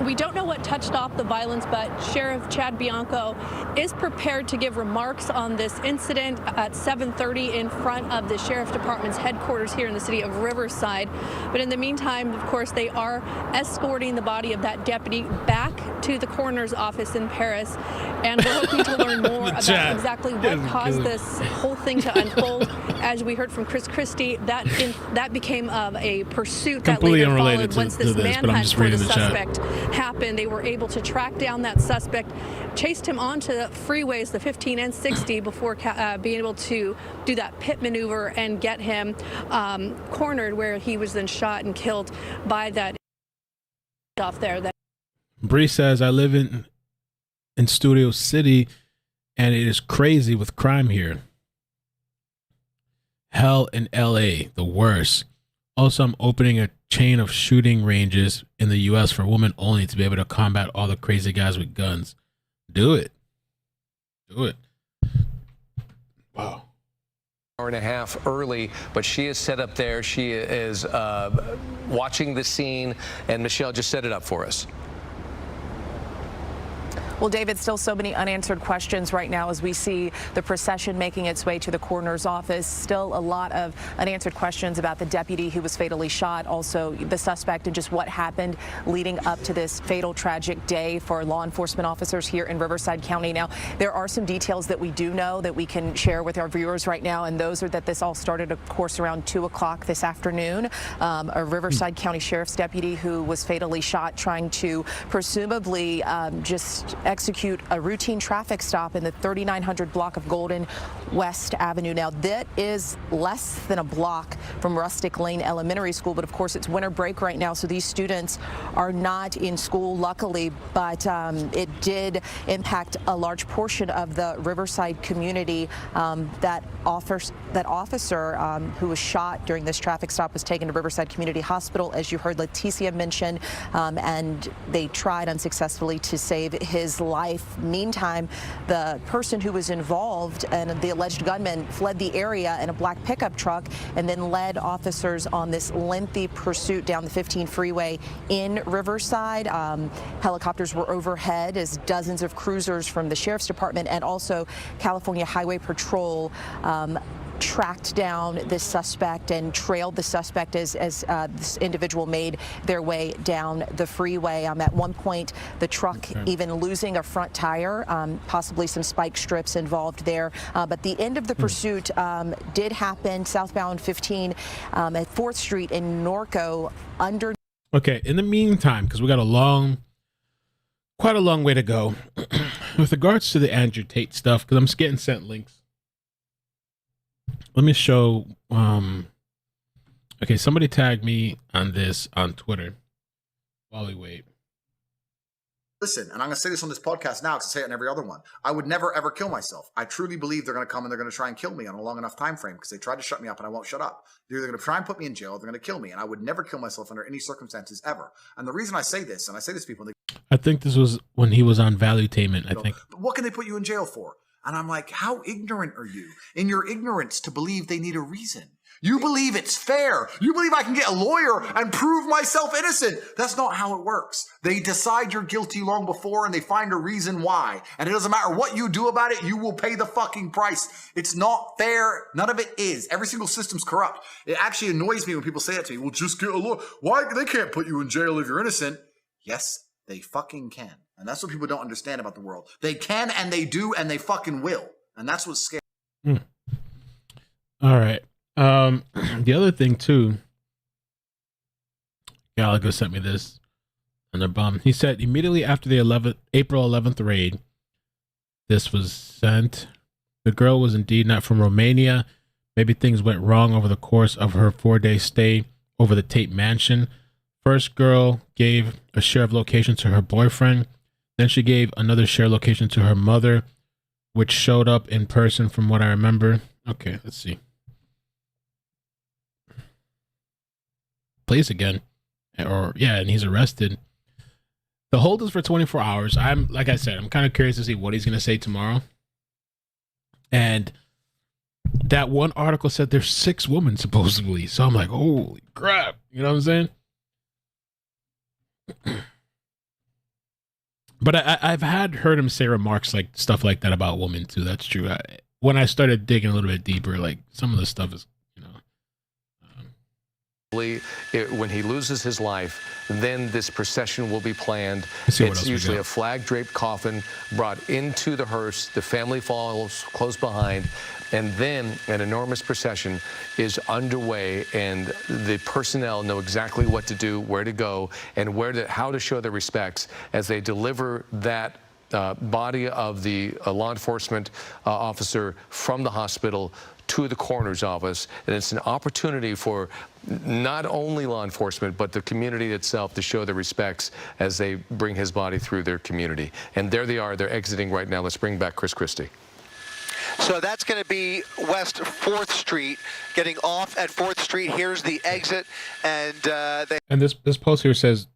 S1: We don't know what touched off the violence, but Sheriff Chad Bianco is prepared to give remarks on this incident at 7:30 in front of the Sheriff's Department's headquarters here in the city of Riverside. But in the meantime, of course, they are escorting the body of that deputy back to the coroner's office in Paris, and we're hoping to learn more about exactly what caused this whole thing to unfold. As we heard from Chris Christie, that became a pursuit that later followed once this manhunt for the suspect happened. They were able to track down that suspect, chased him onto the freeways, the 15 and 60, before being able to do that pit maneuver and get him cornered, where he was then shot and killed by that off there.
S5: Bree says, I live in Studio City, and it is crazy with crime here. Hell in LA, the worst. Also, I'm opening a chain of shooting ranges in the US for women only to be able to combat all the crazy guys with guns. Do it. Do it. Wow.
S3: Hour and a half early, but she is set up there. She is watching the scene, and Michelle just set it up for us.
S4: Well, David, still so many unanswered questions right now as we see the procession making its way to the coroner's office. Still a lot of unanswered questions about the deputy who was fatally shot, also the suspect, and just what happened leading up to this fatal, tragic day for law enforcement officers here in Riverside County. Now, there are some details that we do know that we can share with our viewers right now, and those are that this all started, of course, around 2 o'clock this afternoon. A Riverside County Sheriff's deputy who was fatally shot trying to presumably just execute a routine traffic stop in the 3900 block of Golden West Avenue. Now, that is less than a block from Rustic Lane Elementary School, but of course it's winter break right now, so these students are not in school, luckily, but it did impact a large portion of the Riverside community. That officer who was shot during this traffic stop was taken to Riverside Community Hospital, as you heard Leticia mention, and they tried unsuccessfully to save his life. Meantime, the person who was involved and the alleged gunman fled the area in a black pickup truck and then led officers on this lengthy pursuit down the 15 freeway in Riverside. Helicopters were overhead as dozens of cruisers from the Sheriff's Department and also California Highway Patrol tracked down this suspect and trailed the suspect as this individual made their way down the freeway. At one point, the truck even losing a front tire, possibly some spike strips involved there. But the end of the pursuit did happen southbound 15 at 4th Street in Norco under.
S5: Okay, in the meantime, because we got quite a long way to go with regards to the Andrew Tate stuff, because I'm getting sent links. Let me show. Okay, somebody tagged me on this on Twitter while we wait.
S11: Listen, and I'm going to say this on this podcast now because I say it on every other one. I would never, ever kill myself. I truly believe they're going to come and they're going to try and kill me on a long enough time frame because they tried to shut me up and I won't shut up. They're either going to try and put me in jail or they're going to kill me. And I would never kill myself under any circumstances ever. And the reason I say this, and I say this to people,
S5: I think this was when he was on Valuetainment, I think.
S11: What can they put you in jail for? And I'm like, how ignorant are you in your ignorance to believe they need a reason? You believe it's fair. You believe I can get a lawyer and prove myself innocent. That's not how it works. They decide you're guilty long before and they find a reason why. And it doesn't matter what you do about it, you will pay the fucking price. It's not fair. None of it is. Every single system's corrupt. It actually annoys me when people say it to me. Well, just get a lawyer. Why? They can't put you in jail if you're innocent. Yes, they fucking can. And that's what people don't understand about the world. They can and they do and they fucking will. And that's what's scary.
S5: All right. The other thing too, Gallagher sent me this on the bomb. He said immediately after the April 11th raid, this was sent. The girl was indeed not from Romania. Maybe things went wrong over the course of her 4-day stay over the Tate mansion. First girl gave a share of location to her boyfriend. Then she gave another share location to her mother, which showed up in person from what I remember. Okay, let's see. Plays again. And he's arrested. The hold is for 24 hours. Like I said, I'm kind of curious to see what he's going to say tomorrow. And that one article said there's 6 women supposedly. So I'm like, holy crap. You know what I'm saying? But I've heard him say remarks like stuff like that about women too. That's true. When I started digging a little bit deeper, like some of the stuff is,
S3: when he loses his life, then this procession will be planned.
S5: It's
S3: usually a flag-draped coffin brought into the hearse. The family follows close behind, and then an enormous procession is underway, and the personnel know exactly what to do, where to go, and how to show their respects as they deliver that body of the law enforcement officer from the hospital to the coroner's office. And it's an opportunity for not only law enforcement, but the community itself to show their respects as they bring his body through their community. And there they are. They're exiting right now. Let's bring back Chris Christie.
S6: So that's going to be West 4th Street, getting off at 4th Street. Here's the exit. And
S5: this post here says,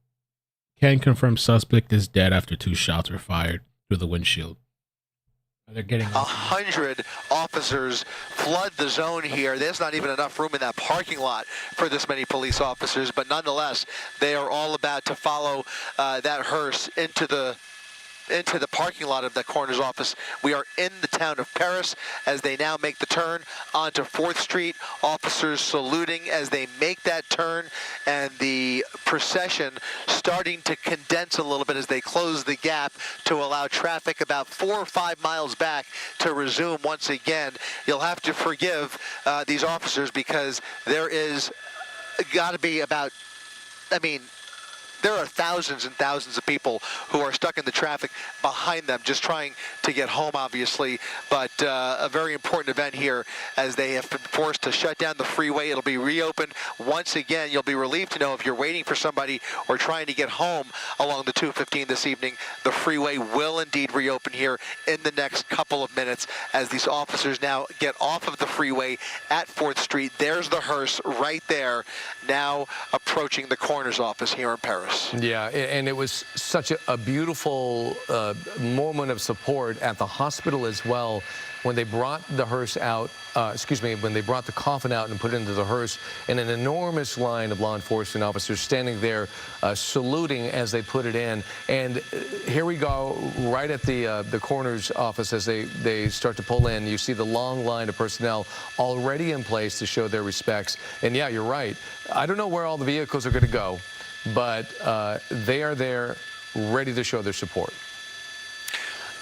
S5: can confirm suspect is dead after 2 shots were fired through the windshield. They're getting
S6: 100 officers flood the zone here. There's not even enough room in that parking lot for this many police officers, but nonetheless, they are all about to follow that hearse into the parking lot of the coroner's office. We are in the town of Paris as they now make the turn onto 4th Street. Officers saluting as they make that turn, and the procession starting to condense a little bit as they close the gap to allow traffic about 4 or 5 miles back to resume once again. You'll have to forgive these officers because there is got to be about, there are thousands and thousands of people who are stuck in the traffic behind them, just trying to get home, obviously. But a very important event here, as they have been forced to shut down the freeway. It'll be reopened once again. You'll be relieved to know if you're waiting for somebody or trying to get home along the 215 this evening, the freeway will indeed reopen here in the next couple of minutes as these officers now get off of the freeway at 4th Street. There's the hearse right there, now approaching the coroner's office here in Paris.
S3: Yeah, and it was such a beautiful moment of support at the hospital as well when they brought the hearse out, when they brought the coffin out and put it into the hearse, and an enormous line of law enforcement officers standing there saluting as they put it in. And here we go, right at the coroner's office as they start to pull in. You see the long line of personnel already in place to show their respects. And yeah, you're right. I don't know where all the vehicles are going to go, but they are there ready to show their support.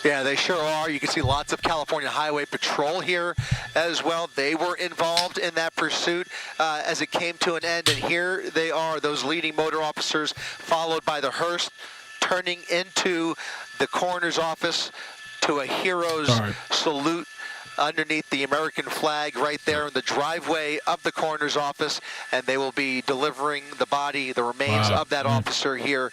S6: Yeah, they sure are. You can see lots of California Highway Patrol here as well. They were involved in that pursuit as it came to an end. And here they are, those leading motor officers, followed by the hearse, turning into the coroner's office to a hero's salute underneath the American flag right there in the driveway of the coroner's office, and they will be delivering the body, the remains of that officer here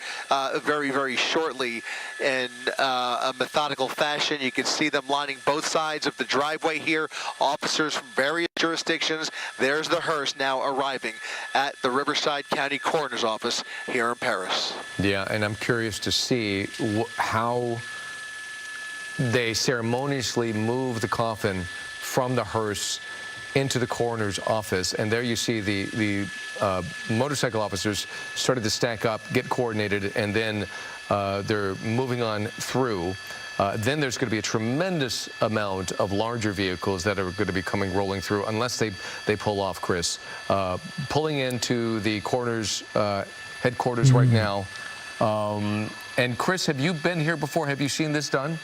S6: very, very shortly in a methodical fashion. You can see them lining both sides of the driveway here, officers from various jurisdictions. There's the hearse now arriving at the Riverside County Coroner's Office here in Paris.
S3: Yeah, and I'm curious to see how they ceremoniously move the coffin from the hearse into the coroner's office. And there you see the motorcycle officers started to stack up, get coordinated, and then they're moving on through. Then there's going to be a tremendous amount of larger vehicles that are going to be coming rolling through, unless they pull off, Chris. Pulling into the coroner's headquarters right now. And Chris, have you been here before? Have you seen this done?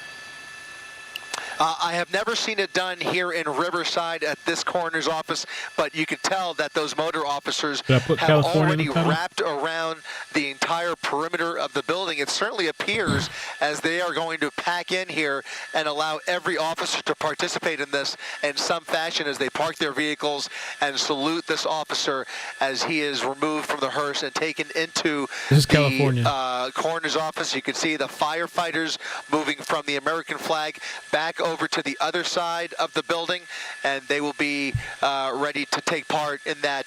S6: I have never seen it done here in Riverside at this coroner's office, but you can tell that those motor officers have already wrapped around the entire perimeter of the building. It certainly appears as they are going to pack in here and allow every officer to participate in this in some fashion as they park their vehicles and salute this officer as he is removed from the hearse and taken into the coroner's office. You can see the firefighters moving from the American flag back over to the other side of the building, and they will be ready to take part in that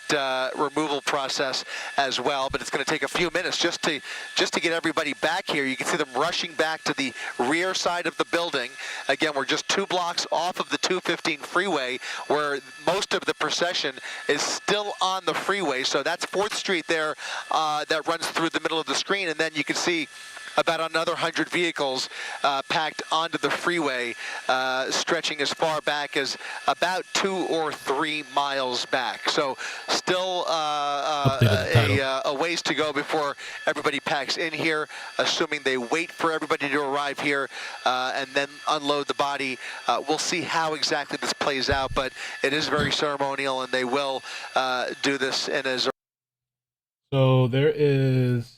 S6: removal process as well. But it's going to take a few minutes just to get everybody back here. You can see them rushing back to the rear side of the building. Again, we're just 2 blocks off of the 215 freeway, where most of the procession is still on the freeway. So that's 4th Street there that runs through the middle of the screen, and then you can see about another 100 vehicles packed onto the freeway, stretching as far back as about 2 or 3 miles back. So still a ways to go before everybody packs in here, assuming they wait for everybody to arrive here and then unload the body. We'll see how exactly this plays out, but it is very ceremonial, and they will do this in as...
S5: So there is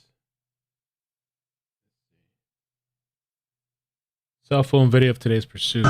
S5: cell phone video of today's pursuit.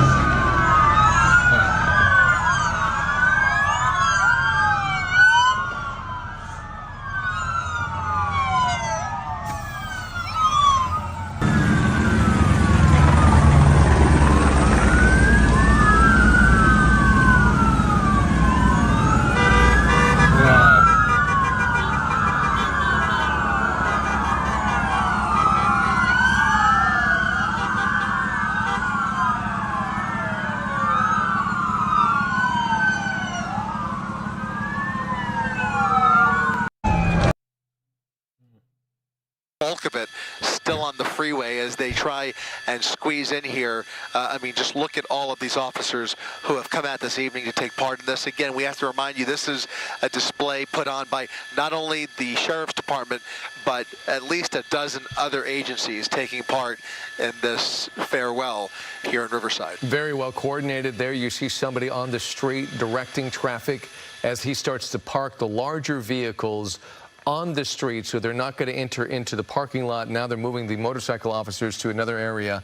S6: bulk of it still on the freeway as they try and squeeze in here. I mean, just look at all of these officers who have come out this evening to take part in this. Again, we have to remind you, this is a display put on by not only the Sheriff's Department, but at least a dozen other agencies taking part in this farewell here in Riverside.
S3: Very well coordinated. There you see somebody on the street directing traffic as he starts to park the larger vehicles on the street, so they're not going to enter into the parking lot. Now they're moving the motorcycle officers to another area,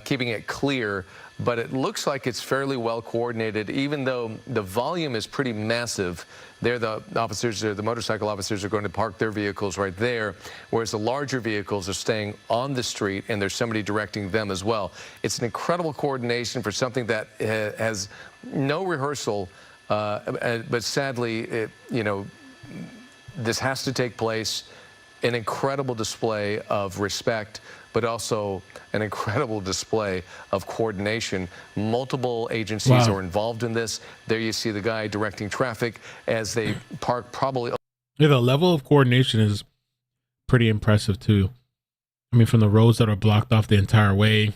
S3: keeping it clear. But it looks like it's fairly well coordinated, even though the volume is pretty massive. There, the motorcycle officers are going to park their vehicles right there, whereas the larger vehicles are staying on the street, and there's somebody directing them as well. It's an incredible coordination for something that has no rehearsal, but sadly, this has to take place. An incredible display of respect, but also an incredible display of coordination. Multiple agencies are involved in this. There you see the guy directing traffic as they park probably.
S5: Yeah, the level of coordination is pretty impressive too. I mean, from the roads that are blocked off the entire way,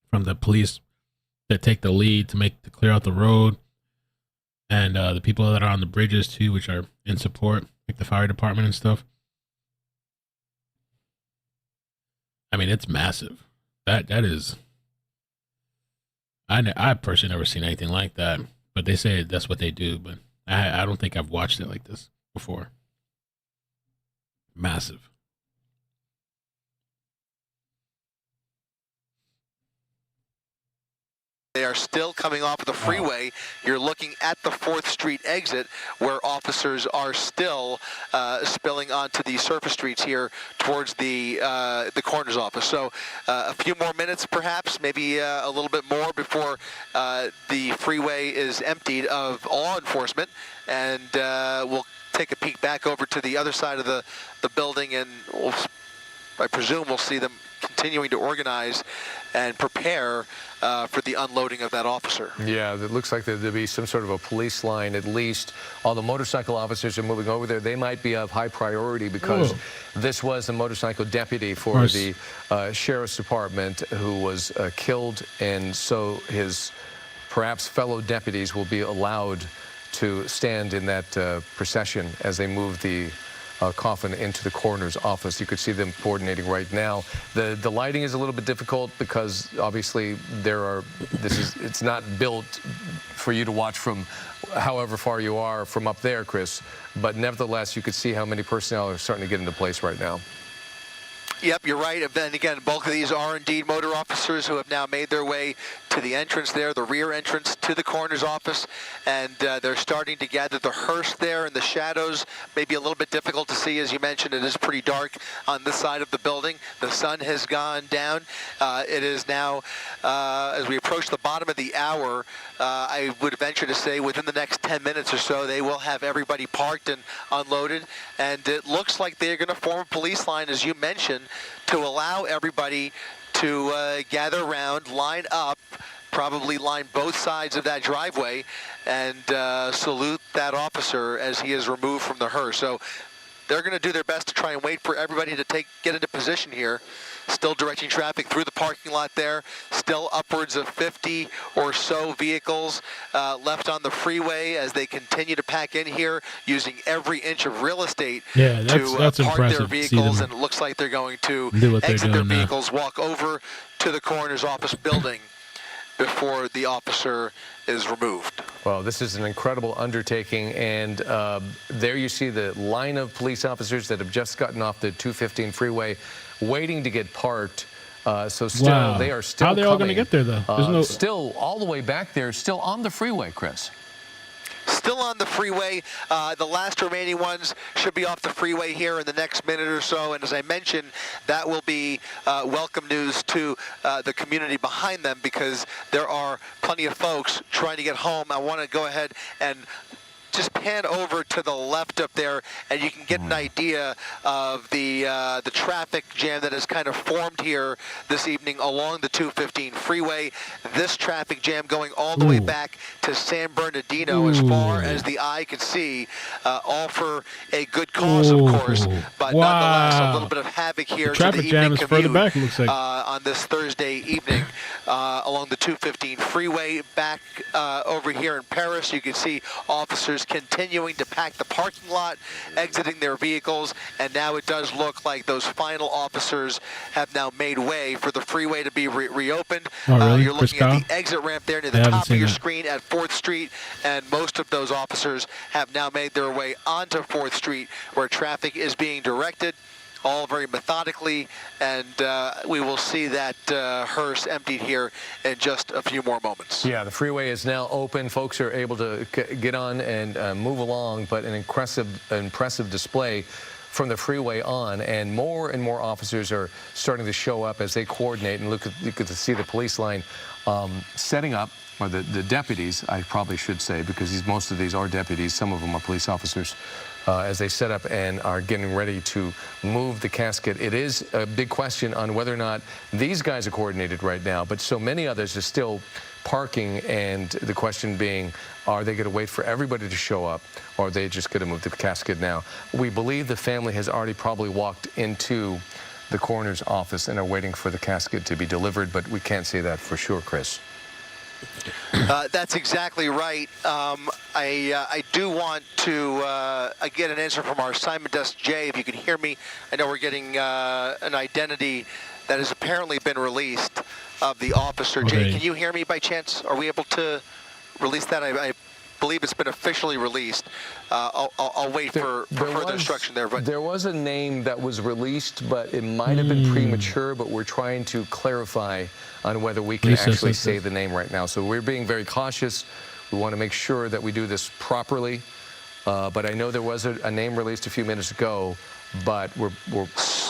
S5: from the police that take the lead to clear out the road, and the people that are on the bridges too, which are in support, like the fire department and stuff. I mean, it's massive. That is. I personally never seen anything like that, but they say that's what they do. But I don't think I've watched it like this before. Massive.
S6: They are still coming off of the freeway. You're looking at the 4th Street exit where officers are still spilling onto the surface streets here towards the coroner's office. So a few more minutes perhaps, maybe a little bit more before the freeway is emptied of law enforcement, and we'll take a peek back over to the other side of the building, and I presume we'll see them continuing to organize and prepare for the unloading of that officer.
S3: Yeah, it looks like there'll be some sort of a police line at least. All the motorcycle officers are moving over there. They might be of high priority because this was a motorcycle deputy for the sheriff's department who was killed, and so his perhaps fellow deputies will be allowed to stand in that procession as they move the coffin into the coroner's office. You could see them coordinating right now. The lighting is a little bit difficult because obviously it's not built for you to watch from however far you are from up there, Chris. But nevertheless, you could see how many personnel are starting to get into place right now.
S6: Yep, you're right. And again, bulk of these are indeed motor officers who have now made their way to the entrance there, the rear entrance to the coroner's office, and they're starting to gather the hearse there in the shadows. Maybe a little bit difficult to see, as you mentioned. It is pretty dark on this side of the building. The sun has gone down. It is now, as we approach the bottom of the hour, I would venture to say within the next 10 minutes or so, they will have everybody parked and unloaded. And it looks like they're going to form a police line, as you mentioned, to allow everybody to gather around, line up, probably line both sides of that driveway, and salute that officer as he is removed from the hearse. So they're going to do their best to try and wait for everybody to get into position here. Still directing traffic through the parking lot there. Still upwards of 50 or so vehicles left on the freeway as they continue to pack in here, using every inch of real estate to park their vehicles. And it looks like they're going to exit their vehicles, walk over to the coroner's office building before the officer is removed.
S3: Well, this is an incredible undertaking, and there you see the line of police officers that have just gotten off the 215 freeway, waiting to get parked. So still, they are still
S5: How are they all going to get there, though? There's
S3: still all the way back there, still on the freeway, Chris.
S6: Still on the freeway. The last remaining ones should be off the freeway here in the next minute or so. And as I mentioned, that will be welcome news to the community behind them, because there are plenty of folks trying to get home. I want to go ahead and just pan over to the left up there, and you can get an idea of the traffic jam that has kind of formed here this evening along the 215 freeway. This traffic jam going all the way back to San Bernardino, as far as the eye can see, all for a good cause, of course, but nonetheless a little bit of havoc here to the evening commute
S5: back, it looks like.
S6: On this Thursday evening along the 215 freeway. Back over here in Paris, you can see officers continuing to pack the parking lot, exiting their vehicles, and now it does look like those final officers have now made way for the freeway to be reopened.
S5: Oh, really?
S6: You're looking at the exit ramp there near the top of your screen at 4th Street, and most of those officers have now made their way onto 4th Street, where traffic is being directed, all very methodically, and we will see that hearse emptied here in just a few more moments.
S3: Yeah, the freeway is now open. Folks are able to get on and move along, but an impressive display from the freeway on, and more officers are starting to show up as they coordinate. And you can see the police line setting up, or the deputies, I probably should say, because most of these are deputies, some of them are police officers, as they set up and are getting ready to move the casket. It is a big question on whether or not these guys are coordinated right now, but so many others are still parking, and the question being, are they going to wait for everybody to show up, or are they just going to move the casket now? We believe the family has already probably walked into the coroner's office and are waiting for the casket to be delivered, but we can't say that for sure, Chris.
S6: That's exactly right. I do want to get an answer from our assignment desk, Jay, if you can hear me. I know we're getting an identity that has apparently been released of the officer.
S5: Okay.
S6: Jay, can you hear me by chance? Are we able to release that? I believe it's been officially released. I'll wait for further instruction there. But
S3: there was a name that was released, but it might have been premature, but we're trying to clarify on whether we can actually say the name right now. So we're being very cautious. We want to make sure that we do this properly. But I know there was a name released a few minutes ago, but we're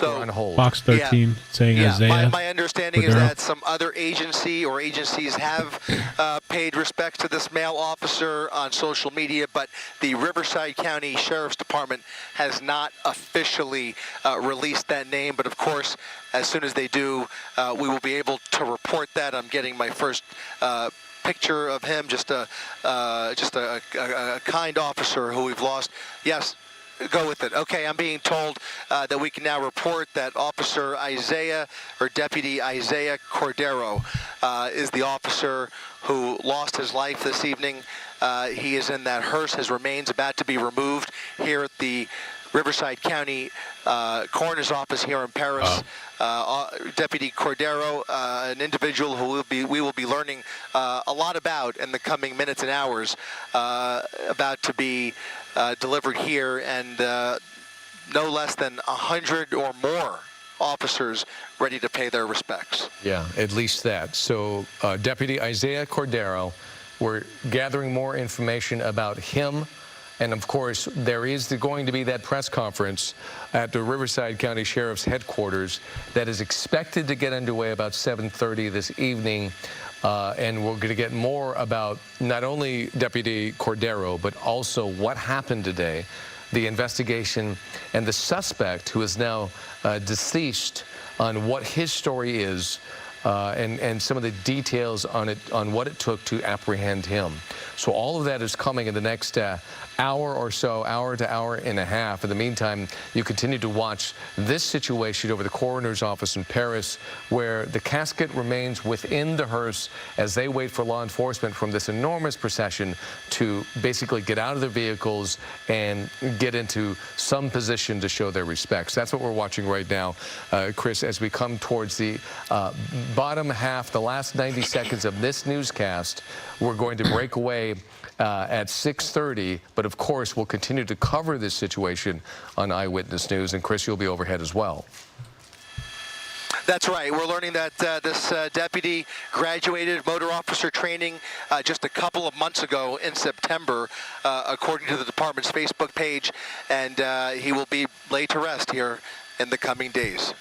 S3: on hold.
S5: Box 13 saying Isaiah.
S6: My understanding is that some other agency or agencies have paid respects to this male officer on social media, but the Riverside County Sheriff's Department has not officially released that name. But of course, as soon as they do, we will be able to report that. I'm getting my first picture of him, just a kind officer who we've lost. Yes. Go with it. Okay, I'm being told that we can now report that Officer Isaiah, or Deputy Isaiah Cordero, is the officer who lost his life this evening. He is in that hearse. His remains about to be removed here at the Riverside County Coroner's Office here in Paris. Deputy Cordero, an individual who we will be learning a lot about in the coming minutes and hours, about to be delivered here, and no less than 100 or more officers ready to pay their respects.
S3: Yeah, at least that. So Deputy Isaiah Cordero, we're gathering more information about him. And of course, there is going to be that press conference at the Riverside County Sheriff's headquarters that is expected to get underway about 7:30 this evening. And we're going to get more about not only Deputy Cordero, but also what happened today, the investigation, and the suspect who is now deceased, on what his story is, and some of the details on what it took to apprehend him. So all of that is coming in the next hour or so, hour to hour and a half. In the meantime, you continue to watch this situation over the coroner's office in Paris, where the casket remains within the hearse as they wait for law enforcement from this enormous procession to basically get out of their vehicles and get into some position to show their respects. That's what we're watching right now, Chris, as we come towards the bottom half, the last 90 seconds of this newscast. We're going to break away at 6:30, but of course we'll continue to cover this situation on Eyewitness News, and Chris, you'll be overhead as well.
S6: That's right. We're learning that this deputy graduated motor officer training just a couple of months ago in September, according to the department's Facebook page, and he will be laid to rest here in the coming days.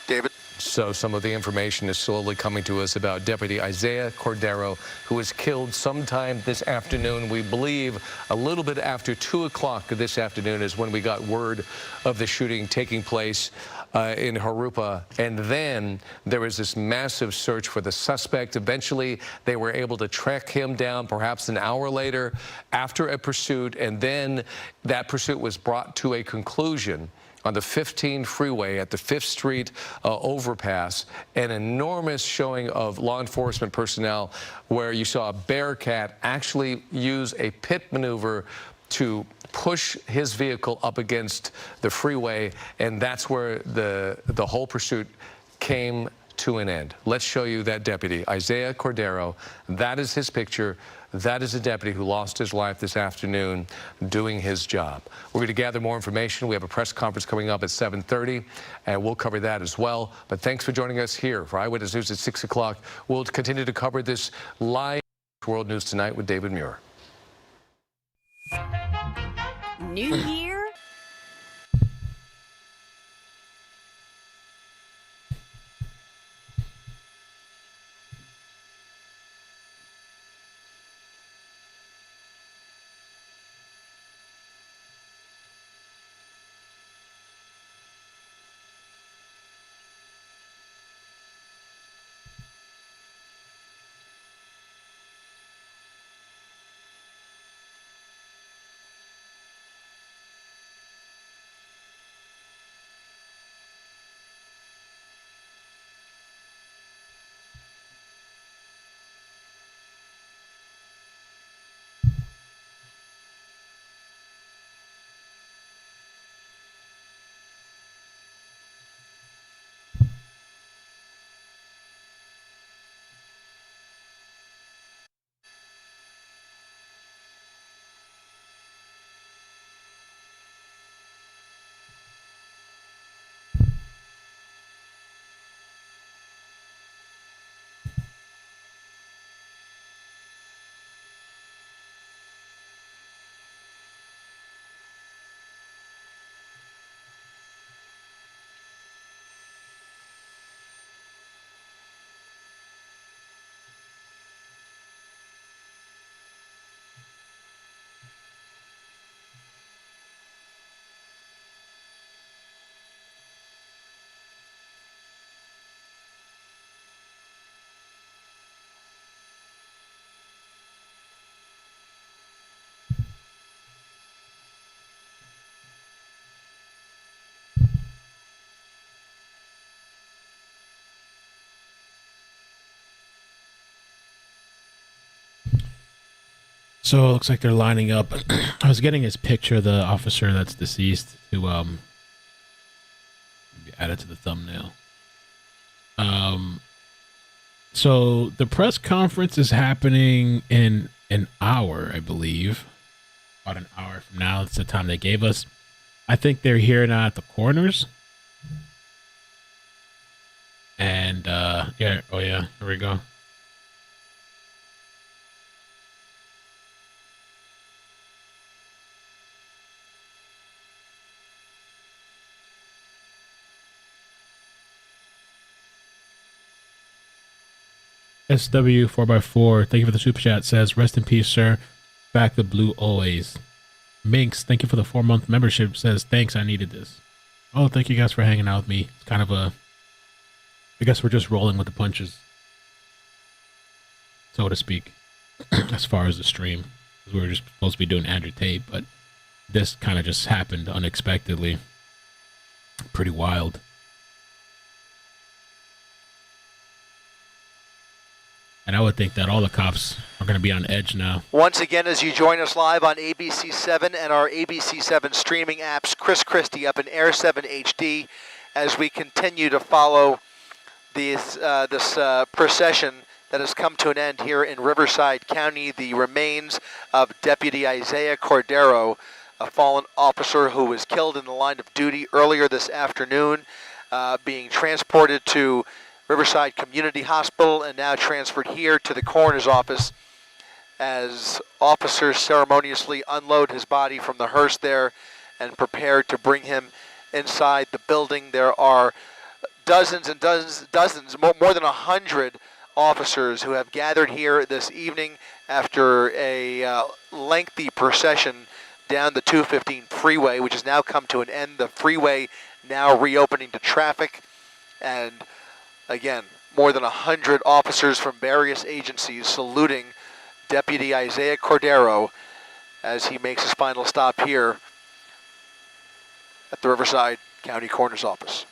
S6: David?
S3: So some of the information is slowly coming to us about Deputy Isaiah Cordero, who was killed sometime this afternoon. We believe a little bit after 2 o'clock this afternoon is when we got word of the shooting taking place in Harupa. And then there was this massive search for the suspect. Eventually, they were able to track him down perhaps an hour later after a pursuit. And then that pursuit was brought to a conclusion on the 15 freeway at the 5th Street overpass. An enormous showing of law enforcement personnel, where you saw a Bearcat actually use a pit maneuver to push his vehicle up against the freeway, and that's where the whole pursuit came to an end. Let's show you that deputy, Isaiah Cordero. That is his picture. That is a deputy who lost his life this afternoon doing his job. We're going to gather more information. We have a press conference coming up at 7:30, and we'll cover that as well. But thanks for joining us here for Eyewitness News at 6 o'clock. We'll continue to cover this live World News Tonight with David Muir.
S7: New Year?
S5: So it looks like they're lining up. I was getting his picture, the officer that's deceased, to add it to the thumbnail. So the press conference is happening in an hour, I believe. About an hour from now. It's the time they gave us. I think they're here now at the corners. And yeah, oh yeah, here we go. SW 4x4, thank you for the super chat. Says, rest in peace, sir. Back the blue always. Minx, thank you for the 4-month membership. Says, thanks, I needed this. Oh, thank you guys for hanging out with me. It's kind of a, I guess we're just rolling with the punches, so to speak, as far as the stream. We were just supposed to be doing Andrew Tate, but this kind of just happened unexpectedly. Pretty wild. And I would think that all the cops are going to be on edge now.
S6: Once again, as you join us live on ABC7 and our ABC7 streaming apps, Chris Christie up in Air 7 HD, as we continue to follow this procession that has come to an end here in Riverside County, the remains of Deputy Isaiah Cordero, a fallen officer who was killed in the line of duty earlier this afternoon, being transported to Riverside Community Hospital and now transferred here to the coroner's office as officers ceremoniously unload his body from the hearse there and prepare to bring him inside the building. There are dozens and dozens, more than 100 officers who have gathered here this evening after a lengthy procession down the 215 freeway, which has now come to an end. The freeway now reopening to traffic, and again, more than 100 officers from various agencies saluting Deputy Isaiah Cordero as he makes his final stop here at the Riverside County Coroner's Office.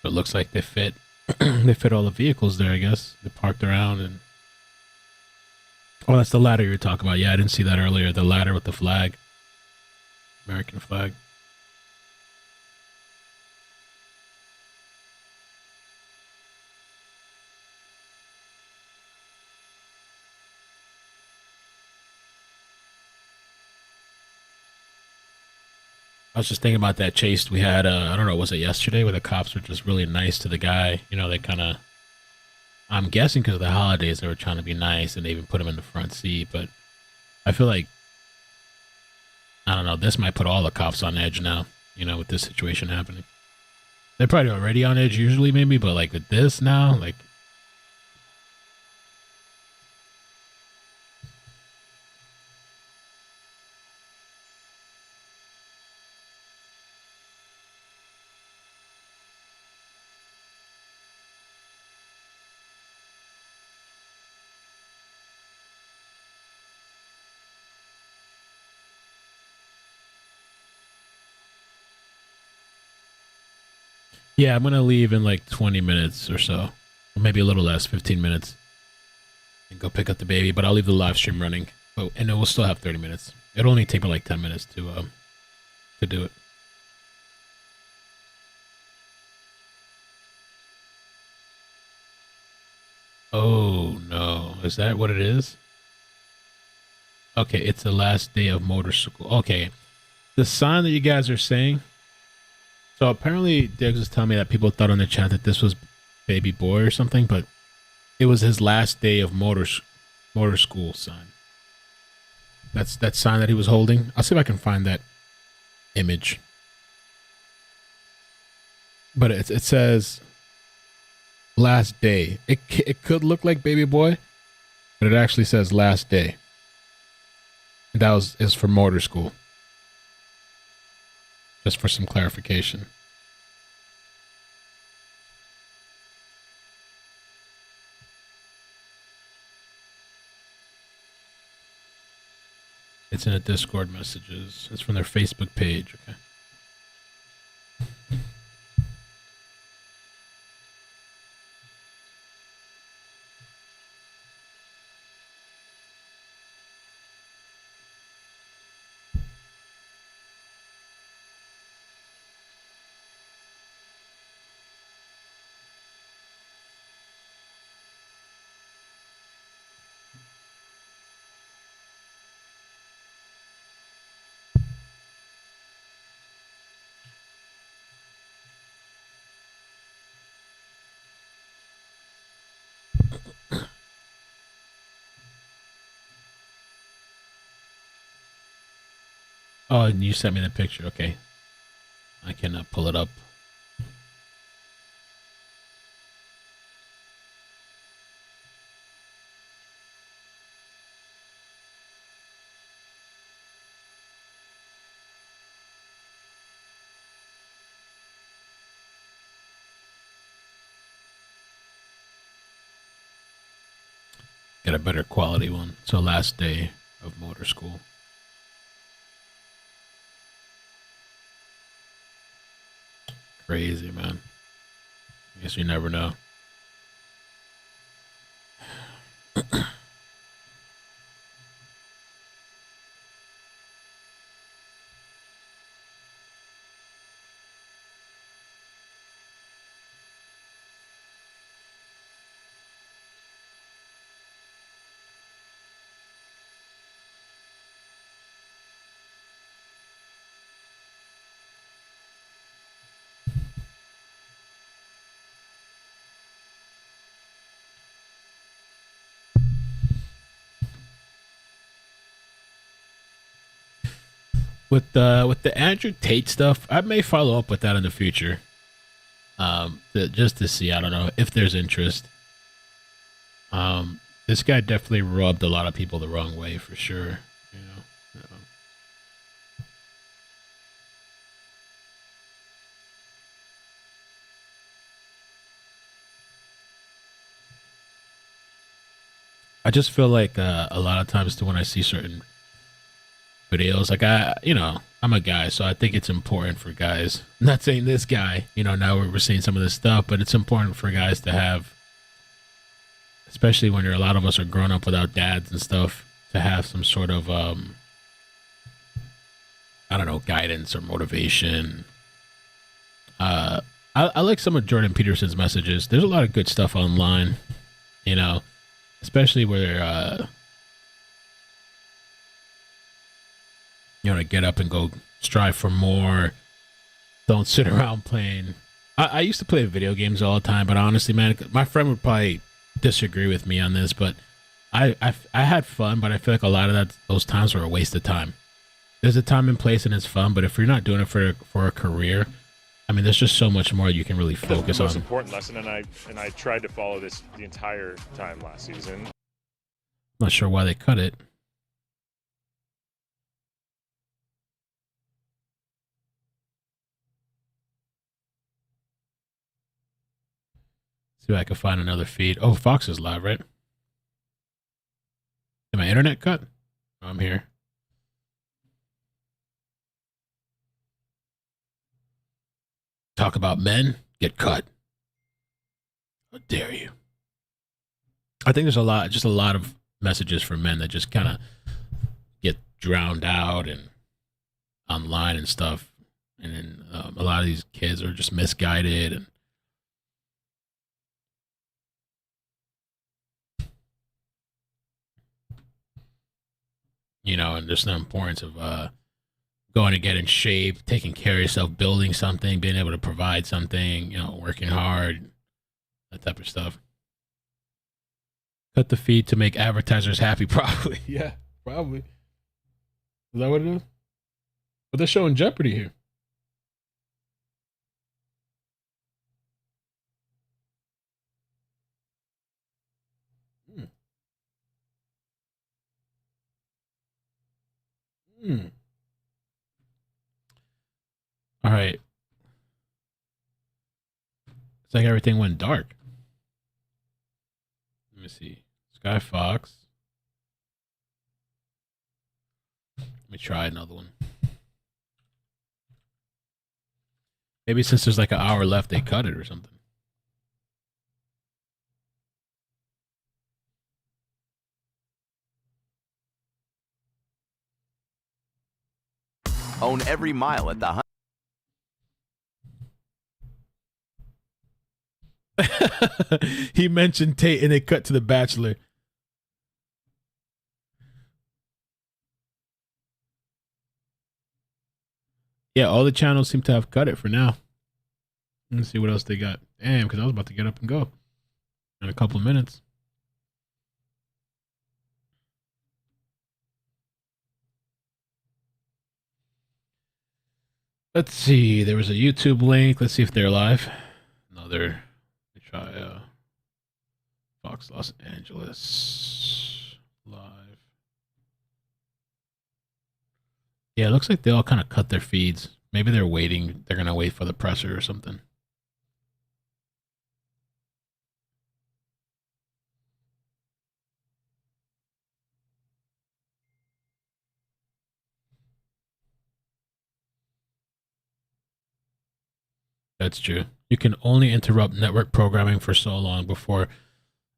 S5: So it looks like they fit they fit all the vehicles there, I guess. They parked around and oh, that's the ladder you were talking about. Yeah, I didn't see that earlier. The ladder with the flag. American flag. I was just thinking about that chase we had, I don't know, was it yesterday where the cops were just really nice to the guy? You know, they kind of, I'm guessing because of the holidays, they were trying to be nice and they even put him in the front seat. But I feel like, I don't know, this might put all the cops on edge now, you know, with this situation happening. They're probably already on edge usually, maybe, but like with this now, like, yeah, I'm going to leave in like 20 minutes or so. Or maybe a little less, 15 minutes. And go pick up the baby, but I'll leave the live stream running. Oh, and it will still have 30 minutes. It'll only take me like 10 minutes to do it. Oh, no. Is that what it is? Okay, it's the last day of motor school. Okay. The sign that you guys are saying. So apparently, Diggs was telling me that people thought on the chat that this was baby boy or something, but it was his last day of motor school sign. That's that sign that he was holding. I'll see if I can find that image. But it says last day. It could look like baby boy, but it actually says last day. And that is for motor school. Just for some clarification. It's in the Discord messages. It's from their Facebook page. Okay. Oh, and you sent me the picture. Okay. I can pull it up. Get a better quality one. So last day of motor school. Crazy, man. I guess you never know. With the Andrew Tate stuff, I may follow up with that in the future. Just to see, I don't know if there's interest. This guy definitely rubbed a lot of people the wrong way for sure. You know. I just feel like a lot of times too, when I see certain videos. Like I'm a guy, so I think it's important for guys. I'm not saying this guy, now we're seeing some of this stuff, but it's important for guys to have, especially when a lot of us are growing up without dads and stuff, to have some sort of I don't know, guidance or motivation. I like some of Jordan Peterson's messages. There's a lot of good stuff online, especially where to get up and go strive for more. Don't sit around playing. I used to play video games all the time, but honestly, man, my friend would probably disagree with me on this, but I had fun, but I feel like a lot of those times were a waste of time. There's a time and place and it's fun, but if you're not doing it for a career, I mean, there's just so much more you can really focus on.
S8: That's the most important lesson, and I tried to follow this the entire time last season.
S5: Not sure why they cut it. See if I can find another feed. Oh, Fox is live, right? Did my internet cut? Oh, I'm here. Talk about men, get cut. How dare you? I think there's a lot of messages for men that just kind of get drowned out and online and stuff. And then a lot of these kids are just misguided and and just the importance of going to get in shape, taking care of yourself, building something, being able to provide something, working hard, that type of stuff. Cut the feed to make advertisers happy, probably. Yeah, probably. Is that what it is? But they're showing Jeopardy here. All right. It's like everything went dark. Let me see. Sky Fox. Let me try another one. Maybe since there's like an hour left, they cut it or something.
S9: Own every mile at the
S5: He mentioned Tate and it cut to The Bachelor. Yeah, all the channels seem to have cut it for now. Let's see what else they got. Damn, because I was about to get up and go in a couple of minutes. Let's see. There was a YouTube link. Let's see if they're live. No, they're. Let me try Fox Los Angeles live. Yeah, it looks like they all kind of cut their feeds. Maybe they're waiting. They're going to wait for the presser or something. That's true. You can only interrupt network programming for so long before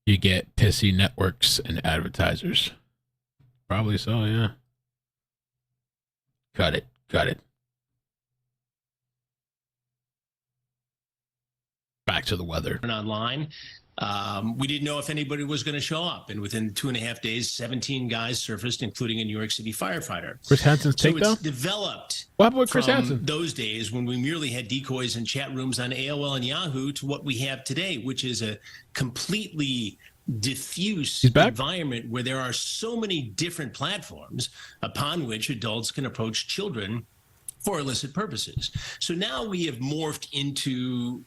S5: you get pissy networks and advertisers. Probably so, yeah. Cut it. Cut it. Back to the weather.
S23: Online. We didn't know if anybody was going to show up. And within 2.5 days, 17 guys surfaced, including a New York City firefighter.
S5: Chris Hansen's takedown?
S23: So it's developed.
S5: What happened with Chris Hansen?
S23: Those days when we merely had decoys and chat rooms on AOL and Yahoo to what we have today, which is a completely diffuse environment where there are so many different platforms upon which adults can approach children for illicit purposes. So now we have morphed into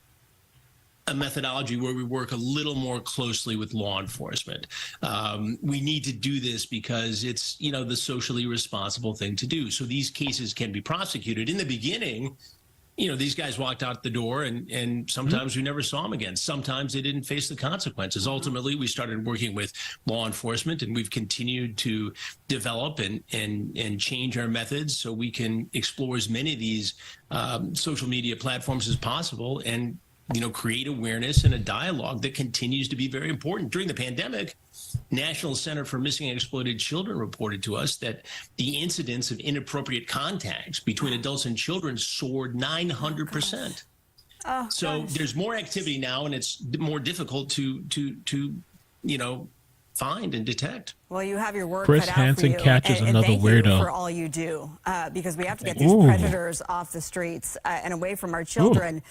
S23: a methodology where we work a little more closely with law enforcement. We need to do this because it's, the socially responsible thing to do. So these cases can be prosecuted. In the beginning, these guys walked out the door, and sometimes we never saw them again. Sometimes they didn't face the consequences. Ultimately, we started working with law enforcement, and we've continued to develop and change our methods so we can explore as many of these social media platforms as possible and create awareness and a dialogue that continues to be very important. During the pandemic, National Center for Missing and Exploited Children reported to us that the incidence of inappropriate contacts between adults and children soared 900%. So there's more activity now, and it's more difficult to find and detect.
S7: Well, you have your work
S5: Chris
S7: cut out
S5: Hansen
S7: for you,
S5: catches
S7: and
S5: another
S7: thank
S5: weirdo.
S7: you for all you do, because we have to get these predators off the streets and away from our children.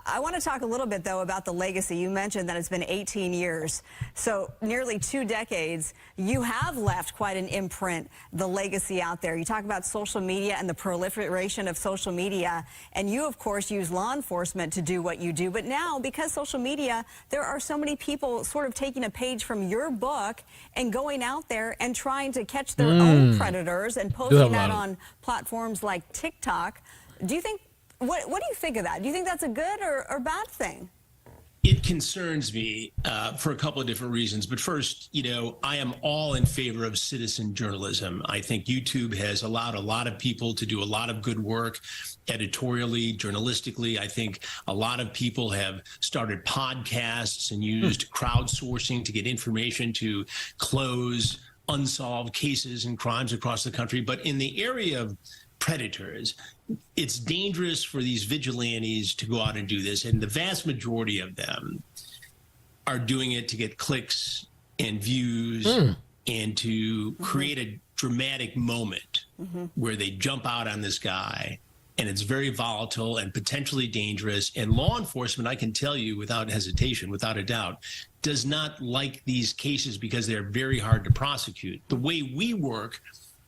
S7: I want to talk a little bit, though, about the legacy. You mentioned that it's been 18 years, so nearly 2 decades. You have left quite an imprint, the legacy out there. You talk about social media and the proliferation of social media, and you, of course, use law enforcement to do what you do. But now, because social media, there are so many people sort of taking a page from your book and going out there and trying to catch their own predators and posting that on platforms like TikTok. Do you think, what do you think of that? Do you think that's a good or bad thing?
S23: It concerns me for a couple of different reasons. But first, I am all in favor of citizen journalism. I think YouTube has allowed a lot of people to do a lot of good work editorially, journalistically. I think a lot of people have started podcasts and used crowdsourcing to get information to close unsolved cases and crimes across the country. But in the area of predators, it's dangerous for these vigilantes to go out and do this. And the vast majority of them are doing it to get clicks and views and to create a dramatic moment where they jump out on this guy. And it's very volatile and potentially dangerous. And law enforcement, I can tell you without hesitation, without a doubt, does not like these cases because they're very hard to prosecute. The way we work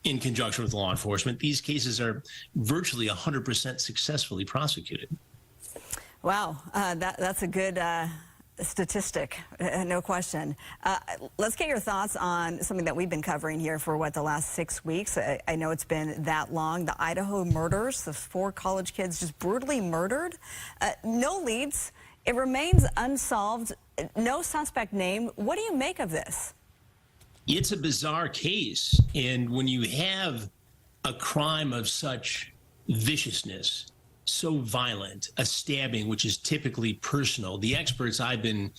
S23: in conjunction with law enforcement, these cases are virtually 100% successfully prosecuted.
S7: Wow, that's a good statistic, no question. Let's get your thoughts on something that we've been covering here for, the last 6 weeks. I know it's been that long. The Idaho murders, the 4 college kids just brutally murdered. No leads. It remains unsolved. No suspect named. What do you make of this?
S23: It's a bizarre case. And when you have a crime of such viciousness, so violent, a stabbing, which is typically personal, the experts I've been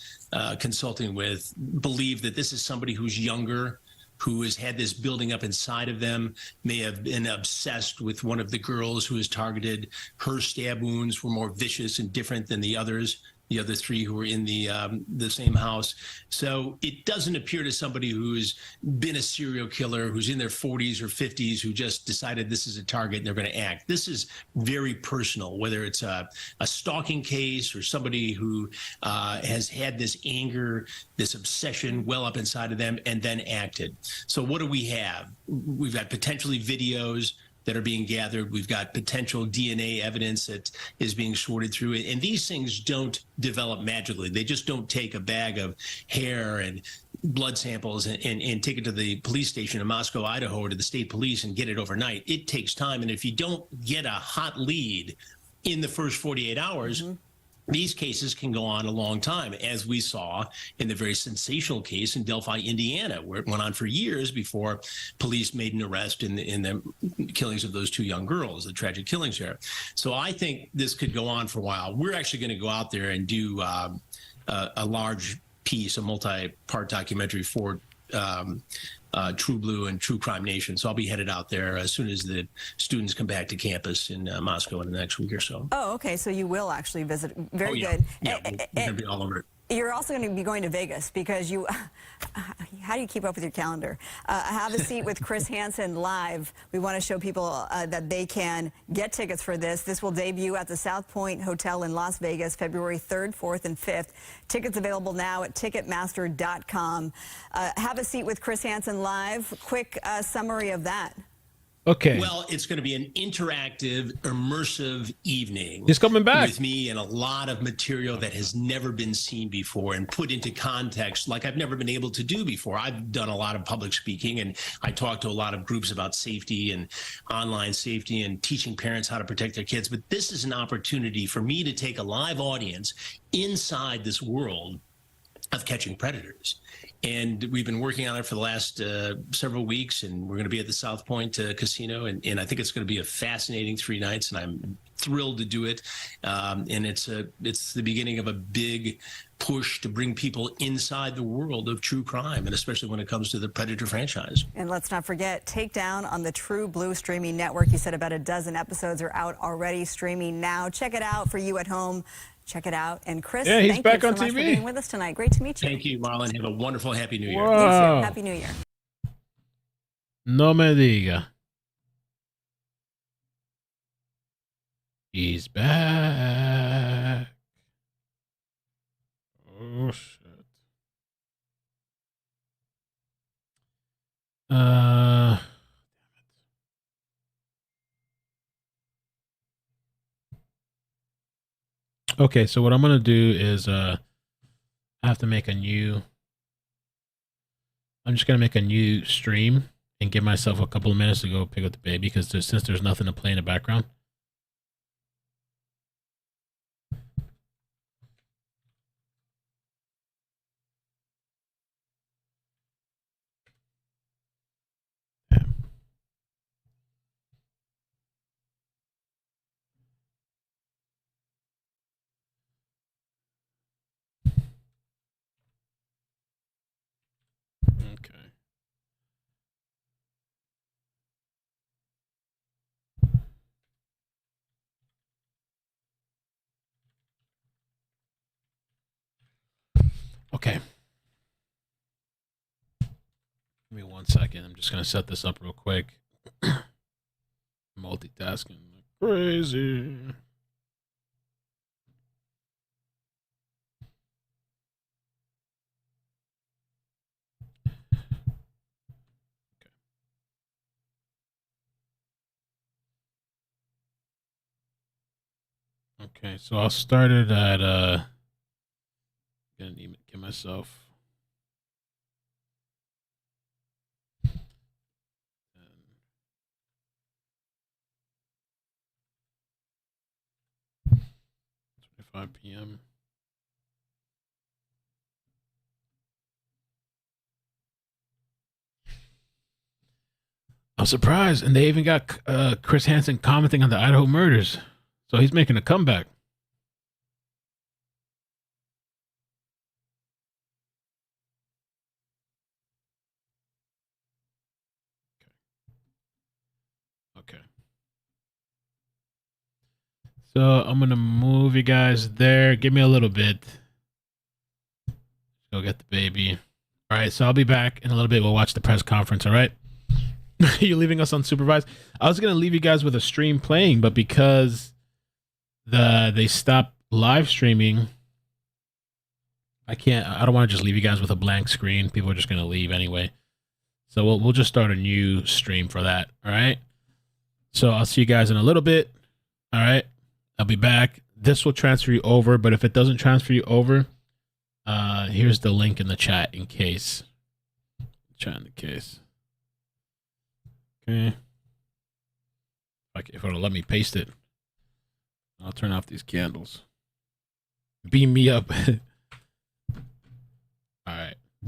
S23: consulting with believe that this is somebody who's younger, who has had this building up inside of them, may have been obsessed with one of the girls who was targeted. Her stab wounds were more vicious and different than the others, the other 3 who were in the same house. So it doesn't appear to somebody who's been a serial killer, who's in their 40s or 50s, who just decided this is a target and they're going to act. This is very personal, whether it's a stalking case or somebody who has had this anger, this obsession well up inside of them and then acted. So what do we have? We've got potentially videos that are being gathered. We've got potential DNA evidence that is being sorted through. And these things don't develop magically. They just don't take a bag of hair and blood samples and take it to the police station in Moscow, Idaho, or to the state police and get it overnight. It takes time. And if you don't get a hot lead in the first 48 hours, these cases can go on a long time, as we saw in the very sensational case in Delphi, Indiana, where it went on for years before police made an arrest in the killings of those 2 young girls, the tragic killings there. So I think this could go on for a while. We're actually going to go out there and do a large piece, a multi-part documentary for True Blue and True Crime Nation. So I'll be headed out there as soon as the students come back to campus in Moscow in the next week or so.
S7: Oh, okay. So you will actually visit. Very
S23: yeah.
S7: good.
S23: Yeah, we're going to be all over it.
S7: You're also going to be going to Vegas because you, how do you keep up with your calendar? Have a seat with Chris Hansen live. We want to show people that they can get tickets for this. This will debut at the South Point Hotel in Las Vegas, February 3rd, 4th, and 5th. Tickets available now at Ticketmaster.com. Have a seat with Chris Hansen live. Quick summary of that.
S5: Okay.
S23: Well, it's going to be an interactive, immersive evening.
S5: He's coming back
S23: with me and a lot of material that has never been seen before and put into context like I've never been able to do before. I've done a lot of public speaking, and I talk to a lot of groups about safety and online safety and teaching parents how to protect their kids. But this is an opportunity for me to take a live audience inside this world of catching predators. And we've been working on it for the last several weeks, and we're going to be at the South Point Casino, and I think it's going to be a fascinating 3 nights, and I'm thrilled to do it. And it's the beginning of a big push to bring people inside the world of true crime, and especially when it comes to the Predator franchise.
S7: And let's not forget, Takedown on the True Blue streaming network. You said about a dozen episodes are out already, streaming now. Check it out for you at home. Check it out. And Chris,
S5: yeah, he's
S7: thank
S5: back
S7: you
S5: on
S7: so much
S5: TV.
S7: for being with us tonight. Great to meet you.
S23: Thank you, Marlon. Have a wonderful Happy New Year.
S5: Wow.
S7: You too. Happy New Year.
S5: No me diga. He's back. Oh, shit. Okay, so what I'm gonna do is I have to make a new. I'm just gonna make a new stream and give myself a couple of minutes to go pick up the baby, because since there's nothing to play in the background. Okay. Give me 1 second. I'm just going to set this up real quick. Multitasking like crazy. Okay, so I'll start it at gonna need to give myself 5 p.m. I'm surprised, and they even got Chris Hansen commenting on the Idaho murders, so he's making a comeback. Okay. So I'm gonna move you guys there. Give me a little bit. Go get the baby. All right, so I'll be back in a little bit. We'll watch the press conference. All right. You're leaving us unsupervised. I was gonna leave you guys with a stream playing, but because they stopped live streaming, I can't. I don't want to just leave you guys with a blank screen. People are just gonna leave anyway. So we'll just start a new stream for that. All right. So I'll see you guys in a little bit. All right. I'll be back. This will transfer you over, but if it doesn't transfer you over, here's the link in the chat in case. Chat in the case. Okay. If it'll let me paste it, I'll turn off these candles. Beam me up. All right.